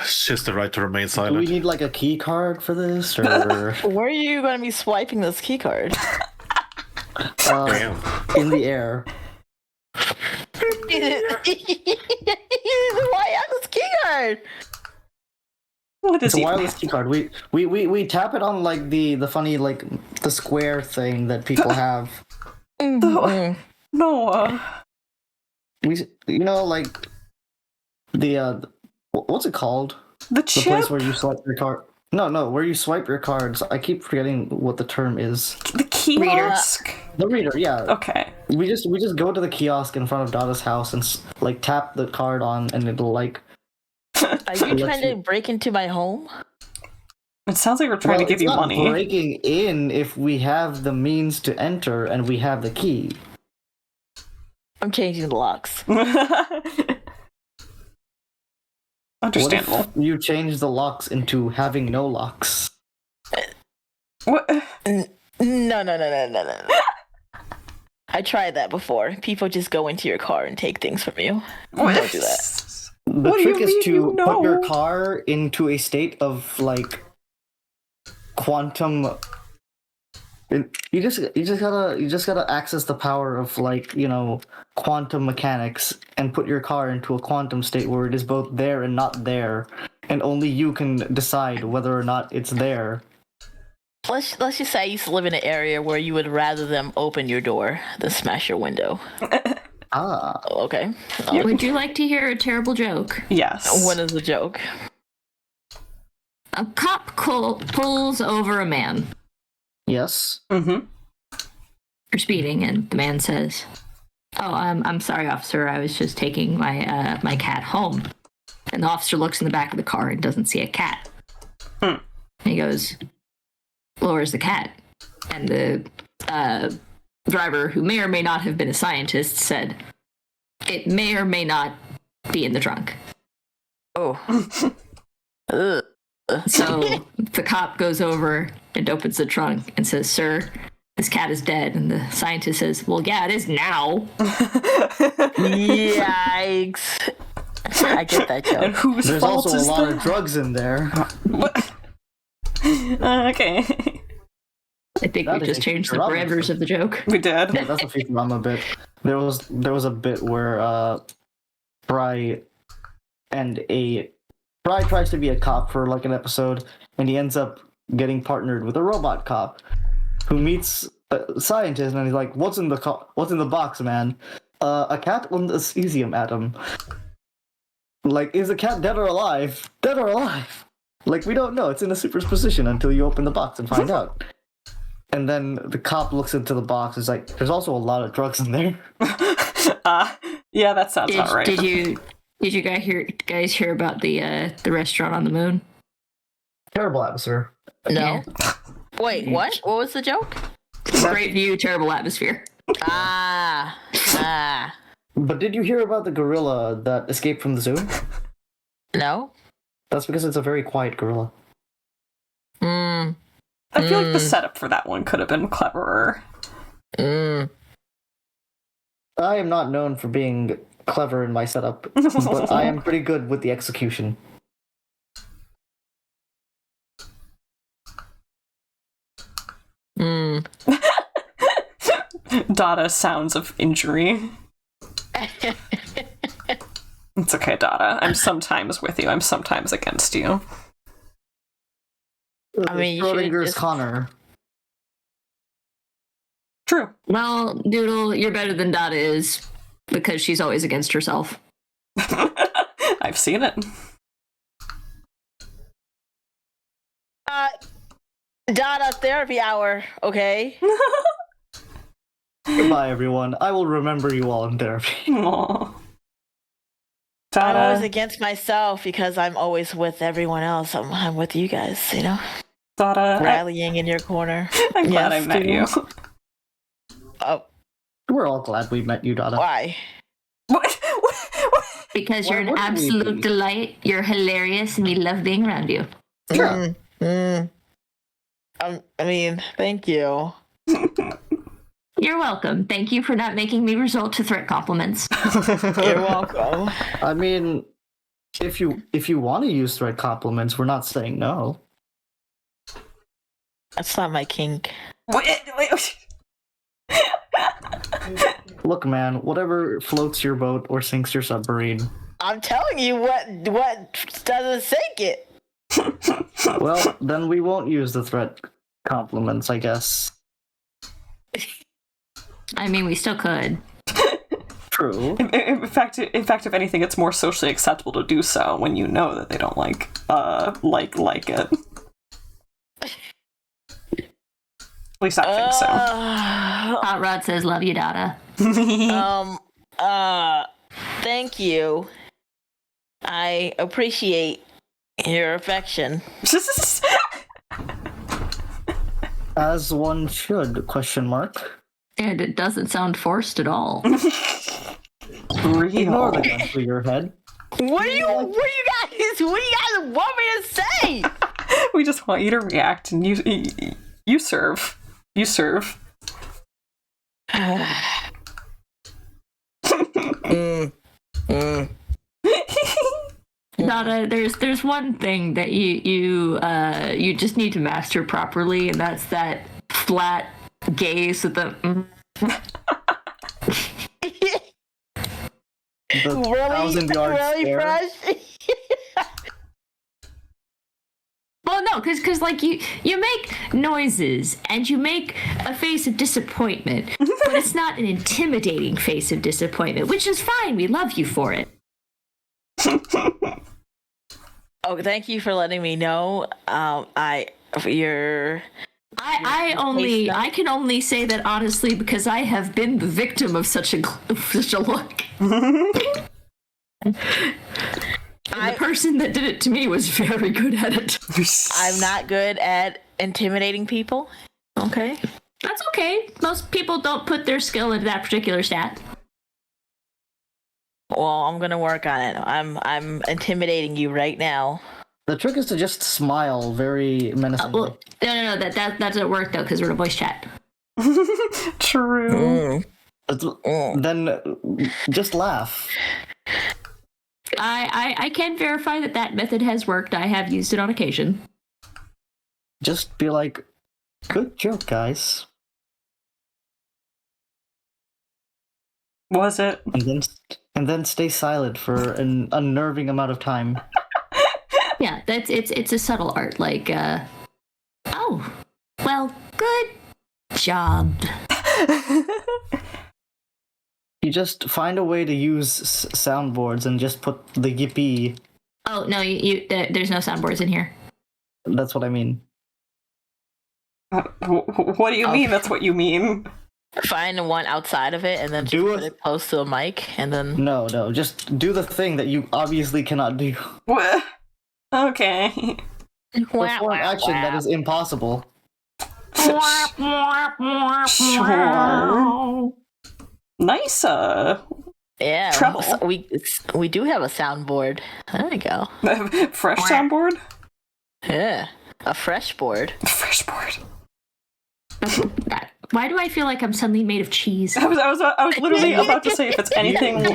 She has the right to remain Do we silent. need like a key card for this, or Where are you going to be swiping this key card? Damn. in the air? Why have this key card? What is It's a even wireless key card. We tap it on like the funny like the square thing that people have. No, We like the what's it called? the The chip. place where you swipe your card. No, where you swipe your cards. I keep forgetting what the term is. The kiosk. The reader, yeah. Okay. We just go to the kiosk in front of Dada's house and like tap the card on, and it'll like. Are you trying to break into my home? It sounds like we're trying to give you money. It's not breaking in if we have the means to enter and we have the key. I'm changing the locks. Understandable. What if you change the locks into having no locks? What? No. I tried that before. People just go into your car and take things from you. What? Don't do that. The What do trick you is mean to you know? put your car into a state of like quantum. You just gotta access the power of like, you know, quantum mechanics and put your car into a quantum state where it is both there and not there, and only you can decide whether or not it's there. Let's just say I used to live in an area where you would rather them open your door than smash your window. Ah. Okay. Would you like to hear a terrible joke? Yes. What is the joke? A cop pulls over a man Yes. Mm-hmm. for speeding, and the man says, "Oh, I'm sorry, officer. I was just taking my my cat home." And the officer looks in the back of the car and doesn't see a cat. And he goes, "Well, where's the cat?" And the driver, who may or may not have been a scientist, said, "It may or may not be in the trunk." Oh. Ugh. So the cop goes over and opens the trunk and says, "Sir, this cat is dead." And the scientist says, "Well, yeah, it is now." Yikes. I get that joke. And whose There's fault also a is lot that? of drugs in there. What? Okay. I think That we is just a changed the Futurama parameters of the joke. We did. Yeah, that's a Futurama bit. There was a bit where Fry tries to be a cop for like an episode, and he ends up getting partnered with a robot cop who meets a scientist, and he's like, "What's in the box, man?" A cat and a cesium atom. Like, is the cat dead or alive? Dead or alive? Like, we don't know. It's in a superposition until you open the box and find out. And then the cop looks into the box. It's like, there's also a lot of drugs in there. Yeah, that sounds about right. Did you guys hear about the restaurant on the moon? Terrible atmosphere. No. Wait, what? What was the joke? Great view, terrible atmosphere. Ah. But did you hear about the gorilla that escaped from the zoo? No? That's because it's a very quiet gorilla. Mm. I feel like the setup for that one could have been cleverer. I am not known for being clever in my setup, but I am pretty good with the execution. Dada sounds of injury. It's okay, Dada. I'm sometimes with you. I'm sometimes against you. I mean, you should Schrodinger's just- Connor. True. Well, Doodle, you're better than Dada is because she's always against herself. I've seen it. Dada therapy hour, okay? Goodbye, everyone. I will remember you all in therapy. Aww. I'm always Dada, against myself because I'm always with everyone else. I'm with you guys, you know? Dada, Rallying in your corner. I'm glad I Yes, met you. Oh, We're all glad we met you, Dada. why? What? Because Why you're an wouldn't we absolute be? delight. You're hilarious, and we love being around you. Yeah. I mean, thank you. You're welcome. Thank you for not making me resort to threat compliments. You're welcome. I mean, if you want to use threat compliments, we're not saying no. That's not my kink. Wait. Look, man, whatever floats your boat or sinks your submarine. I'm telling you what doesn't sink it. Well, then we won't use the threat compliments, I guess. I mean, we still could. True. In fact, if anything, it's more socially acceptable to do so when you know that they don't like it. At least I think so. Hot Rod says, "Love you, Dada." Thank you. I appreciate your affection. As one should, question mark. And it doesn't sound forced at all. Ignore Real. the gun to your head. What do you guys want me to say? We just want you to react, and you serve. You serve. Donna, there's one thing that you just need to master properly, and that's that flat gaze with the. The 1,000-yard stare. fresh. Well, no, because like you make noises and you make a face of disappointment, but it's not an intimidating face of disappointment, which is fine. We love you for it. Oh, thank you for letting me know. I can only say that honestly because I have been the victim of such a look. The person that did it to me was very good at it. I'm not good at intimidating people. Okay. That's okay. Most people don't put their skill into that particular stat. Well, I'm gonna work on it. I'm intimidating you right now. The trick is to just smile very menacingly. Well, no, that doesn't work though because we're in a voice chat. True. Then just laugh. I can verify that method has worked. I have used it on occasion. Just be like, good joke, guys. Was it? And then stay silent for an unnerving amount of time. Yeah, it's a subtle art. Like, oh, well, good job. You just find a way to use soundboards and just put the yippee. Oh no, there's no soundboards in here. That's what I mean. What do you mean? That's what you mean. Find one outside of it and then just put it close to the mic and then. No, just do the thing that you obviously cannot do. What? Okay. Perform action that is impossible. Sure. Nice. Yeah. Treble. We do have a soundboard. There we go. Fresh soundboard. Yeah. A fresh board. Fresh board. Why do I feel like I'm suddenly made of cheese? I was literally about to say if it's anything. Do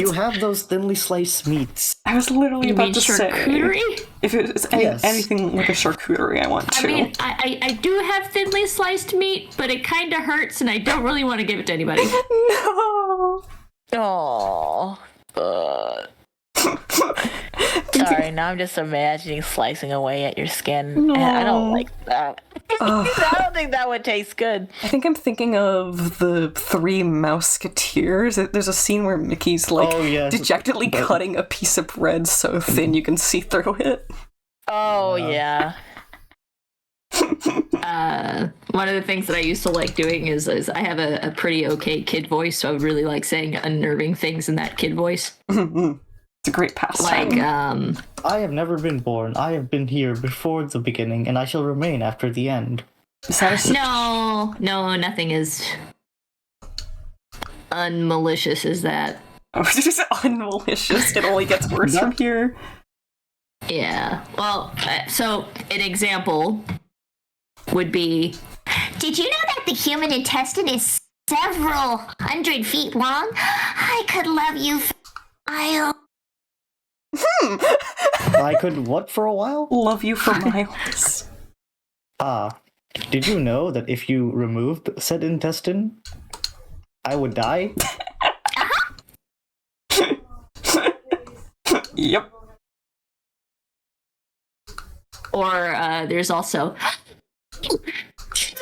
you have those thinly sliced meats? I was literally You about mean to charcuterie? say if it's anything like a charcuterie, I want to. I mean, I do have thinly sliced meat, but it kind of hurts, and I don't really want to give it to anybody. No. Oh. Sorry, now I'm just imagining slicing away at your skin. No. I don't like that. I don't think that would taste good. I think I'm thinking of the Three Mouseketeers. There's a scene where Mickey's dejectedly cutting a piece of bread so thin you can see through it. Oh, yeah. One of the things that I used to like doing is I have a pretty okay kid voice, so I would really like saying unnerving things in that kid voice. It's a great pastime. I have never been born. I have been here before the beginning, and I shall remain after the end. Is that No, nothing is unmalicious as that. Oh, it's just unmalicious. It only gets worse from here. Yeah. Well, so an example would be, Did you know that the human intestine is several hundred feet long? I could love you for a while. I could what for a while? Love you for miles. Did you know that if you removed said intestine, I would die? Yep. Or there's also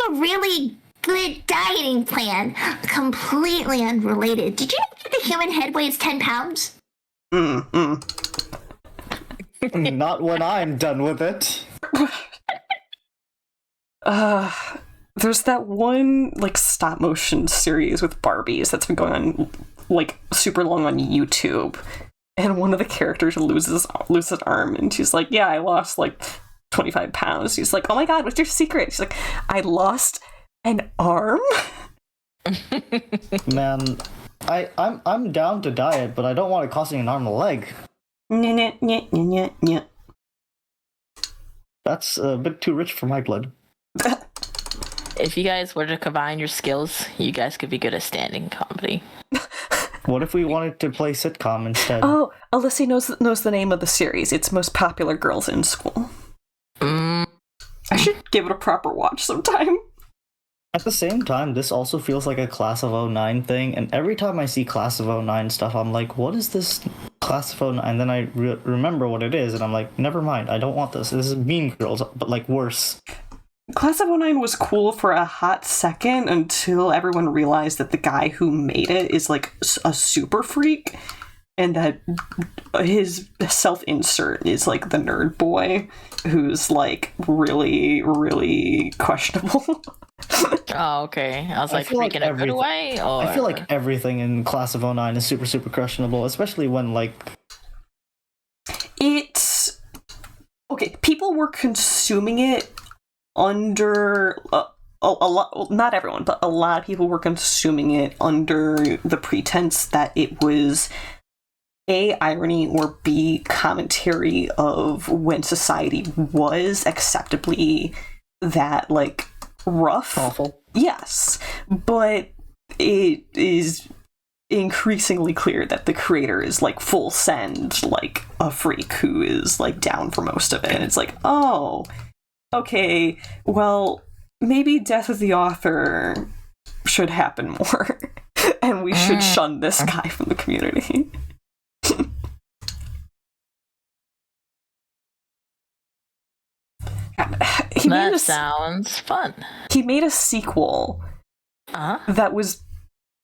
a really good dieting plan, completely unrelated. Did you know that the human head weighs 10 pounds? Not when I'm done with it. There's that one stop motion series with Barbies that's been going on super long on YouTube, and one of the characters loses an arm, and she's like, "Yeah, I lost 25 pounds. He's like, oh my god, what's your secret? She's like, I lost an arm? Man, I'm down to diet, but I don't want it costing an arm and a leg. That's a bit too rich for my blood. If you guys were to combine your skills, you guys could be good at standing comedy. What if we wanted to play sitcom instead? Oh, Alyssa knows the name of the series. It's Most Popular Girls in School. I should give it a proper watch sometime. At the same time, this also feels like a Class of '09 thing, and every time I see Class of '09 stuff, I'm like, what is this Class of '09? And then I remember what it is, and I'm like, never mind, I don't want this. This is Mean Girls, but like worse. Class of '09 was cool for a hot second until everyone realized that the guy who made it is like a super freak, and that his self-insert is like the nerd boy who's like really, really questionable. Oh, okay. I was like, feel like freaking a good way? Or... I feel like everything in Class of '09 is super, super questionable, especially when like... It's... Okay, people were consuming it under a lot, well, not everyone, but a lot of people were consuming it under the pretense that it was A, irony, or B, commentary of when society was acceptably that, like, rough. Awful. Yes, but it is increasingly clear that the creator is, like, full send, like, a freak who is, like, down for most of it. And it's like, oh... Okay, well, maybe death of the author should happen more, and we should shun this guy from the community. That sounds fun. He made a sequel that was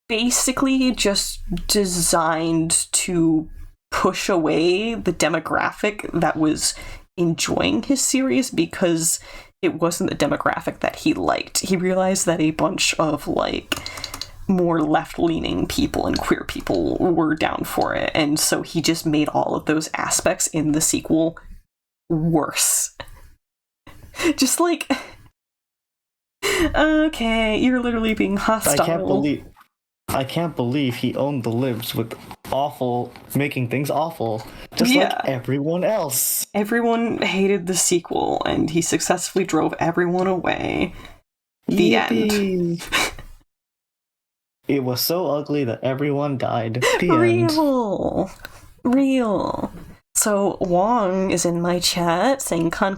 basically just designed to push away the demographic that was enjoying his series because it wasn't the demographic that he liked. He realized that a bunch of like more left-leaning people and queer people were down for it, and so he just made all of those aspects in the sequel worse. Just like, okay, you're literally being hostile. I can't believe he owned the libs with making things awful, just like everyone else. Everyone hated the sequel, and he successfully drove everyone away. The end. It was so ugly that everyone died. The end. Real. So Wong is in my chat saying con.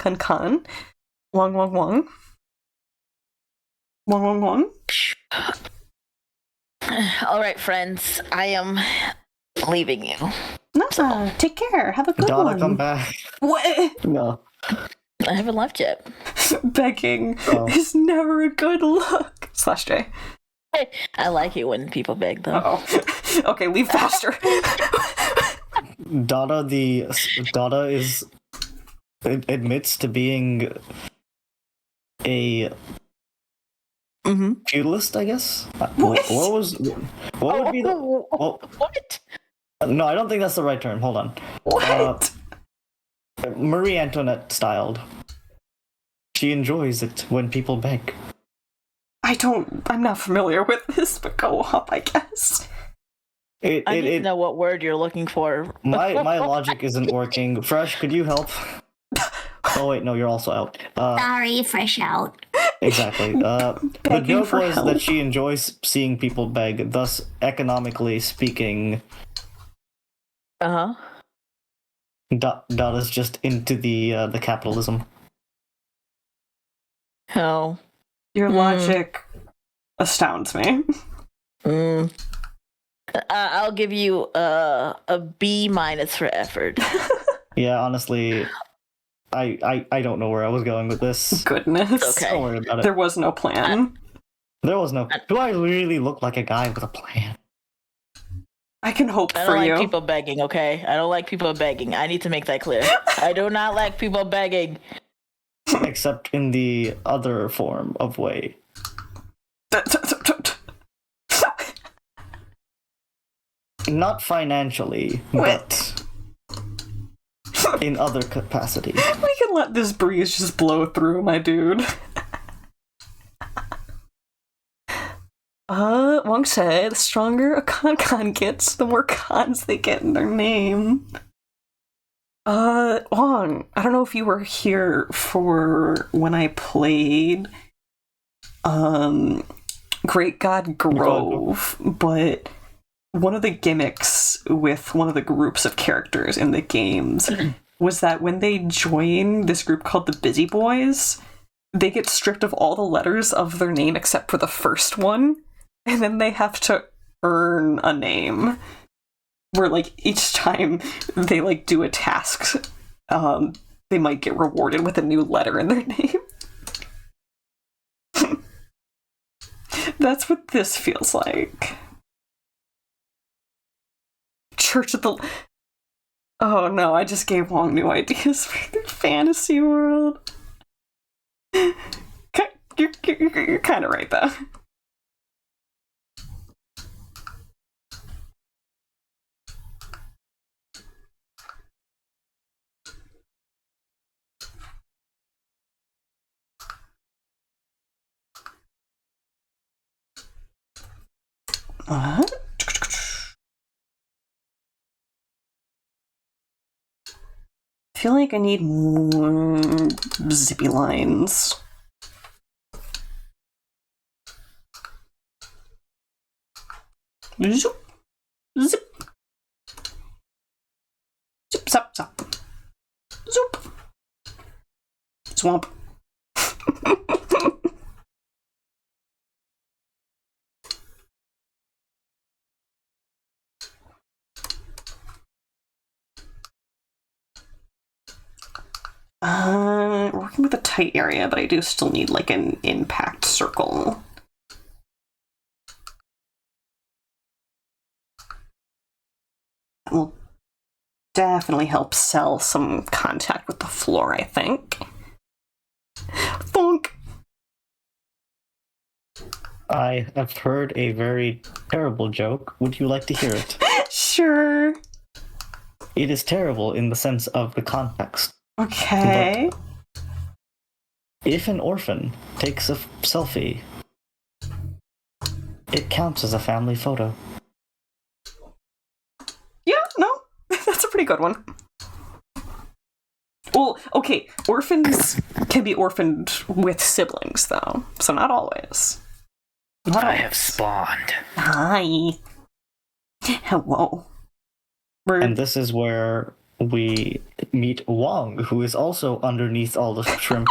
Wong. Wong. All right, friends, I am leaving you. No, take care. Have a good one. Come back. What? No. I haven't left yet. Begging is never a good look. /J. I like it when people beg, though. Oh, okay, leave faster. Dada admits to being a feudalist, I guess. What would be the what? No, I don't think that's the right term. Hold on. What? Marie Antoinette styled. She enjoys it when people beg. I'm not familiar with this, but go up, I guess. I need to know what word you're looking for. My logic isn't working. Fresh, could you help? Oh wait, no, you're also out. Sorry, Fresh out. Exactly. The joke was that she enjoys seeing people beg, thus economically speaking. Dada's just into the capitalism. Oh. Your logic astounds me. I'll give you a B- for effort. Yeah, honestly, I don't know where I was going with this. Goodness. Okay. Don't worry about it. There was no plan. There was no. Do I really look like a guy with a plan? I can hope I for don't you. like people begging, okay? I don't like people begging. I need to make that clear. I do not like people begging. Except in the other form of way. Not financially, but in other capacity. We can let this breeze just blow through, my dude. Wong said, the stronger a con gets, the more cons they get in their name. Wong, I don't know if you were here for when I played, Great God Grove, but one of the gimmicks with one of the groups of characters in the games was that when they join this group called the Busy Boys, they get stripped of all the letters of their name except for the first one, and then they have to earn a name. Where, like, each time they, like, do a task, they might get rewarded with a new letter in their name. That's what this feels like. Church of the... Oh no, I just gave Wong new ideas for their fantasy world. You're kind of right, though. I feel like I need more zippy lines. Zoop. Zip. Zip, zap, zap. Zoop. Swamp. Working with a tight area, but I do still need, like, an impact circle. That will definitely help sell some contact with the floor, I think. Thunk! I have heard a very terrible joke. Would you like to hear it? Sure. It is terrible in the sense of the context. Okay. But if an orphan takes a selfie, it counts as a family photo. Yeah, no, that's a pretty good one. Well, okay, orphans can be orphaned with siblings, though, so not always. Not I always. have spawned. Hi. Hello. And this is where we meet Wong, who is also underneath all the shrimp.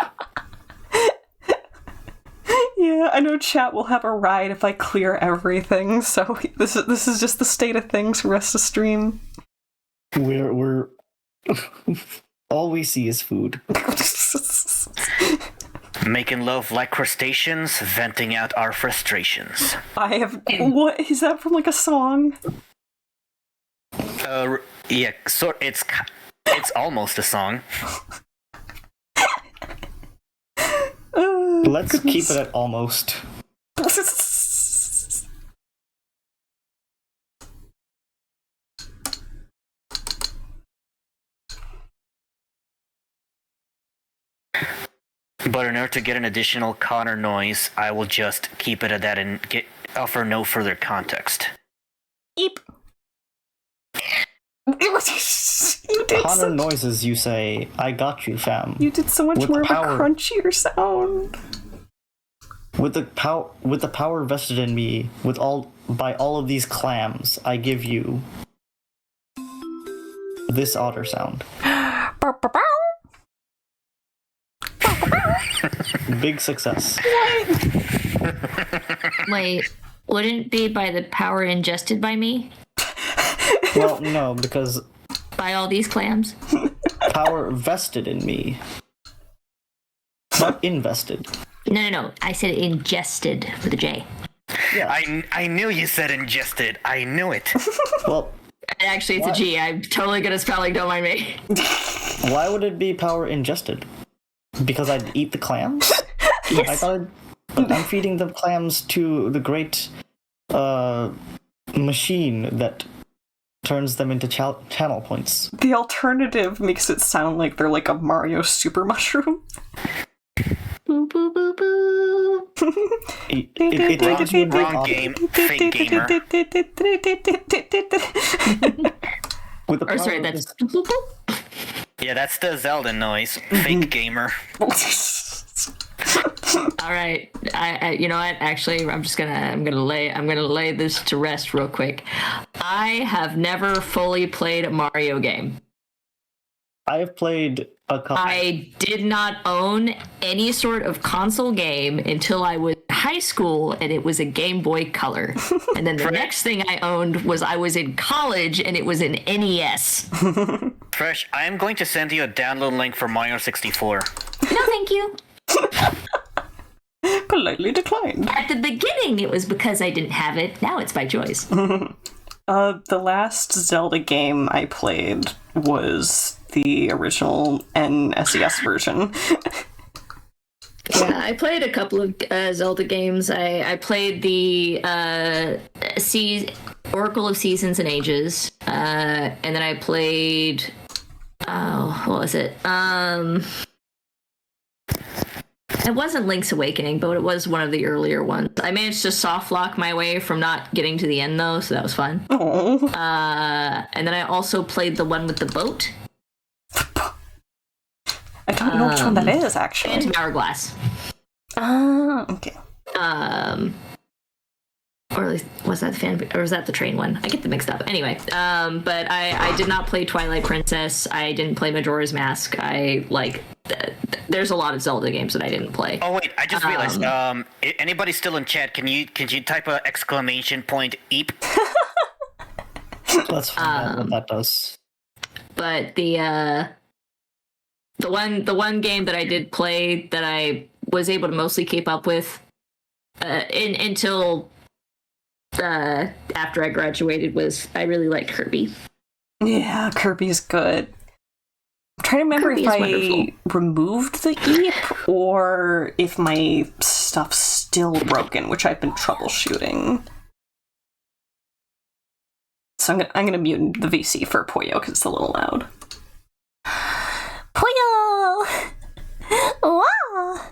Yeah, I know chat will have a ride if I clear everything, so this is just the state of things for us to stream. We're all we see is food. Making love like crustaceans, venting out our frustrations. I have... What? Is that from, like, a song? Yeah, it's almost a song. Let's keep it at almost. But in order to get an additional Connor noise, I will just keep it at that and offer no further context. Eep. You did Connor noises, you say, I got you, fam. You did so much With more of a power. crunchier sound. With the power vested in me, by all of these clams, I give you this otter sound. Big success. Wait, wouldn't it be by the power ingested by me? Well, no, because By all these clams? power vested in me. Not invested. No. I said ingested with a J. Yeah. I knew you said ingested. I knew it. Well, Actually, it's a G. I'm totally good at spelling, don't mind me. why would it be power ingested? Because I'd eat the clams? Yes. But I'm feeding the clams to the great machine that turns them into channel points. The alternative makes it sound like they're like a Mario super mushroom. Boo boo boo boo. Wrong game. Fake gamer. With the Or sorry, power of that's. Yeah, that's the Zelda noise. Fake gamer. All right, I you know what? Actually, I'm gonna lay this to rest real quick. I have never fully played a Mario game. I have played a couple. I did not own any sort of console game until I was in high school, and it was a Game Boy Color. And then the next thing I owned was I was in college, and it was an NES. Fresh, I am going to send you a download link for Mario 64. No, thank you. Politely declined. At the beginning, it was because I didn't have it. Now it's by choice. The last Zelda game I played was the original NSES version. Yeah, I played a couple of Zelda games. I played the Oracle of Seasons and Ages, and then I played. Oh, what was it? It wasn't Link's Awakening, but it was one of the earlier ones. I managed to soft lock my way from not getting to the end, though, so that was fun. Oh. And then I also played the one with the boat. I don't know which one that is, actually. Phantom Hourglass. Okay. Or at least, was that the fan, or was that the train one? I get them mixed up. Anyway, but I did not play Twilight Princess. I didn't play Majora's Mask. There's a lot of Zelda games that I didn't play. Oh wait, I just realized. Anybody still in chat? Can you type a exclamation point eep? Let's find out what that does. But the one game that I did play that I was able to mostly keep up with until after I graduated was I really liked Kirby. Yeah, Kirby's good. I'm trying to remember Kirby if is I wonderful. removed the eep or if my stuff's still broken, which I've been troubleshooting. So I'm gonna mute the VC for Poyo because it's a little loud. Pollo! Wow!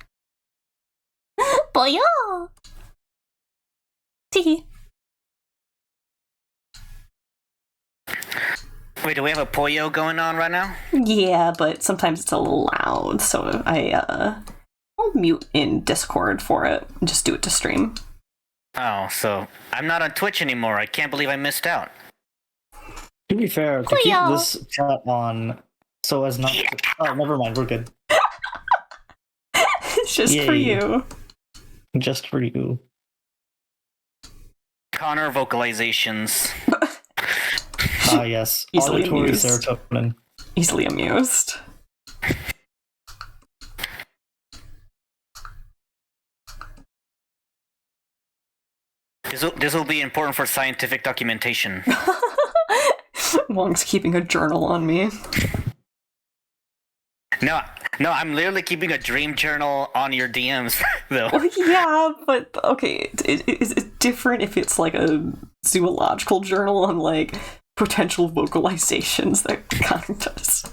Pollo! Tee. Wait, do we have a Poyo going on right now? Yeah, but sometimes it's a little loud, so I'll mute in Discord for it and just do it to stream. Oh, so I'm not on Twitch anymore. I can't believe I missed out. To be fair, to keep this chat on so as not to... Oh, never mind, we're good. It's just for Yay. you. Just for you. Connor vocalizations. Ah, yes. Easily Auditory amused. serotonin. Easily amused. This will be important for scientific documentation. Wong's keeping a journal on me. No, I'm literally keeping a dream journal on your DMs, though. Well, yeah, but okay, is it different if it's like a zoological journal on like potential vocalizations that Connor does?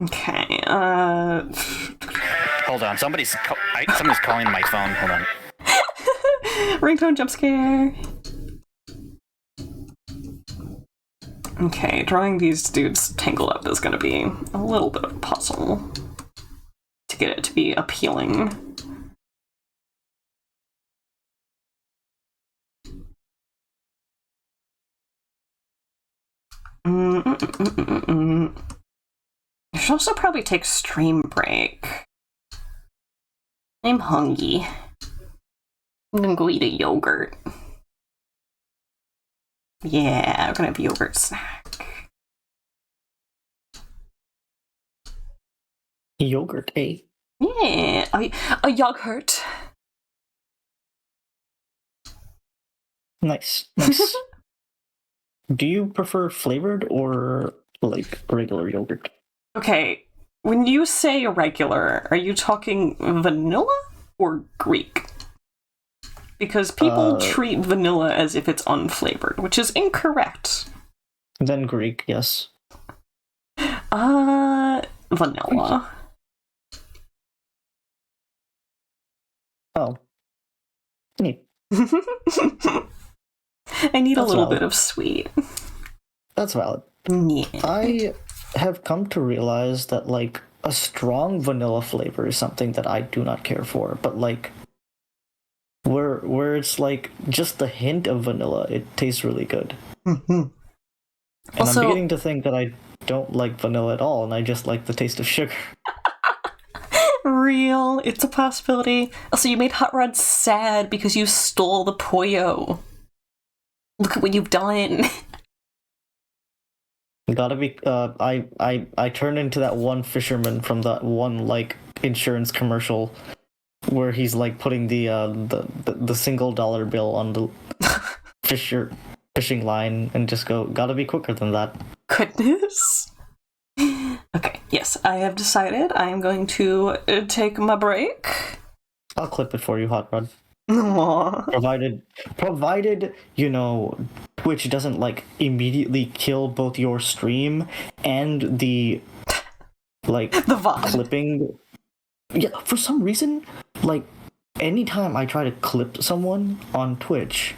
Okay, Hold on, somebody's calling my phone. Hold on. ringtone jump scare. Okay, drawing these dudes tangled up is gonna be a little bit of a puzzle to get it to be appealing. You should also probably take stream break. I'm hungry. I'm gonna go eat a yogurt. Yeah, we're gonna have a yogurt snack. Yogurt, eh? Yeah, a yogurt. Nice. Nice. Do you prefer flavored or like regular yogurt? Okay, when you say regular, are you talking vanilla or Greek? Because people treat vanilla as if it's unflavored, which is incorrect. Then Greek, yes. Vanilla. Oh. Neat. I need a That's little valid. bit of sweet. That's valid. Yeah. I have come to realize that, like, a strong vanilla flavor is something that I do not care for, but, like, where it's, like, just the hint of vanilla, it tastes really good. Mm-hmm. And Also, I'm beginning to think that I don't like vanilla at all, and I just like the taste of sugar. real. It's a possibility. Also, you made Hot Rod sad because you stole the Pollo. Look at what you've done. Gotta be. I turned into that one fisherman from that one like insurance commercial, where he's like putting the single dollar bill on the fishing line and just go. Gotta be quicker than that. Goodness. Okay, yes, I have decided I am going to take my break. I'll clip it for you, Hot Rod. Aww. Provided you know Twitch doesn't like immediately kill both your stream and the like The VOD. clipping. Yeah, for some reason, like anytime I try to clip someone on Twitch,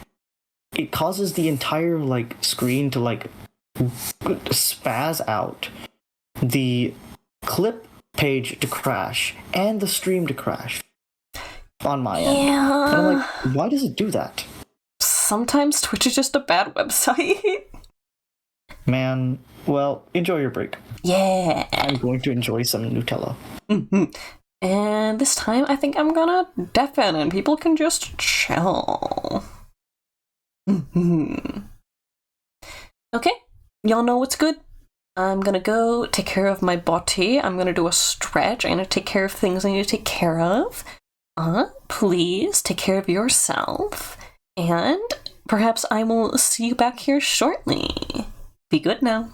it causes the entire like screen to like spaz out, the clip page to crash, and the stream to crash on my end. And I'm like, why does it do that? Sometimes Twitch is just a bad website. Man, well, enjoy your break. Yeah. I'm going to enjoy some Nutella. Mm-hmm. And this time I think I'm gonna deafen and people can just chill. Mm-hmm. Okay, y'all know what's good. I'm gonna go take care of my body. I'm gonna do a stretch. I'm gonna take care of things I need to take care of. Please take care of yourself. And perhaps I will see you back here shortly. Be good now.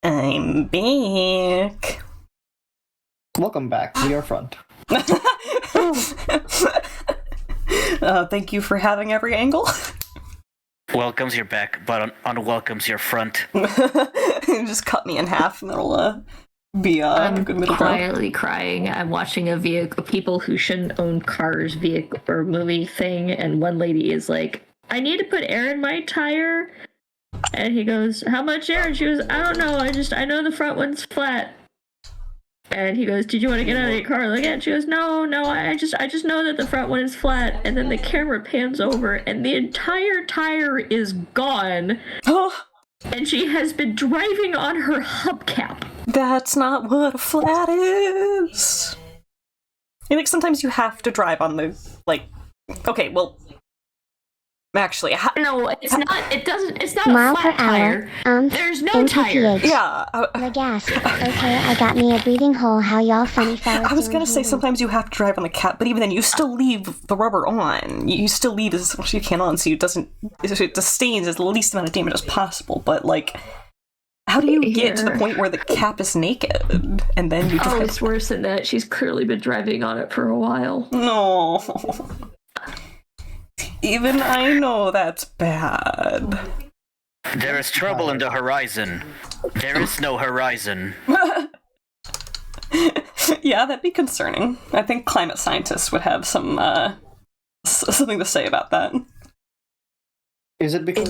I'm back. Welcome back. We are front. Thank you for having every angle. Welcomes your back, but unwelcomes your front. Just cut me in half, and it'll be I'm a good middle ground. quietly crying. I'm watching a people who shouldn't own cars vehicle or movie thing, and one lady is like, "I need to put air in my tire," and he goes, "How much air?" And she goes, "I don't know. I know the front one's flat." And he goes, "Did you want to get out of your car? Look at it." She goes, No, I just know that the front one is flat." And then the camera pans over, and the entire tire is gone. And she has been driving on her hubcap. That's not what a flat is. I think sometimes you have to drive on the, like, okay, well, actually, No, it's not. It doesn't. It's not Mile a flat per tire. hour. There's no tire. MPPH. yeah. The gas. Okay, I got me a breathing hole. How y'all funny fellas I was doing gonna say here? sometimes you have to drive on the cap, but even then, you still leave the rubber on. You still leave as much as you can on, so it sustains as least amount of damage as possible. But like, how do you get to the point where the cap is naked and then you Oh, drive? it's worse than that. She's clearly been driving on it for a while. No. Even I know that's bad. There is trouble in the horizon. There is no horizon. Yeah, that'd be concerning. I think climate scientists would have some something to say about that. Is it because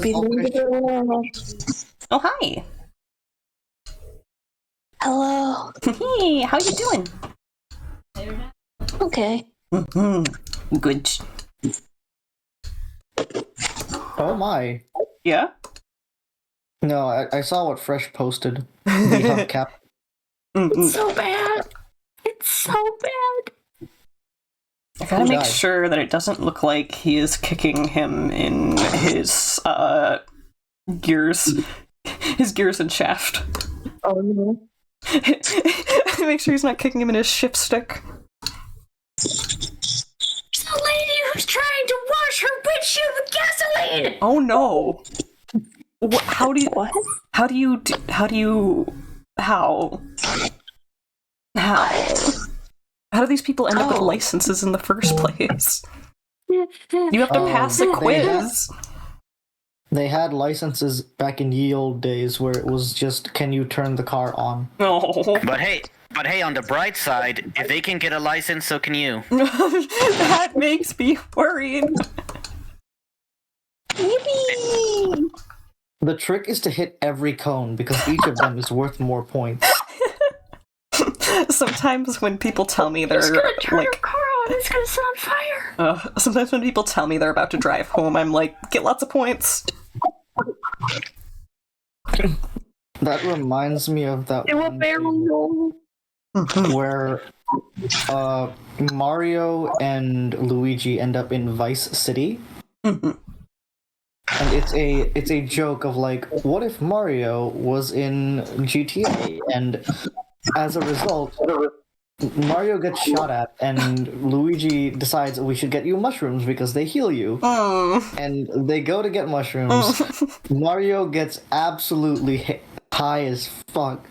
Oh, hi. Hello. Hey, how you doing? Okay. Good. Oh my. Yeah? No, I saw what Fresh posted. The hubcap. It's so bad. It's so bad. I gotta Who make died? sure that it doesn't look like he is kicking him in his gears. His gears and shaft. Oh no. Make sure he's not kicking him in his shift stick. It's the lady who's trying to wash her windshield with gasoline. Oh no! How do you? What? How do you? How? How do these people end up with licenses in the first place? You have to pass a they quiz. They had licenses back in ye old days where it was just, can you turn the car on? No. But hey, on the bright side, if they can get a license, so can you. That makes me worried. Yippee! The trick is to hit every cone because each of them is worth more points. Sometimes when people tell me they're It's gonna turn like, her car on. It's gonna set on fire. sometimes when people tell me they're about to drive home, I'm like, get lots of points. That reminds me of that It will one barrel scene where Mario and Luigi end up in Vice City. And it's a joke of like, what if Mario was in GTA and as a result Mario gets shot at and Luigi decides we should get you mushrooms because they heal you. And they go to get mushrooms. Mario gets absolutely high as fuck.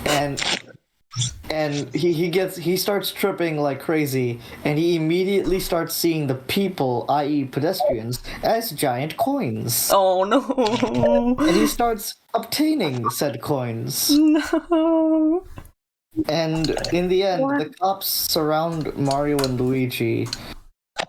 And he starts tripping like crazy, and he immediately starts seeing the people, i.e. pedestrians, as giant coins. Oh no. And he starts obtaining said coins. No. And in the end, the cops surround Mario and Luigi,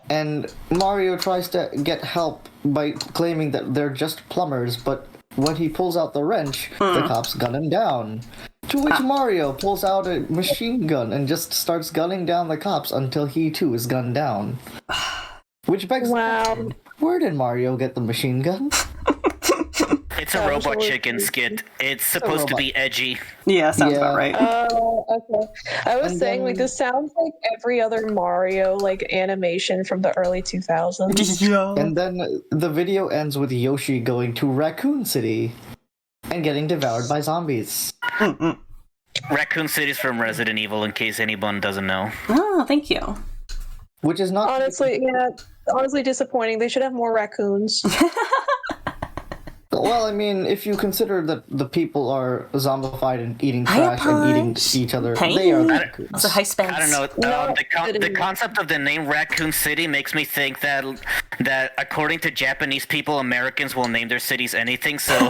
and Mario tries to get help by claiming that they're just plumbers, but when he pulls out the wrench, the cops gun him down. To which Mario pulls out a machine gun and just starts gunning down the cops until he too is gunned down. Which begs the question, where did Mario get the machine gun? It's a robot chicken skit. It's supposed to be edgy. Yeah, sounds about right. Oh, okay. I was And saying, then- like, this sounds like every other Mario, like, animation from the early 2000s. Yeah. And then the video ends with Yoshi going to Raccoon City and getting devoured by zombies. Raccoon City's from Resident Evil, in case anyone doesn't know. Oh, thank you. Which is not... Honestly, yeah, honestly disappointing. They should have more raccoons. Well, I mean, if you consider that the people are zombified and eating trash and eating each other, they are the raccoons. Also, hi, Spence. I don't know. The concept of the name Raccoon City makes me think that according to Japanese people, Americans will name their cities anything. So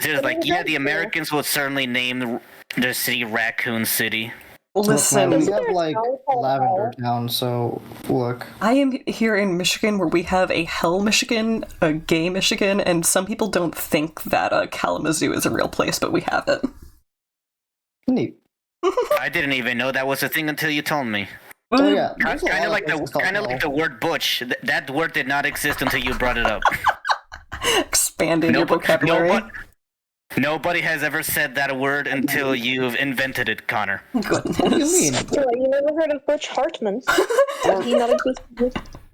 there's like, yeah, the Americans would certainly name their city Raccoon City. Listen, we have like Lavender Town, so look. I am here in Michigan where we have a Hell Michigan, a Gay Michigan, and some people don't think that Kalamazoo is a real place, but we have it. Neat. I didn't even know that was a thing until you told me. Oh yeah, Kind of like the word butch. That word did not exist until you brought it up. Expanding your vocabulary. Nobody has ever said that word until you've invented it, Connor. Goodness. What do you mean? Yeah, you never heard of Butch Hartman? He not exist?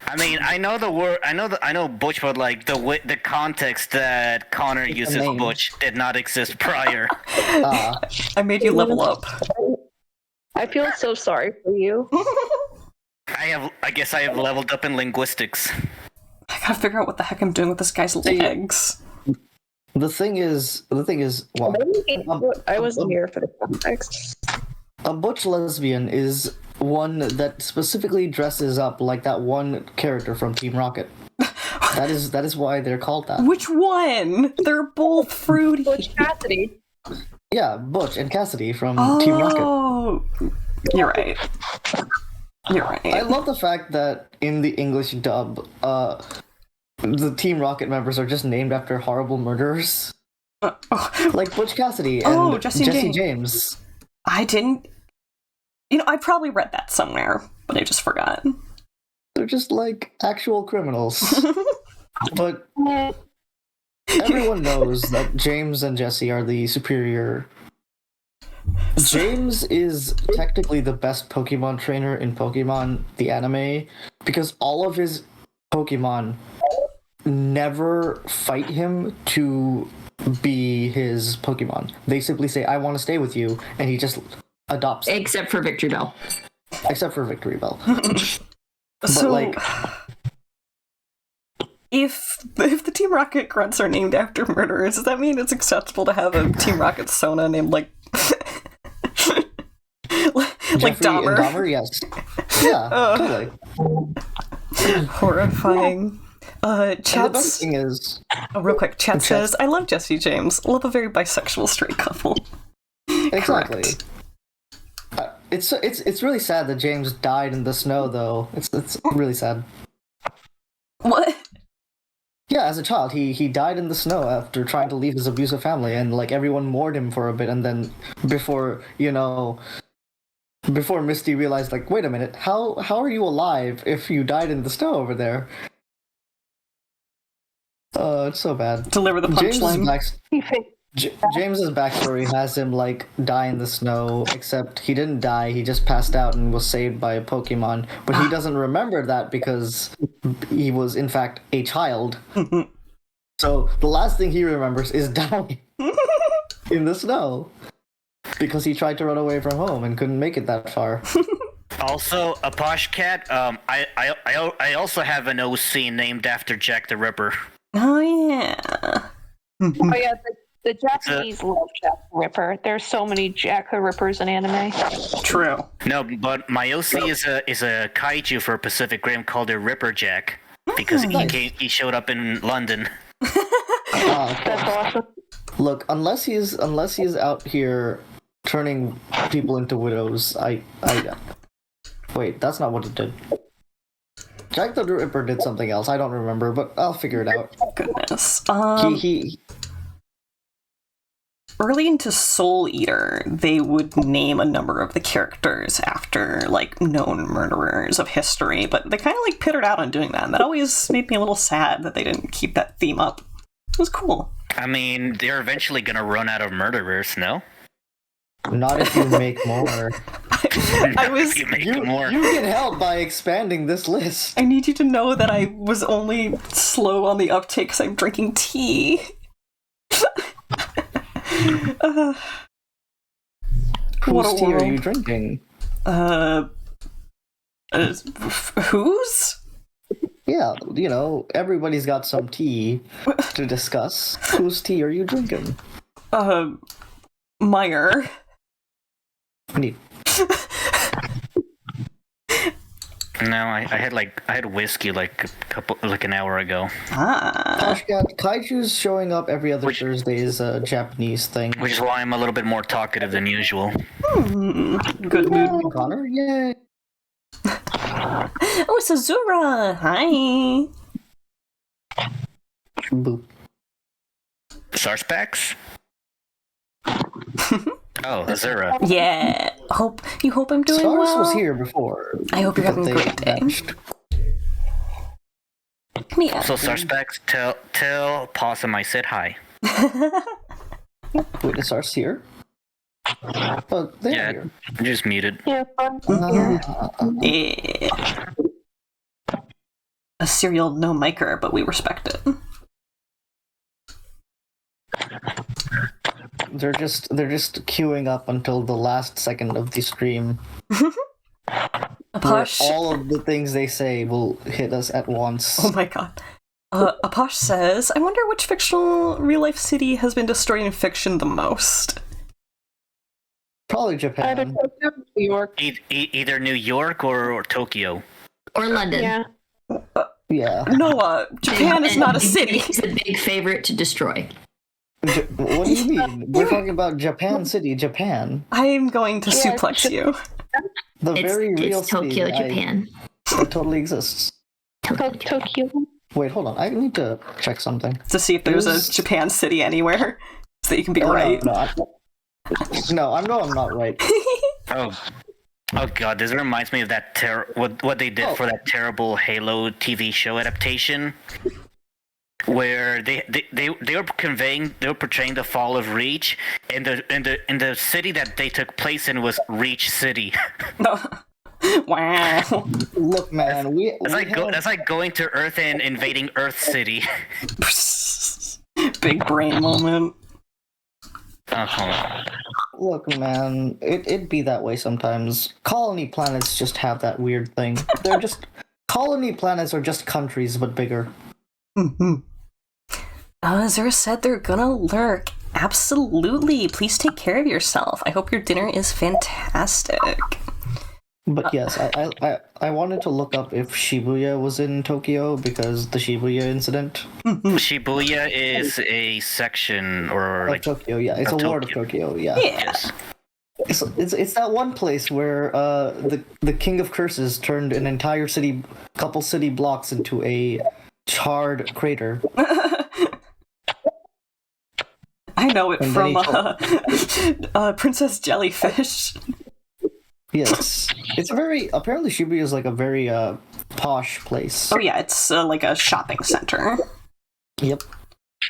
I mean, I know the word. I know butch, but like the context that Connor uses butch did not exist prior. I made you level up. I feel so sorry for you. I guess I have leveled up in linguistics. I gotta figure out what the heck I'm doing with this guy's legs. The thing is, well, I wasn't here for the context. A butch lesbian is one that specifically dresses up like that one character from Team Rocket. That is why they're called that. Which one? They're both fruity. Butch Cassidy. Yeah, Butch and Cassidy from Team Rocket. Oh, you're right. You're right. I love the fact that in the English dub, the Team Rocket members are just named after horrible murderers. Like Butch Cassidy and Jesse James. I didn't... I probably read that somewhere, but I just forgot. They're just like actual criminals. But everyone knows that James and Jesse are the superior. James is technically the best Pokemon trainer in Pokemon, the anime, because all of his Pokemon never fight him to be his Pokemon. They simply say, I want to stay with you, and he just adopts them. Except for Victory Bell. Except for Victory Bell. So, like, if the Team Rocket grunts are named after murderers, does that mean it's acceptable to have a Team Rocket Sona named like like Dahmer? Dahmer, yes. Yeah, totally. Horrifying. Chat. The best thing is, real quick, chat says, I love Jesse James. Love a very bisexual straight couple. Exactly. It's really sad that James died in the snow, though. It's really sad. What? Yeah, as a child, he died in the snow after trying to leave his abusive family, and like everyone mourned him for a bit, and then before Misty realized, like, wait a minute, how are you alive if you died in the snow over there? It's so bad. Deliver the punchline. James's backstory has him like die in the snow, except he didn't die, he just passed out and was saved by a Pokemon. But he doesn't remember that because he was in fact a child. So the last thing he remembers is dying in the snow. Because he tried to run away from home and couldn't make it that far. Also, a posh cat. I also have an OC named after Jack the Ripper. Oh yeah. Oh yeah, the Japanese love Jack the Ripper. There's so many Jack the Rippers in anime. True. No, but my OC is a kaiju for Pacific Rim called a Ripper Jack because he showed up in London. That's awesome. Look, unless he's out here turning people into widows, I wait, that's not what he did. Jack the Ripper did something else. I don't remember, but I'll figure it out. Goodness. He Early into Soul Eater, they would name a number of the characters after, like, known murderers of history, but they kind of, like, pittered out on doing that, and that always made me a little sad that they didn't keep that theme up. It was cool. I mean, they're eventually gonna run out of murderers, no? Not if you make more. You can help by expanding this list. I need you to know that I was only slow on the uptake because I'm drinking tea. Whose tea are you drinking? Whose? Yeah, everybody's got some tea to discuss. Whose tea are you drinking? Meyer. Neat. No, I had whiskey an hour ago. Kaiju's showing up every other Thursday is a Japanese thing. Which is why I'm a little bit more talkative than usual. Good mood. Connor, yay! Oh, Sazura! Hi! Boop. Sarspacks? Oh, Azura. Yeah. Hope I'm doing Stars well. was here before. I hope you're having a great day. Come here. So Sarspacks, tell Possum I said hi. Wait, is Stars here? Oh, they're here. I'm just muted. Yeah, Yeah. A serial no micer, but we respect it. They're just queuing up until the last second of the stream. Aposh. All of the things they say will hit us at once. Oh my god. Aposh says, I wonder which fictional real-life city has been destroyed in fiction the most. Probably Japan. New York. Either New York or Tokyo. Or London. Yeah. Yeah. No, Japan is not a city. It's a big favorite to destroy. What do you mean? We're talking about Japan City, Japan. I am going to suplex you. The very real it's Tokyo, city Japan. that totally exists. Tokyo. Wait, hold on. I need to check something. To see if there's a Japan city anywhere, so that you can be right. No, I'm not right. Oh god, this reminds me of that what they did for that terrible Halo TV show adaptation, where they were portraying the fall of Reach, and the city that they took place in was Reach City. Wow. Look, man, that's like going to Earth and invading Earth City. Big brain moment. Look, man, it'd be that way sometimes. Colony planets just have that weird thing. They're just colony planets are just countries but bigger. Zura said they're gonna lurk. Absolutely. Please take care of yourself. I hope your dinner is fantastic. But yes, I wanted to look up if Shibuya was in Tokyo because the Shibuya incident. Shibuya is a section of Tokyo, yeah. It's a ward of Tokyo, yeah. Yes. It's that one place where the King of Curses turned an entire couple city blocks into a charred crater. I know it from Princess Jellyfish. Yes, apparently Shibuya is like a very posh place. Oh yeah, it's like a shopping center. Yep.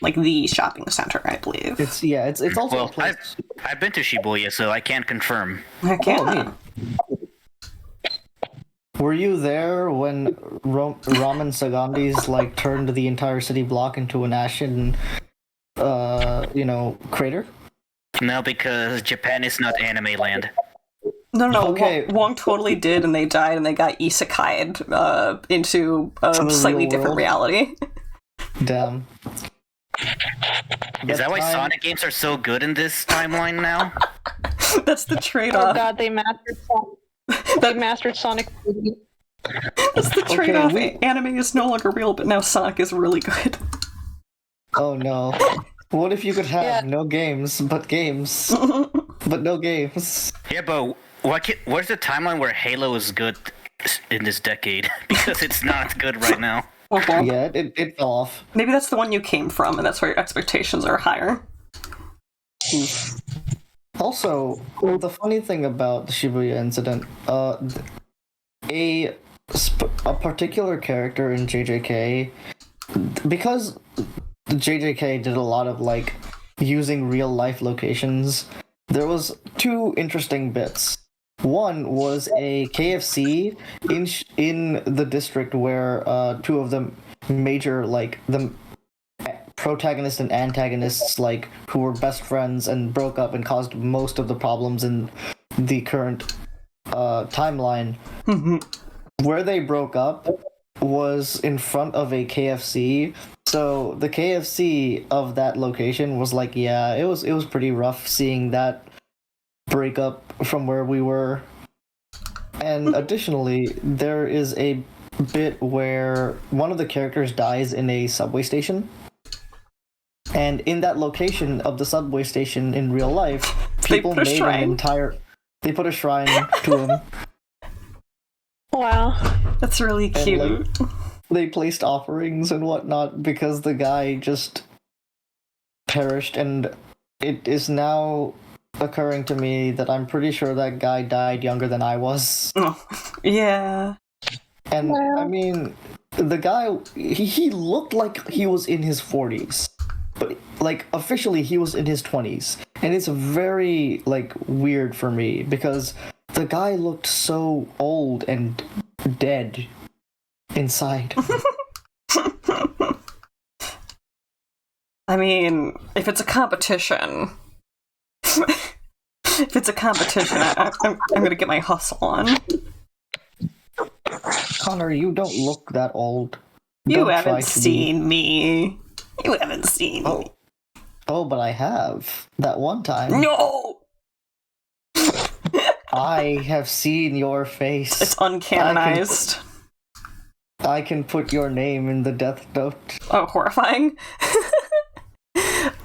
Like the shopping center, I believe. It's also a place. I've been to Shibuya, so I can't confirm. Heck yeah. Oh, were you there when Ramen Sagandis turned the entire city block into an ashen, crater? No, because Japan is not anime land. No. Okay. Wong totally did, and they died, and they got isekai'd into a slightly different reality. Damn. Is that why Sonic games are so good in this timeline now? That's the trade-off. Oh god, they mastered Sonic. They mastered Sonic. That's the trade-off. Anime is no longer real, but now Sonic is really good. Oh no. What if you could have no games, but games? But no games. Yeah, but where's the timeline where Halo is good in this decade? Because it's not good right now. Yeah, it fell off. Maybe that's the one you came from, and that's why your expectations are higher. Also, the funny thing about the Shibuya incident, a particular character in JJK, because JJK did a lot of using real life locations, there was two interesting bits. One was a KFC in the district where two of the major the protagonist and antagonists who were best friends and broke up and caused most of the problems in the current timeline. Where they broke up, was in front of a KFC. So the KFC of that location was like, yeah, it was pretty rough seeing that break up from where we were. And additionally, there is a bit where one of the characters dies in a subway station. And in that location of the subway station in real life, people made an entire... They put a shrine to him. Wow. That's really cute. And, like, they placed offerings and whatnot because the guy just perished, and it is now occurring to me that I'm pretty sure that guy died younger than I was. Oh, yeah. And, I mean, the guy, he looked like he was in his 40s. But, like, officially he was in his 20s. And it's very, like, weird for me, because the guy looked so old and dead inside. I mean, if it's a competition... I'm gonna get my hustle on. Connor, you don't look that old. You haven't seen me. You haven't seen me. Oh, but I have. That one time. No! I have seen your face. It's uncanonized. I can put your name in the death note. Oh, horrifying.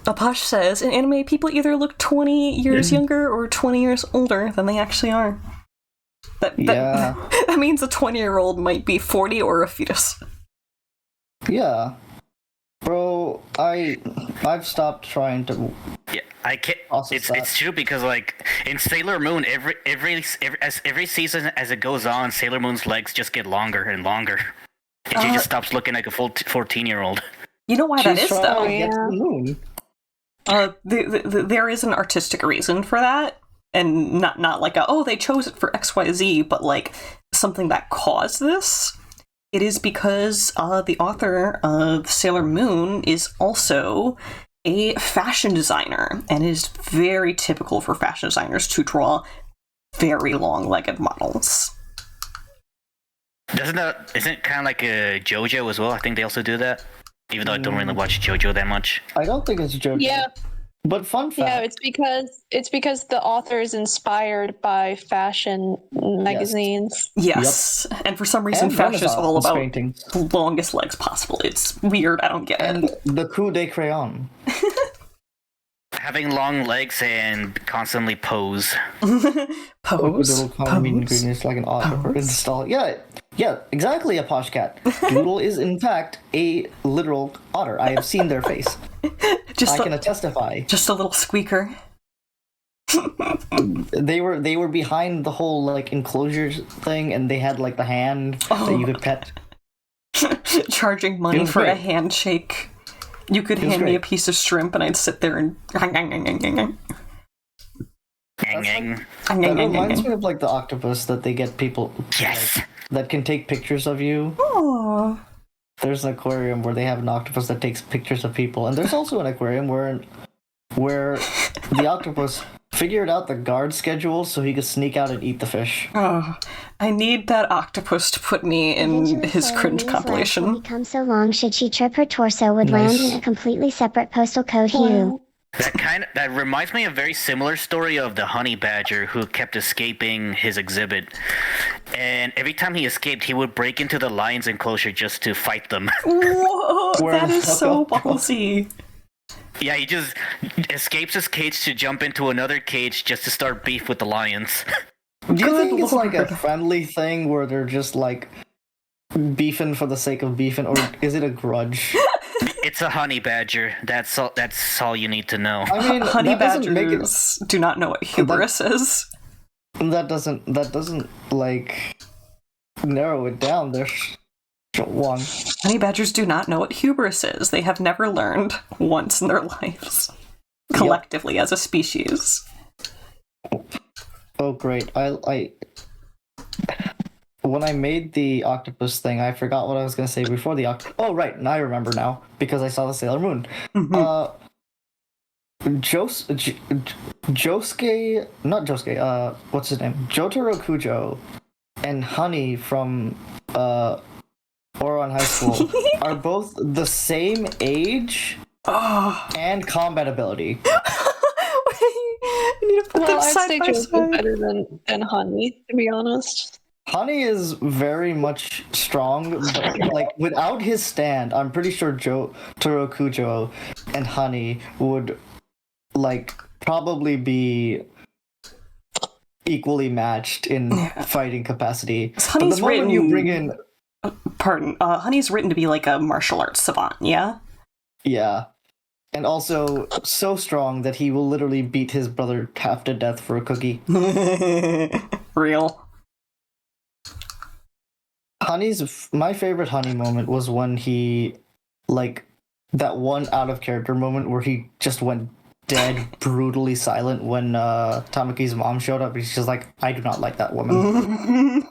Apash says, in anime, people either look 20 years younger or 20 years older than they actually are. That means a 20-year-old might be 40 or a fetus. Yeah. Bro, I've stopped trying to... Yeah, I can't. It's true because, like, in Sailor Moon, every season as it goes on, Sailor Moon's legs just get longer and longer. And she just stops looking like a full 14-year-old. You know why that is, though? Yeah. There is an artistic reason for that, and not like they chose it for XYZ, but like something that caused this. It is because the author of Sailor Moon is also a fashion designer, and it is very typical for fashion designers to draw very long-legged models. Isn't it kind of like a JoJo as well? I think they also do that. Even though I don't really watch JoJo that much. I don't think it's JoJo. Yeah. But fun fact. Yeah, it's because the author is inspired by fashion magazines. Yes. Yep. And for some reason, fashion is all about the longest legs possible. It's weird. I don't get it. And the coup de crayon. Having long legs and constantly pose. Pose? It's like an otter install. Yeah, exactly, a posh cat. Doodle is, in fact, a literal otter. I have seen their face. I can testify. Just a little squeaker. They were behind the whole, like, enclosure thing, and they had, like, the hand that you could pet. Charging money for a handshake. You could hand me a piece of shrimp, and I'd sit there and... That reminds me of, like, the octopus that they get people... Yes! That can take pictures of you. Aww. There's an aquarium where they have an octopus that takes pictures of people, and there's also an aquarium where the octopus figured out the guard schedule so he could sneak out and eat the fish. Oh, I need that octopus to put me in his cringe compilation. Become so long should she trip her torso would land in a completely separate postal code hue. That reminds me of a very similar story of the honey badger who kept escaping his exhibit. And every time he escaped, he would break into the lion's enclosure just to fight them. Whoa, that is so ballsy. Yeah, he just escapes his cage to jump into another cage just to start beef with the lions. Do you think it's like a friendly thing where they're just like beefing for the sake of beefing, or is it a grudge? It's a honey badger. That's all you need to know. I mean, honey badgers do not know what hubris is. That doesn't like narrow it down. There's one. Honey badgers do not know what hubris is. They have never learned once in their lives, collectively as a species. Oh great! I when I made the octopus thing, I forgot what I was going to say before the octopus. Oh, right. Now I remember now, because I saw the Sailor Moon. Mm-hmm. What's his name? Jotaro Kujo and Honey from, Boron High School are both the same age and combat ability. I need to put them I'd side say by Joe's side. better than Honey, to be honest. Honey is very much strong, but like without his stand, I'm pretty sure Toro Kujo and Honey would like probably be equally matched in fighting capacity. But Honey's the moment you bring in Honey's written to be like a martial arts savant, yeah? yeah. And also so strong that he will literally beat his brother half to death for a cookie. Real. My favorite Honey moment was when he, like, that one out of character moment where he just went dead, brutally silent when Tamaki's mom showed up. He's just like, I do not like that woman.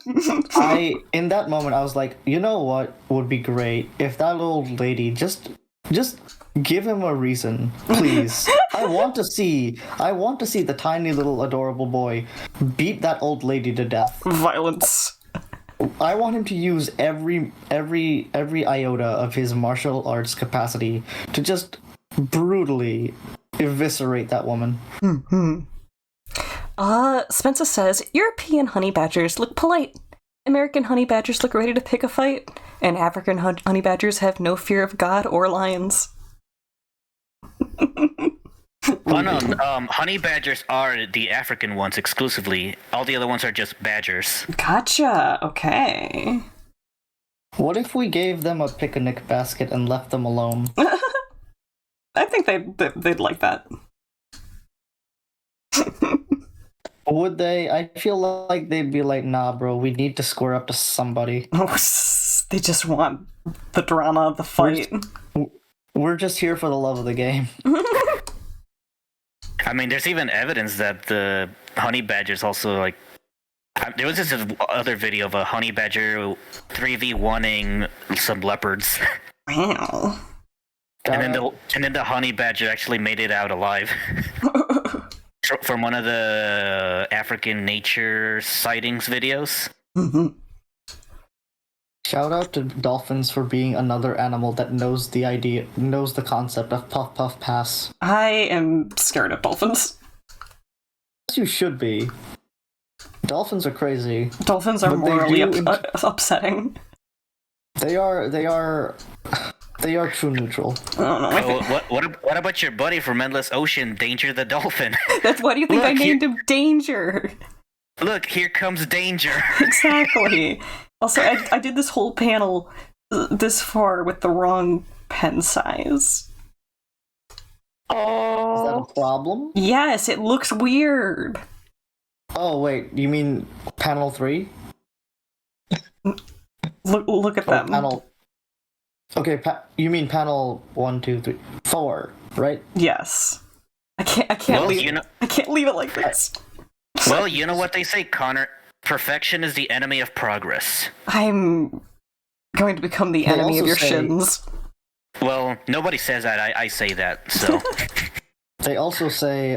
In that moment, I was like, you know what would be great if that old lady just give him a reason, please. I want to see the tiny little adorable boy beat that old lady to death. Violence. I want him to use every iota of his martial arts capacity to just brutally eviscerate that woman. Spencer says, European honey badgers look polite. American honey badgers look ready to pick a fight. And African honey badgers have no fear of God or lions. Oh no, honey badgers are the African ones exclusively. All the other ones are just badgers. Gotcha, okay. What if we gave them a picnic basket and left them alone? I think they'd like that. Would they? I feel like they'd be like, nah, bro, we need to square up to somebody. They just want the drama of the fight. We're just here for the love of the game. I mean, there's even evidence that the honey badgers also, like... There was this other video of a honey badger 3v1ing some leopards. Wow. And then the honey badger actually made it out alive. From one of the African nature sightings videos. Shout out to dolphins for being another animal that knows the concept of puff puff pass. I am scared of dolphins. As you should be. Dolphins are crazy. Dolphins are morally upsetting. They are true neutral. I don't know. What about your buddy from Endless Ocean, Danger the Dolphin? That's why do you think I named him Danger? Look, here comes Danger. Exactly. Also, I did this whole panel this far with the wrong pen size. Oh. Is that a problem? Yes, it looks weird. Oh, wait, you mean panel 3? Look at them. Panel... Okay, you mean panel 1, 2, 3, 4, right? Yes. I can't leave it like this. Well, you know what they say, Connor. Perfection is the enemy of progress. I'm going to become the enemy of your shins. Well, nobody says that. I say that, so... They also say,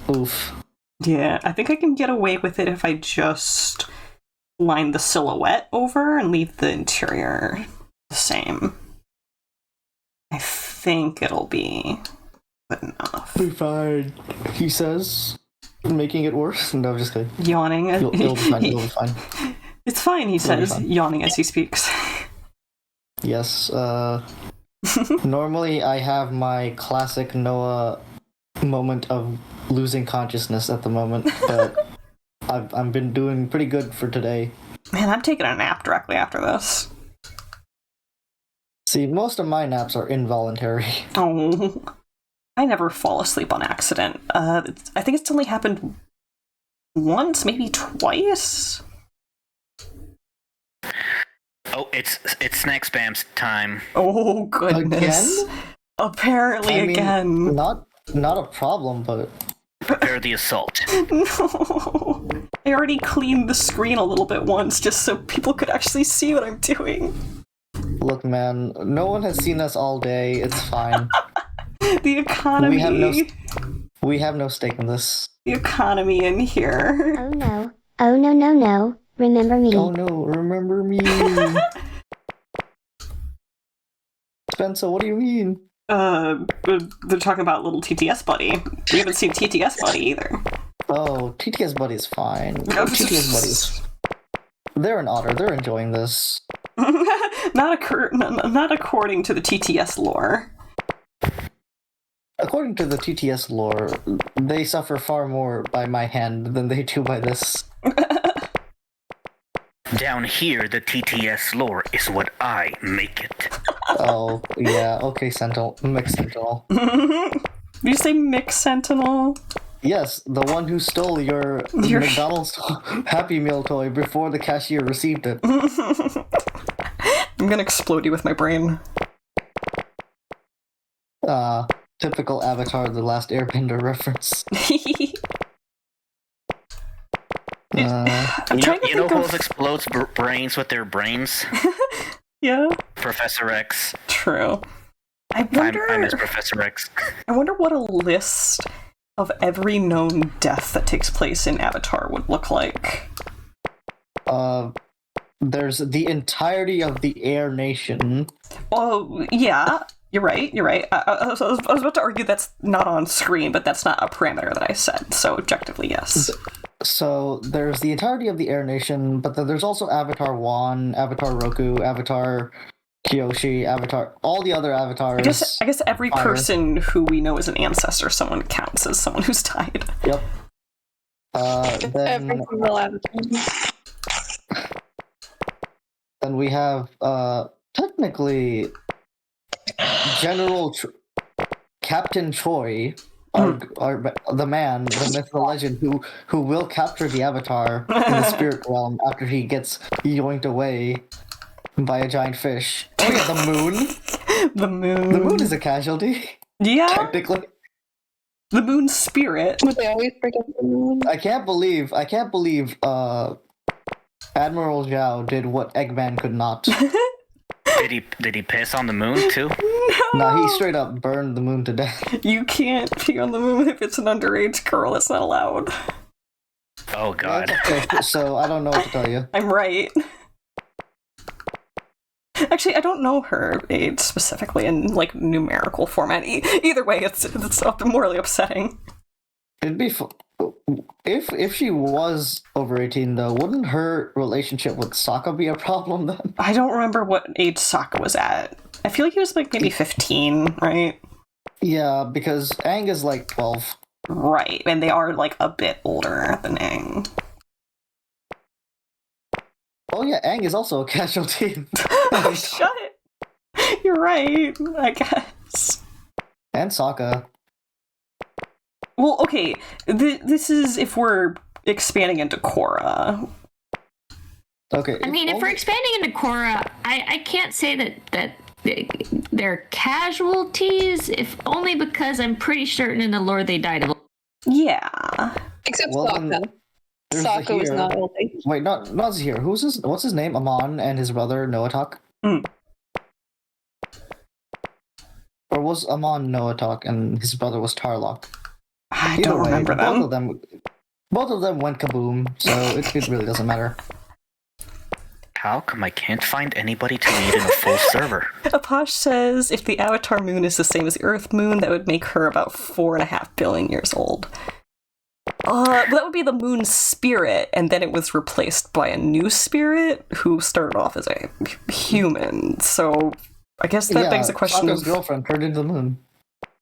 oof. Yeah, I think I can get away with it if I just line the silhouette over and leave the interior the same. I think it'll be good enough. Be fine, he says, making it worse. No, I'm just kidding. Yawning. It'll be fine. It'll be fine. It's fine, he says, yawning as he speaks. Yes. Normally, I have my classic Noah moment of losing consciousness at the moment, but I've been doing pretty good for today. Man, I'm taking a nap directly after this. See, most of my naps are involuntary. Oh, I never fall asleep on accident. I think it's only happened once, maybe twice. Oh, it's snack spams time. Oh goodness! Again? Apparently, I mean, again. Not a problem, but prepare the assault. No, I already cleaned the screen a little bit once just so people could actually see what I'm doing. Look, man, no one has seen us all day. It's fine. The economy. We have no stake in this. The economy in here. Oh no. Oh no. Remember me. Oh no, remember me. Spencer, what do you mean? They're talking about little TTS Buddy. We haven't seen TTS Buddy either. Oh, TTS Buddy is fine. TTS Buddies. They're an otter. They're enjoying this. not according to the TTS lore. According to the TTS lore, they suffer far more by my hand than they do by this. Down here, the TTS lore is what I make it. Oh, yeah. Okay, Sentinel. Mix Sentinel. Did you say Mix Sentinel? Yes, the one who stole your McDonald's Happy Meal toy before the cashier received it. I'm gonna explode you with my brain. Typical Avatar The Last Airbender reference. You know who else explodes brains with their brains? Yeah. Professor X. True. I miss Professor X. I wonder what a list of every known death that takes place in Avatar would look like. There's the entirety of the Air Nation. Oh, yeah. You're right. I was about to argue that's not on screen, but that's not a parameter that I said, so objectively, yes. So there's the entirety of the Air Nation, but then there's also Avatar 1, Avatar Roku, Avatar Kyoshi, Avatar, all the other avatars. I guess every person who we know is an ancestor, someone counts as someone who's died. Yep. Every single avatar. Then we have, technically, Captain Choi, the man, the myth, the legend, who will capture the Avatar in the spirit realm after he gets yoinked away by a giant fish. Oh yeah, the moon. The moon. The moon is a casualty. Yeah. Technically. The moon spirit. They always forget the moon. I can't believe Admiral Zhao did what Eggman could not. Did he piss on the moon too? No, he straight up burned the moon to death. You can't pee on the moon if it's an underage girl. It's not allowed. Oh god. Okay, so I don't know what to tell you. I'm right. Actually, I don't know her age specifically in like numerical format. Either way, it's morally upsetting. It'd be if she was over 18 though, wouldn't her relationship with Sokka be a problem then? I don't remember what age Sokka was at. I feel like he was like maybe 15, right? Yeah, because Aang is like 12. Right, and they are like a bit older than Aang. Oh yeah, Aang is also a casualty. Oh, shut it. You're right, I guess. And Sokka. Well, okay, this is if we're expanding into Korra. Okay. I mean, if we're expanding into Korra, I can't say that they're casualties, if only because I'm pretty certain in the lore they died of. Yeah. Except Well, Sokka. Sokka was not old age. Wait, not Zahir. What's his name? Amon and his brother Noatak? Or was Amon Noatak and his brother was Tarlok? I don't remember them. Both of them went kaboom, so it really doesn't matter. How come I can't find anybody to lead in a full server? Aposh says if the Avatar moon is the same as the Earth moon, that would make her about 4.5 billion years old. That would be the moon's spirit, and then it was replaced by a new spirit who started off as a human. So I guess that begs the question Sokka's girlfriend turned into the moon.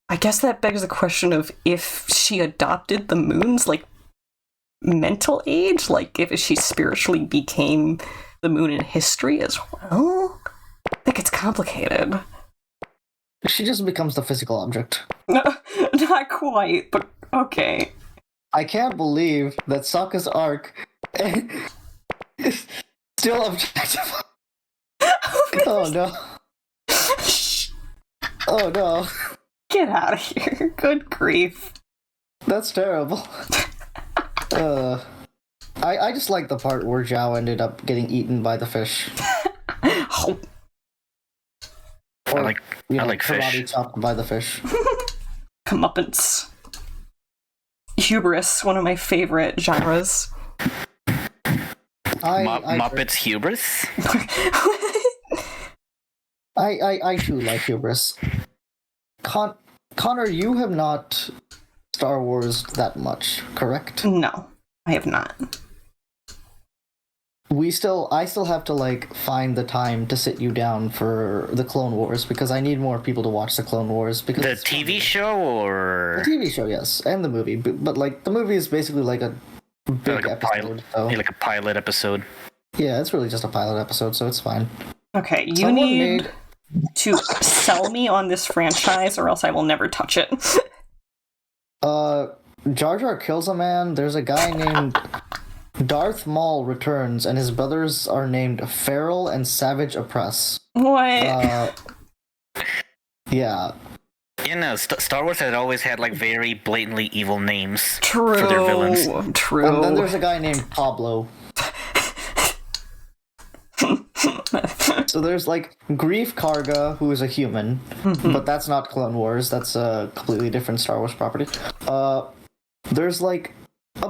I guess that begs the question of if she adopted the moon's like mental age, like if she spiritually became the moon in history as well. I think it's complicated. She just becomes the physical object. No, not quite, but okay. I can't believe that Sokka's arc is still objectified. Oh no. Oh no. Get out of here. Good grief. That's terrible. I just like the part where Zhao ended up getting eaten by the fish. Oh. Or, I like karate fish. chopped by the fish. Comeuppance. Hubris, one of my favorite genres. Muppets hubris? I too like hubris. Connor, you have not Star Wars that much, correct? No, I have not. I still have to like find the time to sit you down for the Clone Wars because I need more people to watch the Clone Wars because The TV show or the TV show, yes, and the movie, but like the movie is basically like a big episode. like a pilot episode. Yeah, it's really just a pilot episode, so it's fine. Okay, you need to sell me on this franchise or else I will never touch it. Jar Jar kills a man. There's a guy named Darth Maul returns, and his brothers are named Feral and Savage Oppress. What? Yeah. You know, Star Wars had always had like very blatantly evil names True. for their villains. True. And then there's a guy named Pablo. So there's like Grief Karga, who is a human, but that's not Clone Wars. That's a completely different Star Wars property. There's like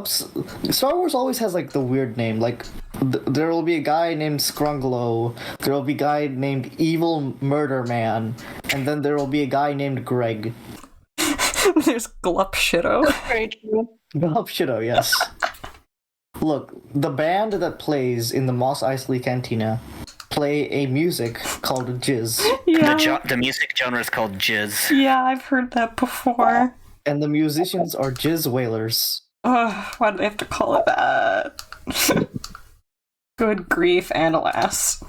Star Wars always has like the weird name. Like there will be a guy named Scrunglow. There will be a guy named Evil Murder Man, and then there will be a guy named Greg. There's Glupshido. Glupshido, yes. Look, the band that plays in the Mos Eisley Cantina play a music called Jizz. Yeah. The music genre is called Jizz. Yeah, I've heard that before. And the musicians are Jizz Whalers. Ugh, why do they have to call it that? Good grief and alas.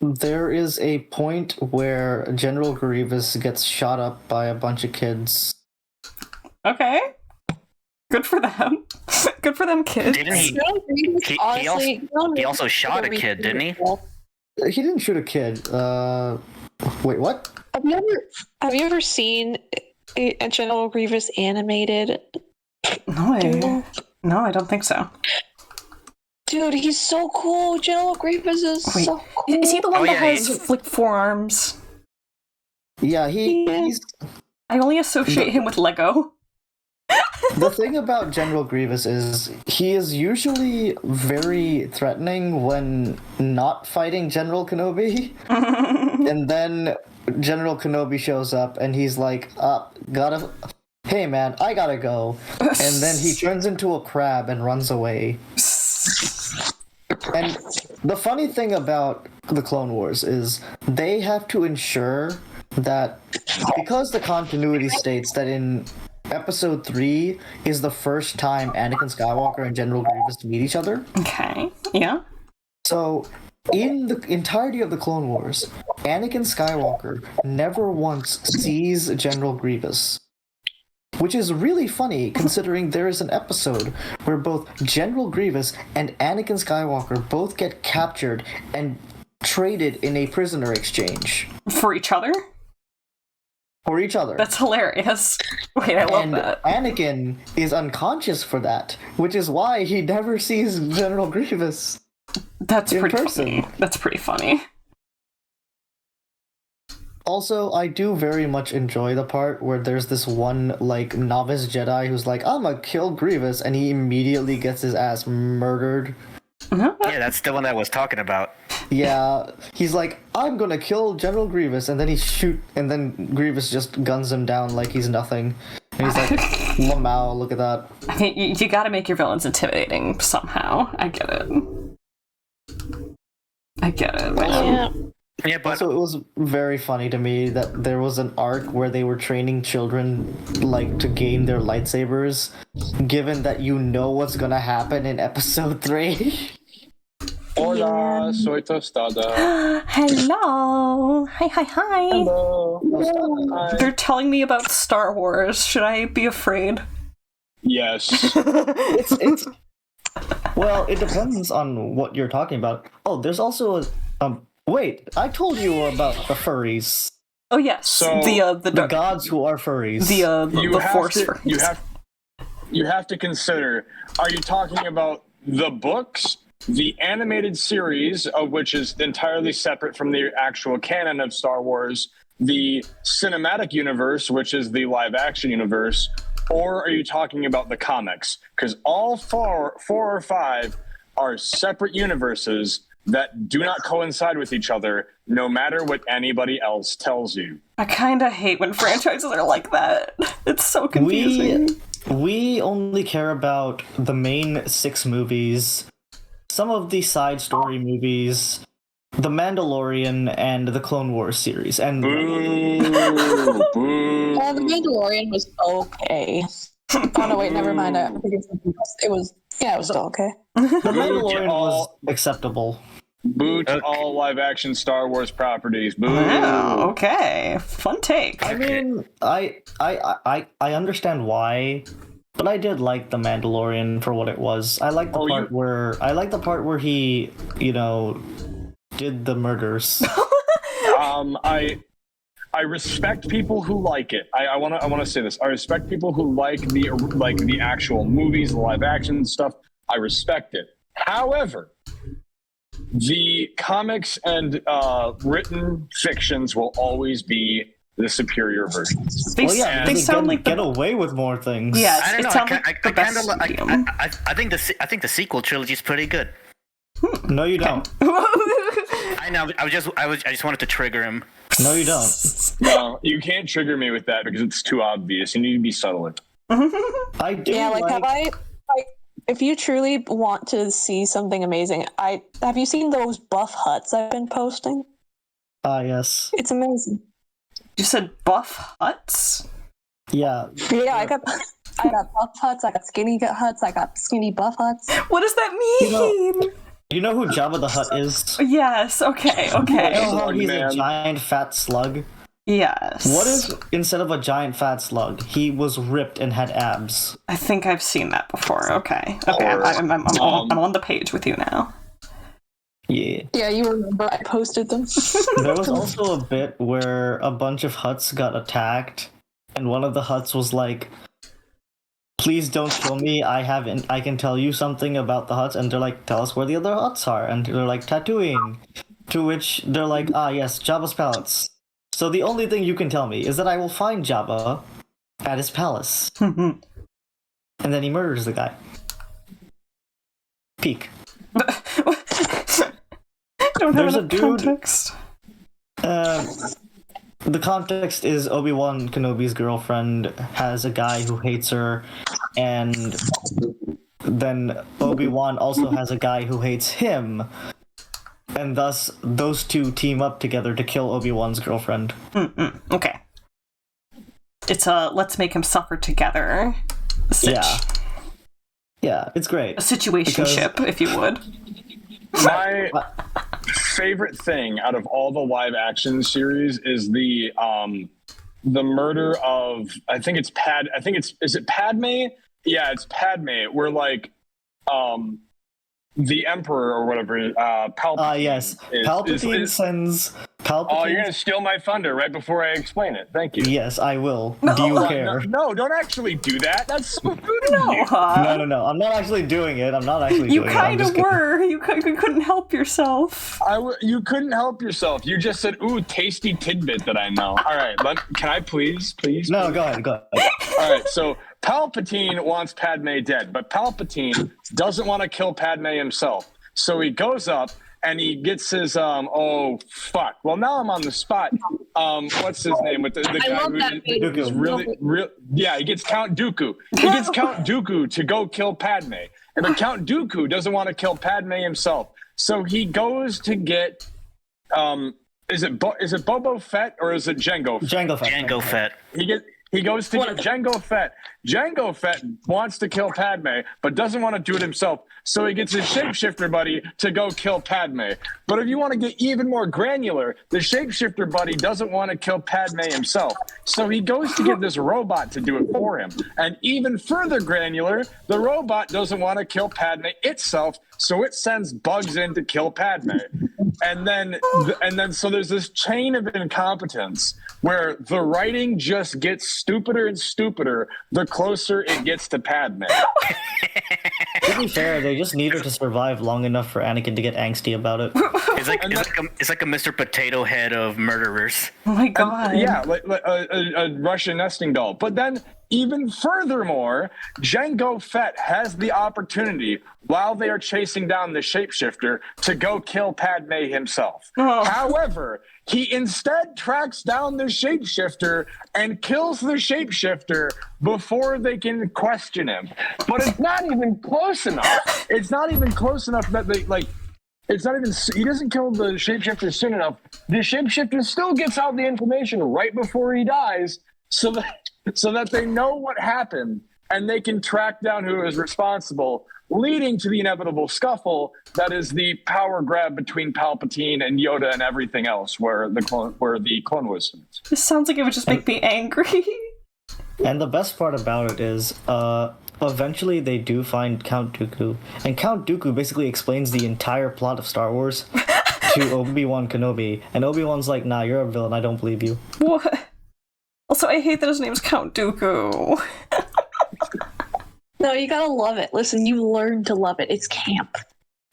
There is a point where General Grievous gets shot up by a bunch of kids. Okay. Good for them. Good for them, kids. Didn't he? He also shot a kid, didn't he? He didn't shoot a kid. Wait, what? Have you ever seen a General Grievous animated? No, I don't think so. Dude, he's so cool. General Grievous is so cool. Is he the one that has like forearms? Yeah, he's. I only associate him with Lego. The thing about General Grievous is he is usually very threatening when not fighting General Kenobi. And then General Kenobi shows up and he's like, hey man, I gotta go. And then he turns into a crab and runs away. And the funny thing about the Clone Wars is they have to ensure that because the continuity states that in Episode 3 is the first time Anakin Skywalker and General Grievous meet each other. Okay, yeah. So, in the entirety of the Clone Wars, Anakin Skywalker never once sees General Grievous. Which is really funny, considering there is an episode where both General Grievous and Anakin Skywalker both get captured and traded in a prisoner exchange. For each other? For each other. That's hilarious. Wait, I love that. Anakin is unconscious for that, which is why he never sees General Grievous. That's in pretty person. funny. That's pretty funny. Also, I do very much enjoy the part where there's this one, like, novice Jedi who's like, I'm gonna kill Grievous, and he immediately gets his ass murdered. Yeah, that's the one I was talking about. Yeah, he's like, I'm gonna kill General Grievous, and then Grievous just guns him down like he's nothing. And he's like, Lamau, look at that. I mean, you gotta make your villains intimidating somehow. I get it. Man. Yeah, but also, it was very funny to me that there was an arc where they were training children, like, to gain their lightsabers, given that you know what's gonna happen in Episode 3. Hola, soy Tostada. Hello. Hi. Hello. Hi. They're telling me about Star Wars. Should I be afraid? Yes. It's well, it depends on what you're talking about. Oh, there's also wait, I told you about the furries. Oh yes, So, The gods who are furries. You the have force to, furries. you have to consider, are you talking about the books, the animated series, of which is entirely separate from the actual canon of Star Wars, the cinematic universe, which is the live action universe, or are you talking about the comics? Because all four or five are separate universes that do not coincide with each other, no matter what anybody else tells you. I kind of hate when franchises are like that. It's so confusing. We only care about the main 6 movies, some of the side story movies, The Mandalorian, and the Clone Wars series. And The Mandalorian was okay. Oh no, wait, never mind. I think it's something else. It was still okay. The Mandalorian was acceptable. Boo to all live-action Star Wars properties. Boo. Wow, okay. Fun take. I mean, I understand why, but I did like The Mandalorian for what it was. I like the part where he, did the murders. I respect people who like it. I want to say this. I respect people who like the actual movies, the live action stuff. I respect it. However, the comics and written fictions will always be the superior versions. They sound like get away with more things. Yeah, I don't know. I think the sequel trilogy is pretty good. No, you don't. I know. I just wanted to trigger him. No, you don't. No, you can't trigger me with that because it's too obvious. You need to be subtle. I do. Yeah, if you truly want to see something amazing, have you seen those buff huts I've been posting? Yes. It's amazing. You said buff huts? Yeah. Yeah, I got buff huts, I got skinny huts, I got skinny buff huts. What does that mean? You know who Jabba the Hutt is? Yes, okay. You know how he's a giant fat slug? Yes. What if, instead of a giant fat slug, he was ripped and had abs? I think I've seen that before. Okay. I'm on the page with you now. Yeah. Yeah, you remember I posted them. There was also a bit where a bunch of huts got attacked, and one of the huts was like, please don't kill me, I can tell you something about the huts. And they're like, tell us where the other huts are. And they're like, Tatooine. To which they're like, yes, Jabba's palace. So the only thing you can tell me is that I will find Jabba at his palace. And then he murders the guy. Peak. There's a dude. Context. The context is Obi-Wan Kenobi's girlfriend has a guy who hates her, and then Obi-Wan also has a guy who hates him, and thus those two team up together to kill Obi-Wan's girlfriend. Okay. It's a let's make him suffer together. Yeah, it's great. A situationship, if you would. My favorite thing out of all the live action series is the murder of is it Padme? Yeah, it's Padme. Where the Emperor or whatever, Palpatine. Yes. Palpatine sends Palpatine. Oh, you're gonna steal my thunder right before I explain it. Thank you. Yes, I will. Do you care? No, don't actually do that. That's so rude of No, you. No. I'm not actually doing it. You kind of were. You couldn't help yourself. You couldn't help yourself. You just said, "Ooh, tasty tidbit that I know." All right, can I please? No, go ahead. All right, so Palpatine wants Padme dead, but Palpatine doesn't want to kill Padme himself. So he goes up and he gets his oh fuck. Well, now I'm on the spot. What's his name with the guy who is really yeah, he gets Count Dooku. He gets Count Dooku to go kill Padme. And Count Dooku doesn't want to kill Padme himself. So he goes to get is it Boba Fett or is it Jango Fett? Jango Fett. He goes to get Jango Fett. Jango Fett wants to kill Padme, but doesn't want to do it himself. So he gets his shapeshifter buddy to go kill Padme. But if you want to get even more granular, the shapeshifter buddy doesn't want to kill Padme himself. So he goes to get this robot to do it for him. And even further granular, the robot doesn't want to kill Padme itself, so it sends bugs in to kill Padme. And then so there's this chain of incompetence where the writing just gets stupider and stupider the closer it gets to Padme. To be fair, they just need her to survive long enough for Anakin to get angsty about it. It's like a Mr. Potato Head of murderers. Oh my god. Yeah, like a Russian nesting doll. But then even furthermore, Jango Fett has the opportunity while they are chasing down the shapeshifter to go kill Padme himself. Oh. However, he instead tracks down the shapeshifter and kills the shapeshifter before they can question him. But it's not even close enough. It's not even close enough that they it's not even. He doesn't kill the shapeshifter soon enough. The shapeshifter still gets out the information right before he dies, so that they know what happened and they can track down who is responsible, leading to the inevitable scuffle that is the power grab between Palpatine and Yoda and everything else, where the Clone Wars. This sounds like it would just make me angry. And the best part about it is, eventually they do find Count Dooku, and Count Dooku basically explains the entire plot of Star Wars to Obi-Wan Kenobi, and Obi-Wan's like, nah, you're a villain, I don't believe you. What? Also, I hate that his name's Count Dooku. No, you gotta love it. Listen, you learn to love it. It's camp.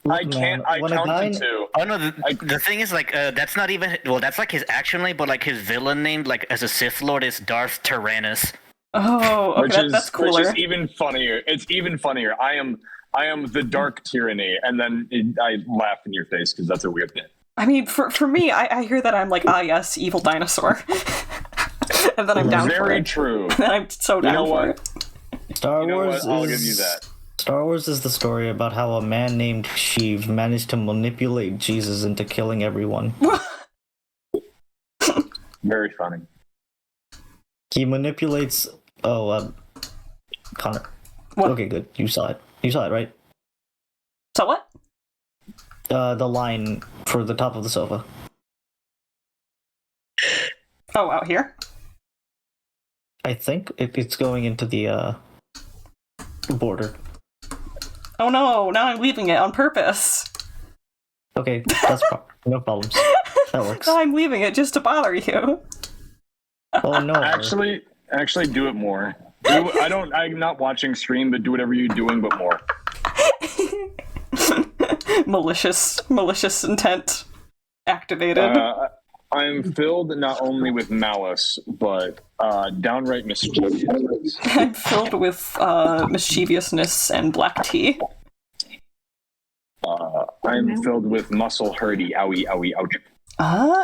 I counted two. Oh no, the thing is, like, that's not even, well, that's like his action name, but like his villain name, like as a Sith Lord, is Darth Tyrannus. Oh, okay, that's cooler. Which is even funnier. It's even funnier. I am the dark tyranny, and then I laugh in your face because that's a weird thing. I mean, for me, I hear that I'm like, ah yes, evil dinosaur. And then I'm down for it. Very true. And then I'm so down for it. Star Wars I'll give you that. Star Wars is the story about how a man named Sheev managed to manipulate Jesus into killing everyone. Very funny. He manipulates... Connor. What? Okay, good. You saw it. You saw it, right? So what? The line for the top of the sofa. Oh, out here? I think it's going into the border. Oh no, now I'm leaving it on purpose. Okay, that's no problems. That works. Now I'm leaving it just to bother you. Oh no. Actually do it more. I'm not watching stream, but do whatever you're doing, but more. malicious intent activated. I'm filled not only with malice, but downright mischievous. I'm filled with mischievousness and black tea. I'm filled with muscle hurdy, owie, owie, ouch.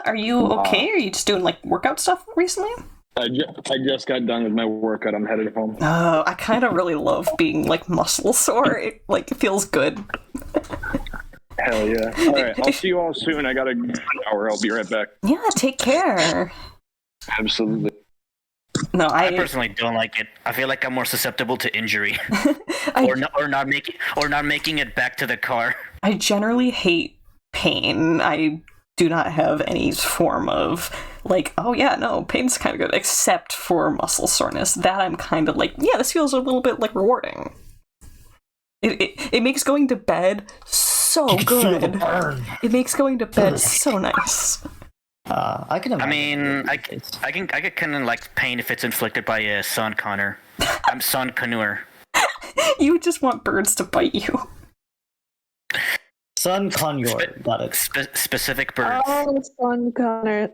Are you okay? Are you just doing like workout stuff recently? I just got done with my workout. I'm headed home. I kind of really love being like muscle sore. It feels good. Hell yeah. All right, I'll see you all soon. I got an hour. I'll be right back. Yeah, take care. Absolutely. No, I personally don't like it. I feel like I'm more susceptible to injury, or not making it back to the car. I generally hate pain. I do not have any form of like, oh yeah, no, pain's kind of good, except for muscle soreness. That I'm kind of like, yeah, this feels a little bit like rewarding. It makes going to bed so good. Feel the burn. It makes going to bed so nice. I can imagine. I mean, I can kind of like pain if it's inflicted by a son Connor. I'm son Connor. You just want birds to bite you. Son Connor. Got it. Specific birds. Oh, son Connor.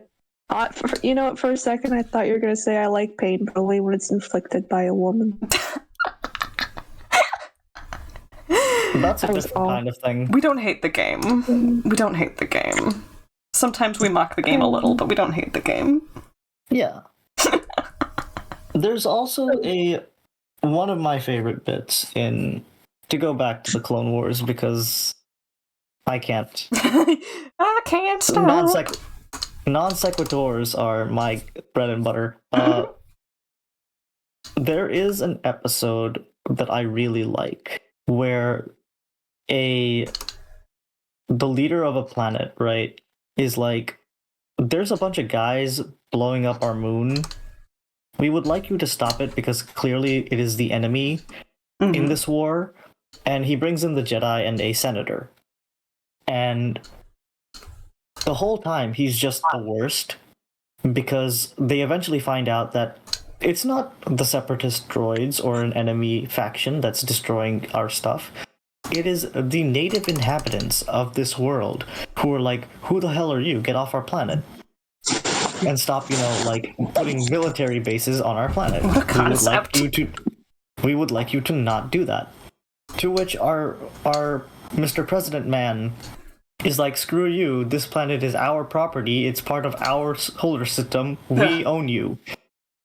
You know what? For a second, I thought you were gonna say I like pain, but only when it's inflicted by a woman. That's a different kind of thing. We don't hate the game. We don't hate the game. Sometimes we mock the game a little, but we don't hate the game. Yeah. There's also one of my favorite bits to go back to the Clone Wars, because I can't. I can't stop. Non sequiturs are my bread and butter. There is an episode that I really like where the leader of a planet, right, is like, there's a bunch of guys blowing up our moon. We would like you to stop it because clearly it is the enemy in this war. And he brings in the Jedi and a senator. And the whole time he's just the worst, because they eventually find out that it's not the separatist droids or an enemy faction that's destroying our stuff. It is the native inhabitants of this world who are like, who the hell are you? Get off our planet. and stop, like putting military bases on our planet. What a concept. We would like you to not do that. To which our Mr. President man is like, screw you, this planet is our property, it's part of our solar system, we own you.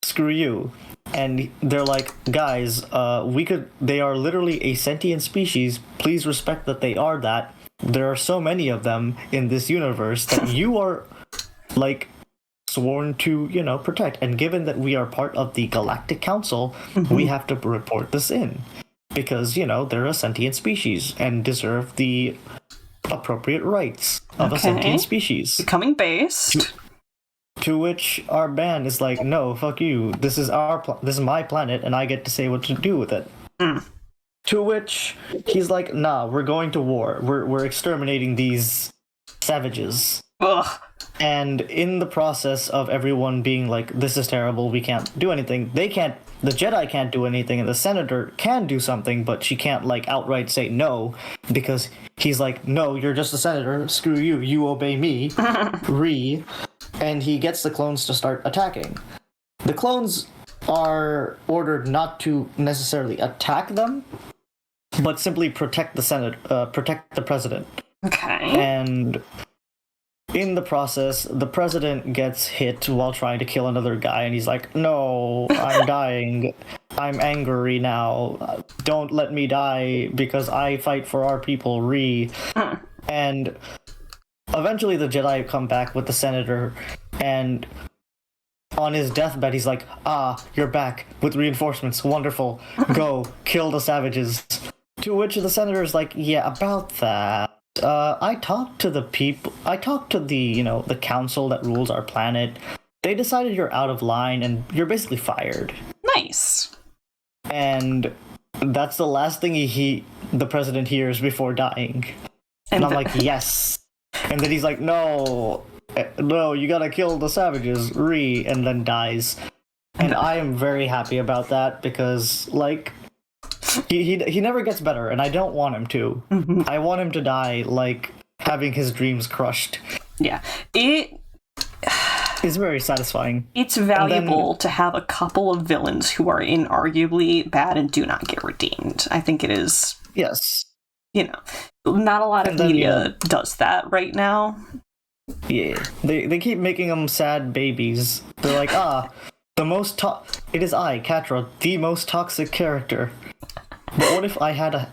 Screw you. And they're like, guys, they are literally a sentient species, please respect that they are that. There are so many of them in this universe that you are, like, sworn to, protect. And given that we are part of the Galactic Council, we have to report this in. Because, they're a sentient species and deserve the appropriate rights of a sentient species. Becoming based. To which our ban is like, no, fuck you. This is my planet, and I get to say what to do with it. To which he's like, nah, we're going to war. We're exterminating these savages. Ugh. And in the process of everyone being like, this is terrible, we can't do anything, the Jedi can't do anything, and the Senator can do something, but she can't, like, outright say no, because he's like, no, you're just a Senator, screw you, you obey me, and he gets the clones to start attacking. The clones are ordered not to necessarily attack them, but simply protect the President. Okay. And in the process, the president gets hit while trying to kill another guy, and he's like, no, I'm dying. I'm angry now. Don't let me die because I fight for our people, And eventually the Jedi come back with the Senator, and on his deathbed, he's like, you're back with reinforcements. Wonderful. Go, kill the savages. To which the Senator's like, yeah, about that. I talked to the the council that rules our planet. They decided you're out of line and you're basically fired. Nice. And that's the last thing the president hears before dying. And I'm like, yes. And then he's like, no, you gotta kill the savages, and then dies. And I am very happy about that because, like, he never gets better, and I don't want him to. I want him to die, like, having his dreams crushed. Yeah. It is very satisfying. It's valuable to have a couple of villains who are inarguably bad and do not get redeemed. I think it is... Yes. Not a lot of media does that right now. Yeah. They keep making them sad babies. They're like, it is I, Catra, the most toxic character. But what if I had a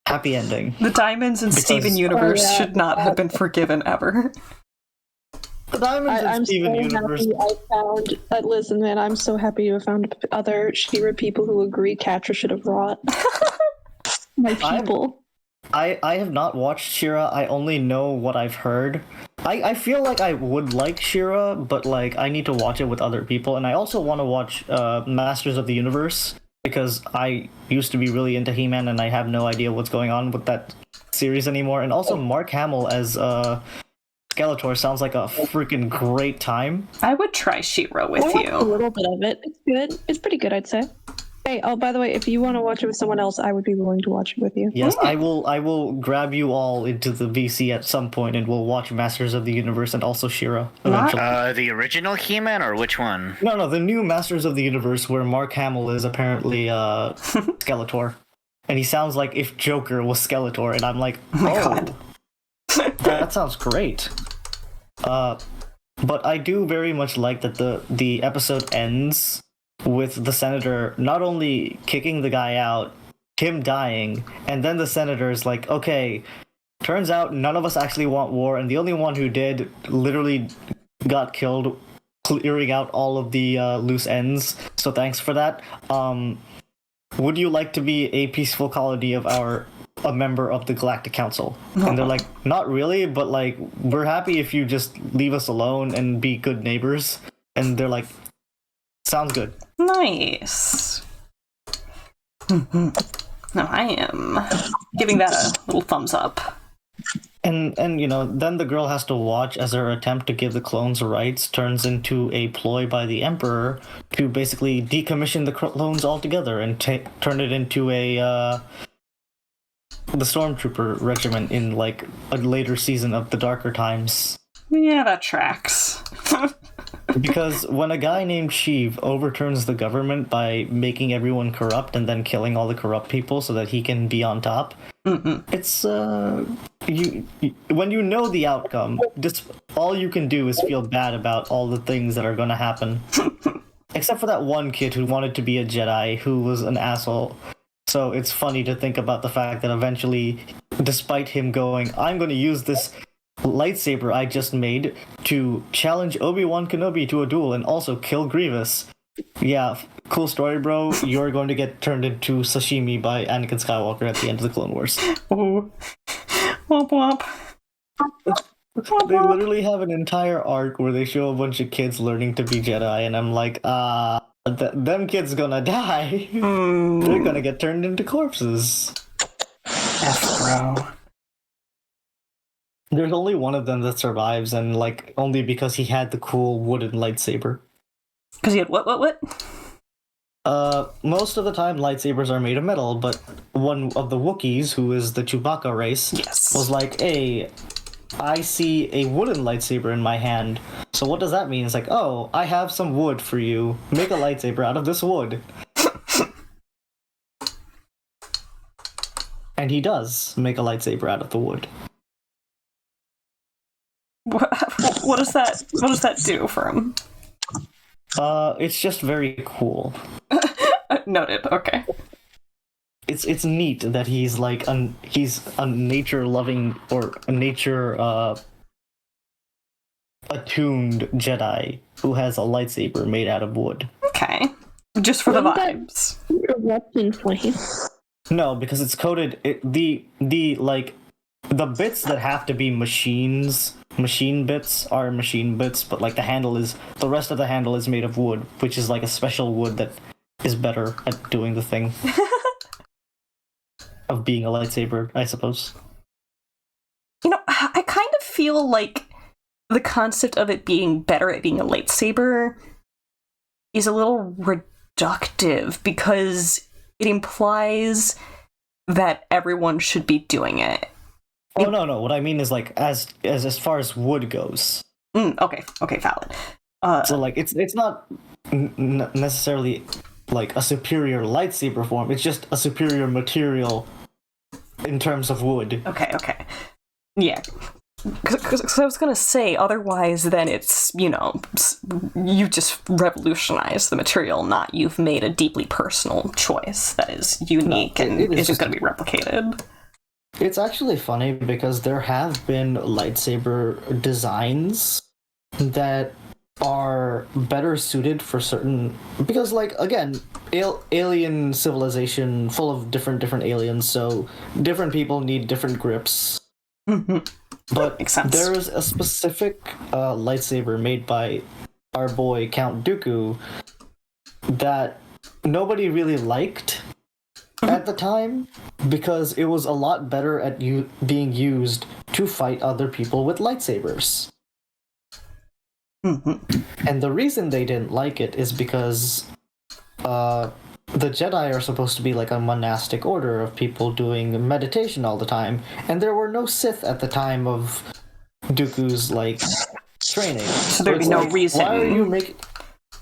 happy ending? The Diamonds in Steven Universe should not have been forgiven ever. The Diamonds in Steven Universe. Listen, man, I'm so happy you have found other She-Ra people who agree Catra should have brought. My people. I have not watched She-Ra. I only know what I've heard. I feel like I would like She-Ra, but like I need to watch it with other people, and I also want to watch Masters of the Universe because I used to be really into He-Man, and I have no idea what's going on with that series anymore. And also Mark Hamill as Skeletor sounds like a freaking great time. I would try She-Ra with you. A little bit of it. It's good. It's pretty good, I'd say. Hey, by the way, if you want to watch it with someone else, I would be willing to watch it with you. Yes, I will grab you all into the VC at some point, and we'll watch Masters of the Universe and also She-Ra eventually. The original He-Man, or which one? No, the new Masters of the Universe, where Mark Hamill is apparently Skeletor. And he sounds like if Joker was Skeletor, and I'm like, oh my God. That sounds great. But I do very much like that the episode ends with the Senator not only kicking the guy out, him dying, and then the Senator is like, okay, turns out none of us actually want war, and the only one who did literally got killed clearing out all of the loose ends, so thanks for that. Would you like to be a peaceful colony of a member of the Galactic Council? And they're like, not really, but like, we're happy if you just leave us alone and be good neighbors. And they're like, sounds good. Nice. No, I am giving that a little thumbs up. And then the girl has to watch as her attempt to give the clones rights turns into a ploy by the Emperor to basically decommission the clones altogether and turn it into the Stormtrooper regiment in like a later season of the Darker Times. Yeah, that tracks. Because when a guy named Sheev overturns the government by making everyone corrupt and then killing all the corrupt people so that he can be on top, it's when you know the outcome, all you can do is feel bad about all the things that are going to happen. Except for that one kid who wanted to be a Jedi who was an asshole. So it's funny to think about the fact that eventually, despite him going, I'm going to use this lightsaber I just made to challenge Obi-Wan Kenobi to a duel and also kill Grievous. Yeah, cool story, bro. You're going to get turned into sashimi by Anakin Skywalker at the end of the Clone Wars. Ooh. Womp womp. They literally have an entire arc where they show a bunch of kids learning to be Jedi, and I'm like, them kids gonna die. They're gonna get turned into corpses. F, bro. There's only one of them that survives, and like only because he had the cool wooden lightsaber. Because he had what? Most of the time lightsabers are made of metal, but one of the Wookiees, who is the Chewbacca race, was like, hey, I see a wooden lightsaber in my hand. So what does that mean? It's like, oh, I have some wood for you. Make a lightsaber out of this wood. And he does make a lightsaber out of the wood. What does that do for him? It's just very cool. Noted. Okay. It's neat that he's like he's a nature loving or a nature attuned Jedi who has a lightsaber made out of wood. Okay. Just for the vibes. Erupting flame. No, because it's coated. The bits that have to be machine bits are machine bits, but like the rest of the handle is made of wood, which is like a special wood that is better at doing the thing of being a lightsaber, I suppose. You know, I kind of feel like the concept of it being better at being a lightsaber is a little reductive because it implies that everyone should be doing it. Oh, no. What I mean is like as far as wood goes. Okay, valid. So like it's not necessarily like a superior lightsaber form. It's just a superior material in terms of wood. Okay. Yeah. Because I was gonna say, otherwise then it's, you just revolutionized the material, not you've made a deeply personal choice that is unique and is just gonna be replicated. It's actually funny because there have been lightsaber designs that are better suited for certain, because like again, alien civilization full of different aliens, so different people need different grips. But there is a specific lightsaber made by our boy Count Dooku that nobody really liked at the time because it was a lot better at being used to fight other people with lightsabers. And the reason they didn't like it is because the Jedi are supposed to be like a monastic order of people doing meditation all the time, and there were no Sith at the time of Dooku's like training. So there'd be no reason.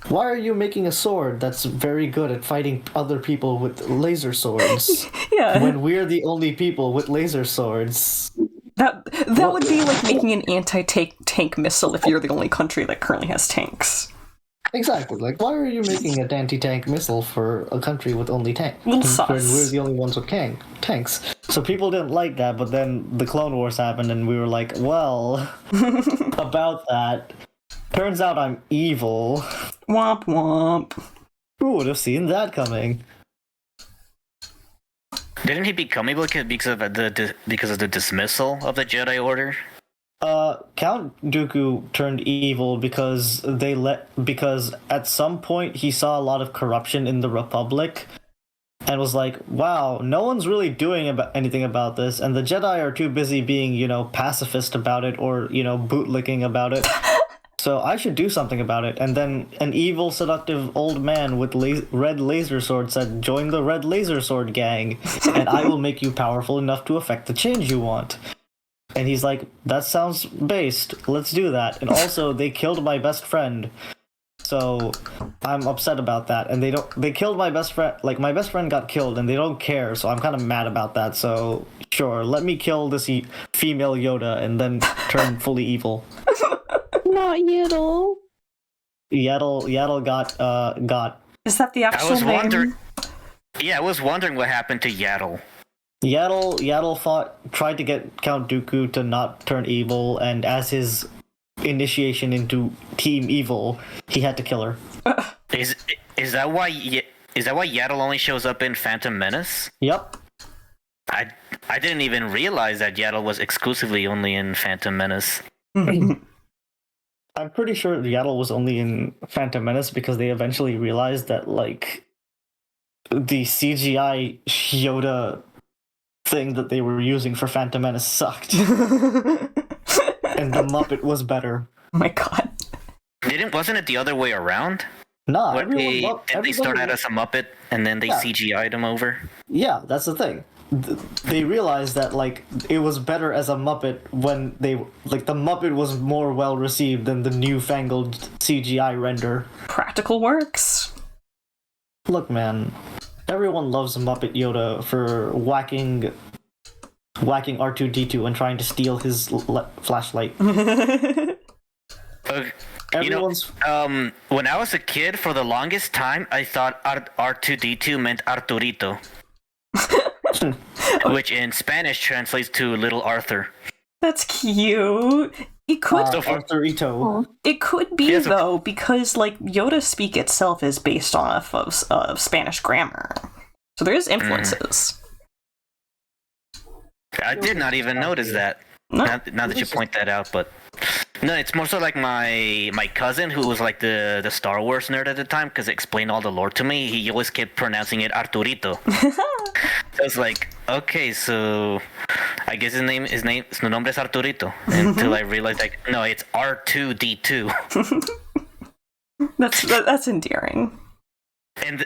Why are you making a sword that's very good at fighting other people with laser swords? Yeah. When we're the only people with laser swords. That would be like making an anti-tank missile if you're the only country that currently has tanks. Exactly. Like, why are you making an anti-tank missile for a country with only tanks? We're the only ones with tanks. So people didn't like that, but then the Clone Wars happened, and we were like, well, about that. Turns out I'm evil. Womp womp. Who would have seen that coming? Didn't he become evil because of the dismissal of the Jedi Order? Count Dooku turned evil because at some point he saw a lot of corruption in the Republic and was like, wow, no one's really doing anything about this, and the Jedi are too busy being, pacifist about it or, bootlicking about it. So I should do something about it. And then an evil, seductive old man with red laser sword said, join the red laser sword gang, and I will make you powerful enough to affect the change you want. And he's like, that sounds based. Let's do that. And also, they killed my best friend. So I'm upset about that, and they killed my best friend. Like, my best friend got killed, and they don't care. So I'm kind of mad about that. So sure, let me kill this female Yoda and then turn fully evil. Not Yiddle. Yaddle got. Is that the actual name? Yeah, I was wondering what happened to Yaddle. Yaddle tried to get Count Dooku to not turn evil, and as his initiation into Team Evil, he had to kill her. Is that why Yaddle only shows up in Phantom Menace? Yep. I didn't even realize that Yaddle was exclusively only in Phantom Menace. I'm pretty sure Yaddle was only in Phantom Menace because they eventually realized that, like, the CGI Yoda thing that they were using for Phantom Menace sucked. And the Muppet was better. Oh my god. Wasn't it the other way around? Nah, They start out as a Muppet and then they CGI'd him over? Yeah, that's the thing. They realized that, like, it was better as a Muppet when the Muppet was more well received than the newfangled CGI render. Practical works. Look, man, everyone loves Muppet Yoda for whacking R2-D2 and trying to steal his flashlight. Everyone's... when I was a kid, for the longest time, I thought R2-D2 meant Arturito. Which in Spanish translates to Little Arthur. That's cute. It could Arturito. It could be though, because like Yoda speak itself is based off of Spanish grammar, so there is influences. I did not even notice that. No. Now that you point that out, but no, it's more so like my cousin, who was like the Star Wars nerd at the time, because it explained all the lore to me. He always kept pronouncing it Arturito. So I was like, okay, so I guess his nombre es Arturito. Until I realized, like, no, it's R2-D2. That's endearing. And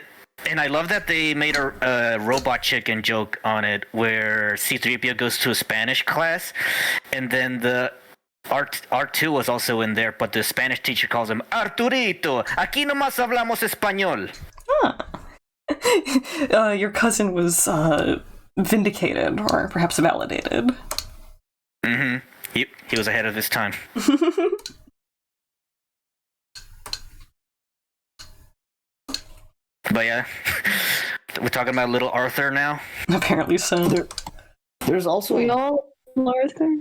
I love that they made a robot chicken joke on it, where C-3PO goes to a Spanish class, and then the R2 was also in there, but the Spanish teacher calls him Arturito. Aquí nomás hablamos español. Your cousin was vindicated, or perhaps validated. Mm-hmm. He was ahead of his time. But yeah, we're talking about Little Arthur now. Apparently so. There's also Arthur.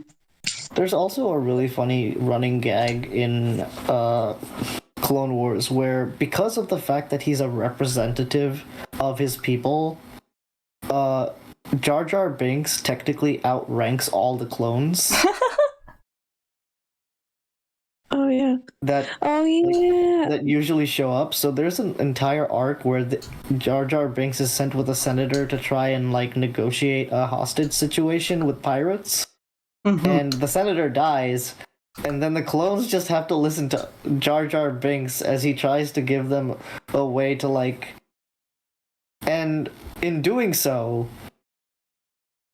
There's also a really funny running gag in Clone Wars where, because of the fact that he's a representative of his people, Jar Jar Binks technically outranks all the clones. Oh yeah. That usually show up. So there's an entire arc where Jar Jar Binks is sent with a senator to try and like negotiate a hostage situation with pirates. And the senator dies, and then the clones just have to listen to Jar Jar Binks as he tries to give them a way to like... And in doing so,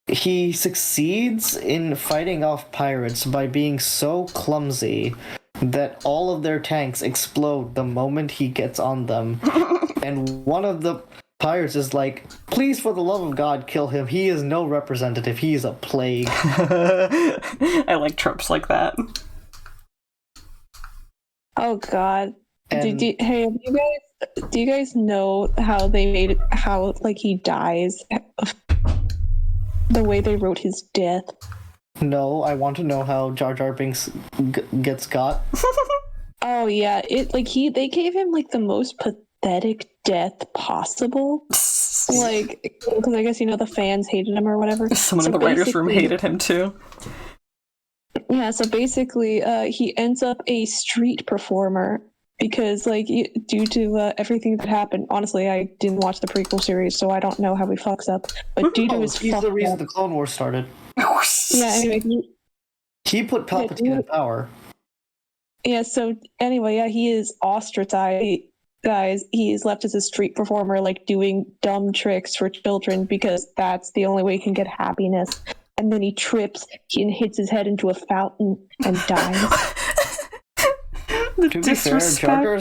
he succeeds in fighting off pirates by being so clumsy that all of their tanks explode the moment he gets on them. And one of the pirates is like, please, for the love of God, kill him. He is no representative. He is a plague. I like tropes like that. Oh God. Do you guys know how they made it, how like he dies? The way they wrote his death. No, I want to know how Jar Jar Binks gets got. Oh yeah, they gave him like the most pathetic death possible. Like, because I guess the fans hated him or whatever. Someone in the writers' room hated him too. Yeah, so basically, he ends up a street performer because, like, due to everything that happened. Honestly, I didn't watch the prequel series, so I don't know how he fucks up. But due to his he's the reason the Clone Wars started. Yeah, anyway, he put Palpatine in power. Yeah, so anyway, yeah, he is ostracized. Guys, he is left as a street performer, like doing dumb tricks for children because that's the only way he can get happiness. And then he trips and hits his head into a fountain and dies. To be fair, Jar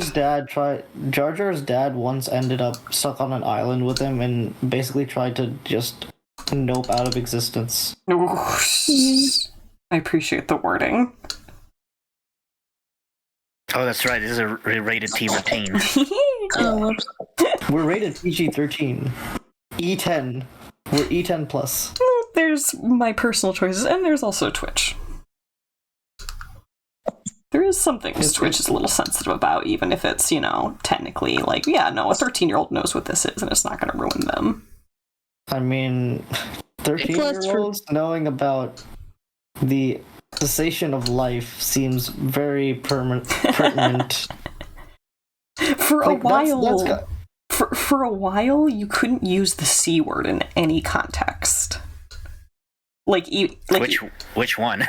Jar's dad once ended up stuck on an island with him and basically tried to just nope out of existence. I appreciate the wording. Oh, that's right. This is a rated T routine. Oh, We're rated PG-13. E10. We're E10 plus. There's my personal choices, and there's also Twitch. There is some things Twitch is a little sensitive about, even if it's, technically, like, yeah, no, a 13-year-old knows what this is, and it's not going to ruin them. I mean, 13-year-olds knowing about the cessation of life seems very pertinent. For a while, for a while, you couldn't use the C word in any context. Which one?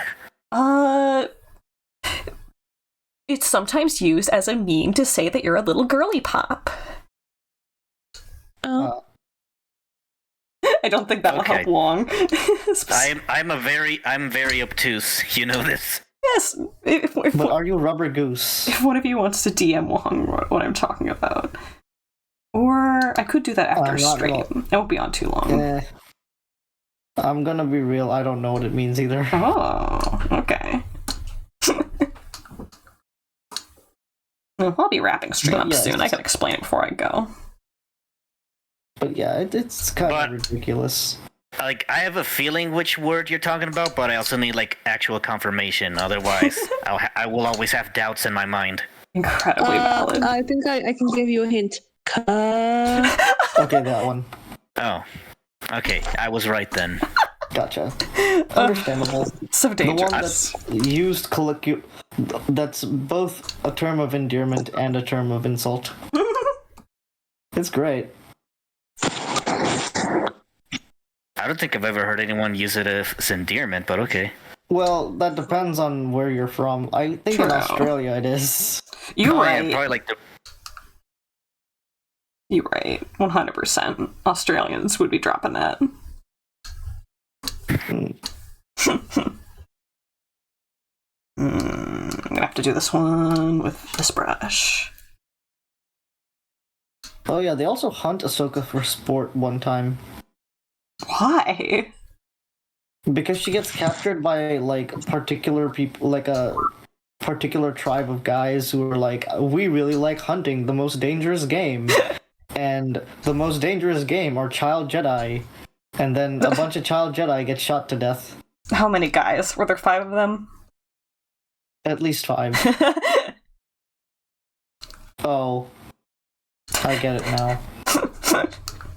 It's sometimes used as a meme to say that you're a little girly pop. Oh. I don't think that'll help long. I'm very obtuse. You know this. Yes. But are you Rubber Goose? If one of you wants to DM Wong what I'm talking about. Or I could do that after stream. It won't be on too long. I'm gonna be real, I don't know what it means either. Oh, okay. Well, I'll be wrapping stream up soon. I can explain it before I go. But yeah, it's kind of ridiculous. Like, I have a feeling which word you're talking about, but I also need, actual confirmation. Otherwise, I will always have doubts in my mind. Incredibly valid. I think I can give you a hint. Okay, that one. Oh. Okay, I was right then. Gotcha. Understandable. So dangerous. The one that's used that's both a term of endearment and a term of insult. It's great. I don't think I've ever heard anyone use it as endearment, but okay. Well, that depends on where you're from. I think in Australia it is. You're right. Yeah, probably You're right. 100%. Australians would be dropping that. I'm gonna have to do this one with this brush. Oh yeah, they also hunt Ahsoka for sport one time. Why? Because she gets captured by, particular people, a particular tribe of guys who are we really like hunting, the most dangerous game. And the most dangerous game are child Jedi. And then a bunch of child Jedi get shot to death. How many guys? Were there 5 of them? At least 5. Oh. I get it now.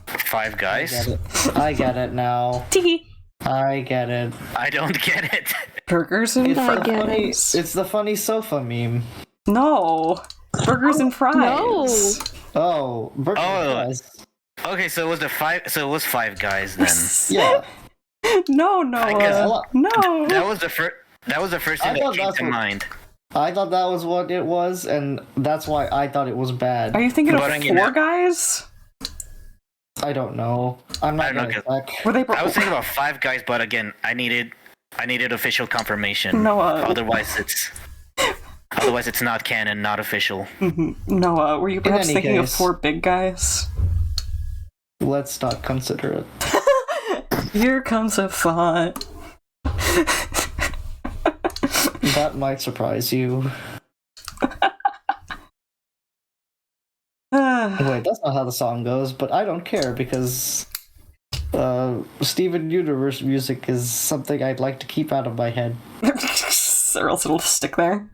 5 guys? I get it now. I get it. I don't get it. Burgers and fries. It's the funny sofa meme. No. Burgers and fries. No. Oh, burgers and fries. Okay, so it was 5 guys then. Yeah. No. No. That was the first thing that came to mind. I thought that was what it was, and that's why I thought it was bad. Are you thinking of 4 guys? I don't know. I'm not gonna check. I was thinking about 5 guys, but again, I needed official confirmation. Noah. Otherwise it's not canon, not official. Noah, were you perhaps thinking of 4 big guys? Let's not consider it. Here comes a thought. That might surprise you. Wait, that's not how the song goes, but I don't care because Steven Universe music is something I'd like to keep out of my head. Or else it'll stick there.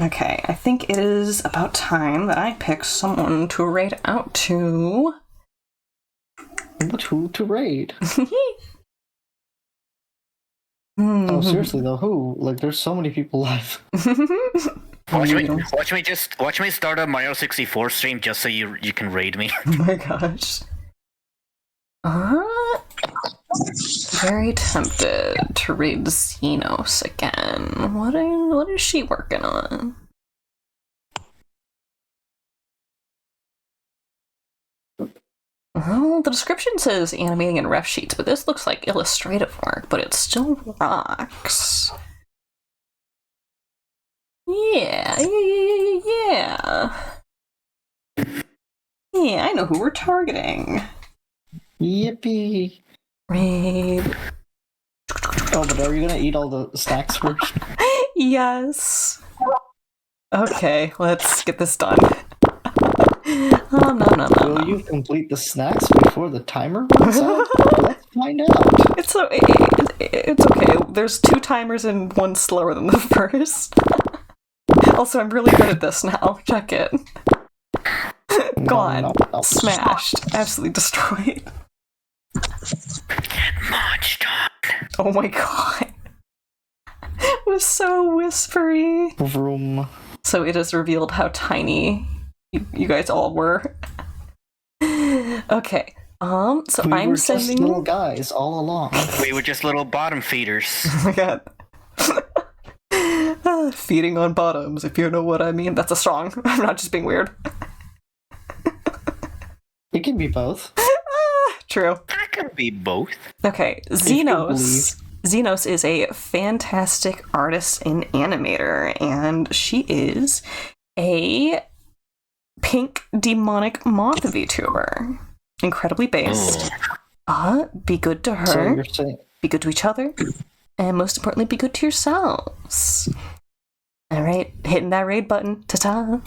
Okay, I think it is about time that I pick someone to raid out to. Who to raid? Oh, seriously though, who? There's so many people live. Watch me start a Mario 64 stream just so you can raid me. Oh my gosh. Very tempted to raid Xenos again. What is she working on? Well, the description says animating and ref sheets, but this looks like illustrative work, but it still rocks. Yeah. Yeah, I know who we're targeting. Yippee. Raid. Oh, but are you gonna eat all the snacks first? Yes. Okay, let's get this done. No. Will you complete the snacks before the timer runs out? Let's find out. It's okay. There's 2 timers and 1 slower than the first. Also, I'm really good at this now. Check it. Gone. No. Smashed. Absolutely destroyed. Much Oh my god. It was so whispery. Vroom. So it is revealed how tiny you guys all were. Okay. So we I'm were sending just little guys all along. We were just little bottom feeders. Oh my god. Feeding on bottoms, if you know what I mean. That's a song. I'm not just being weird. It can be both. True. That could be both. Okay, Xenos. Xenos is a fantastic artist and animator, and she is a pink demonic moth VTuber. Incredibly based. Be good to her. So you're saying... Be good to each other. And most importantly, be good to yourselves. Alright, hitting that raid button. Ta-ta.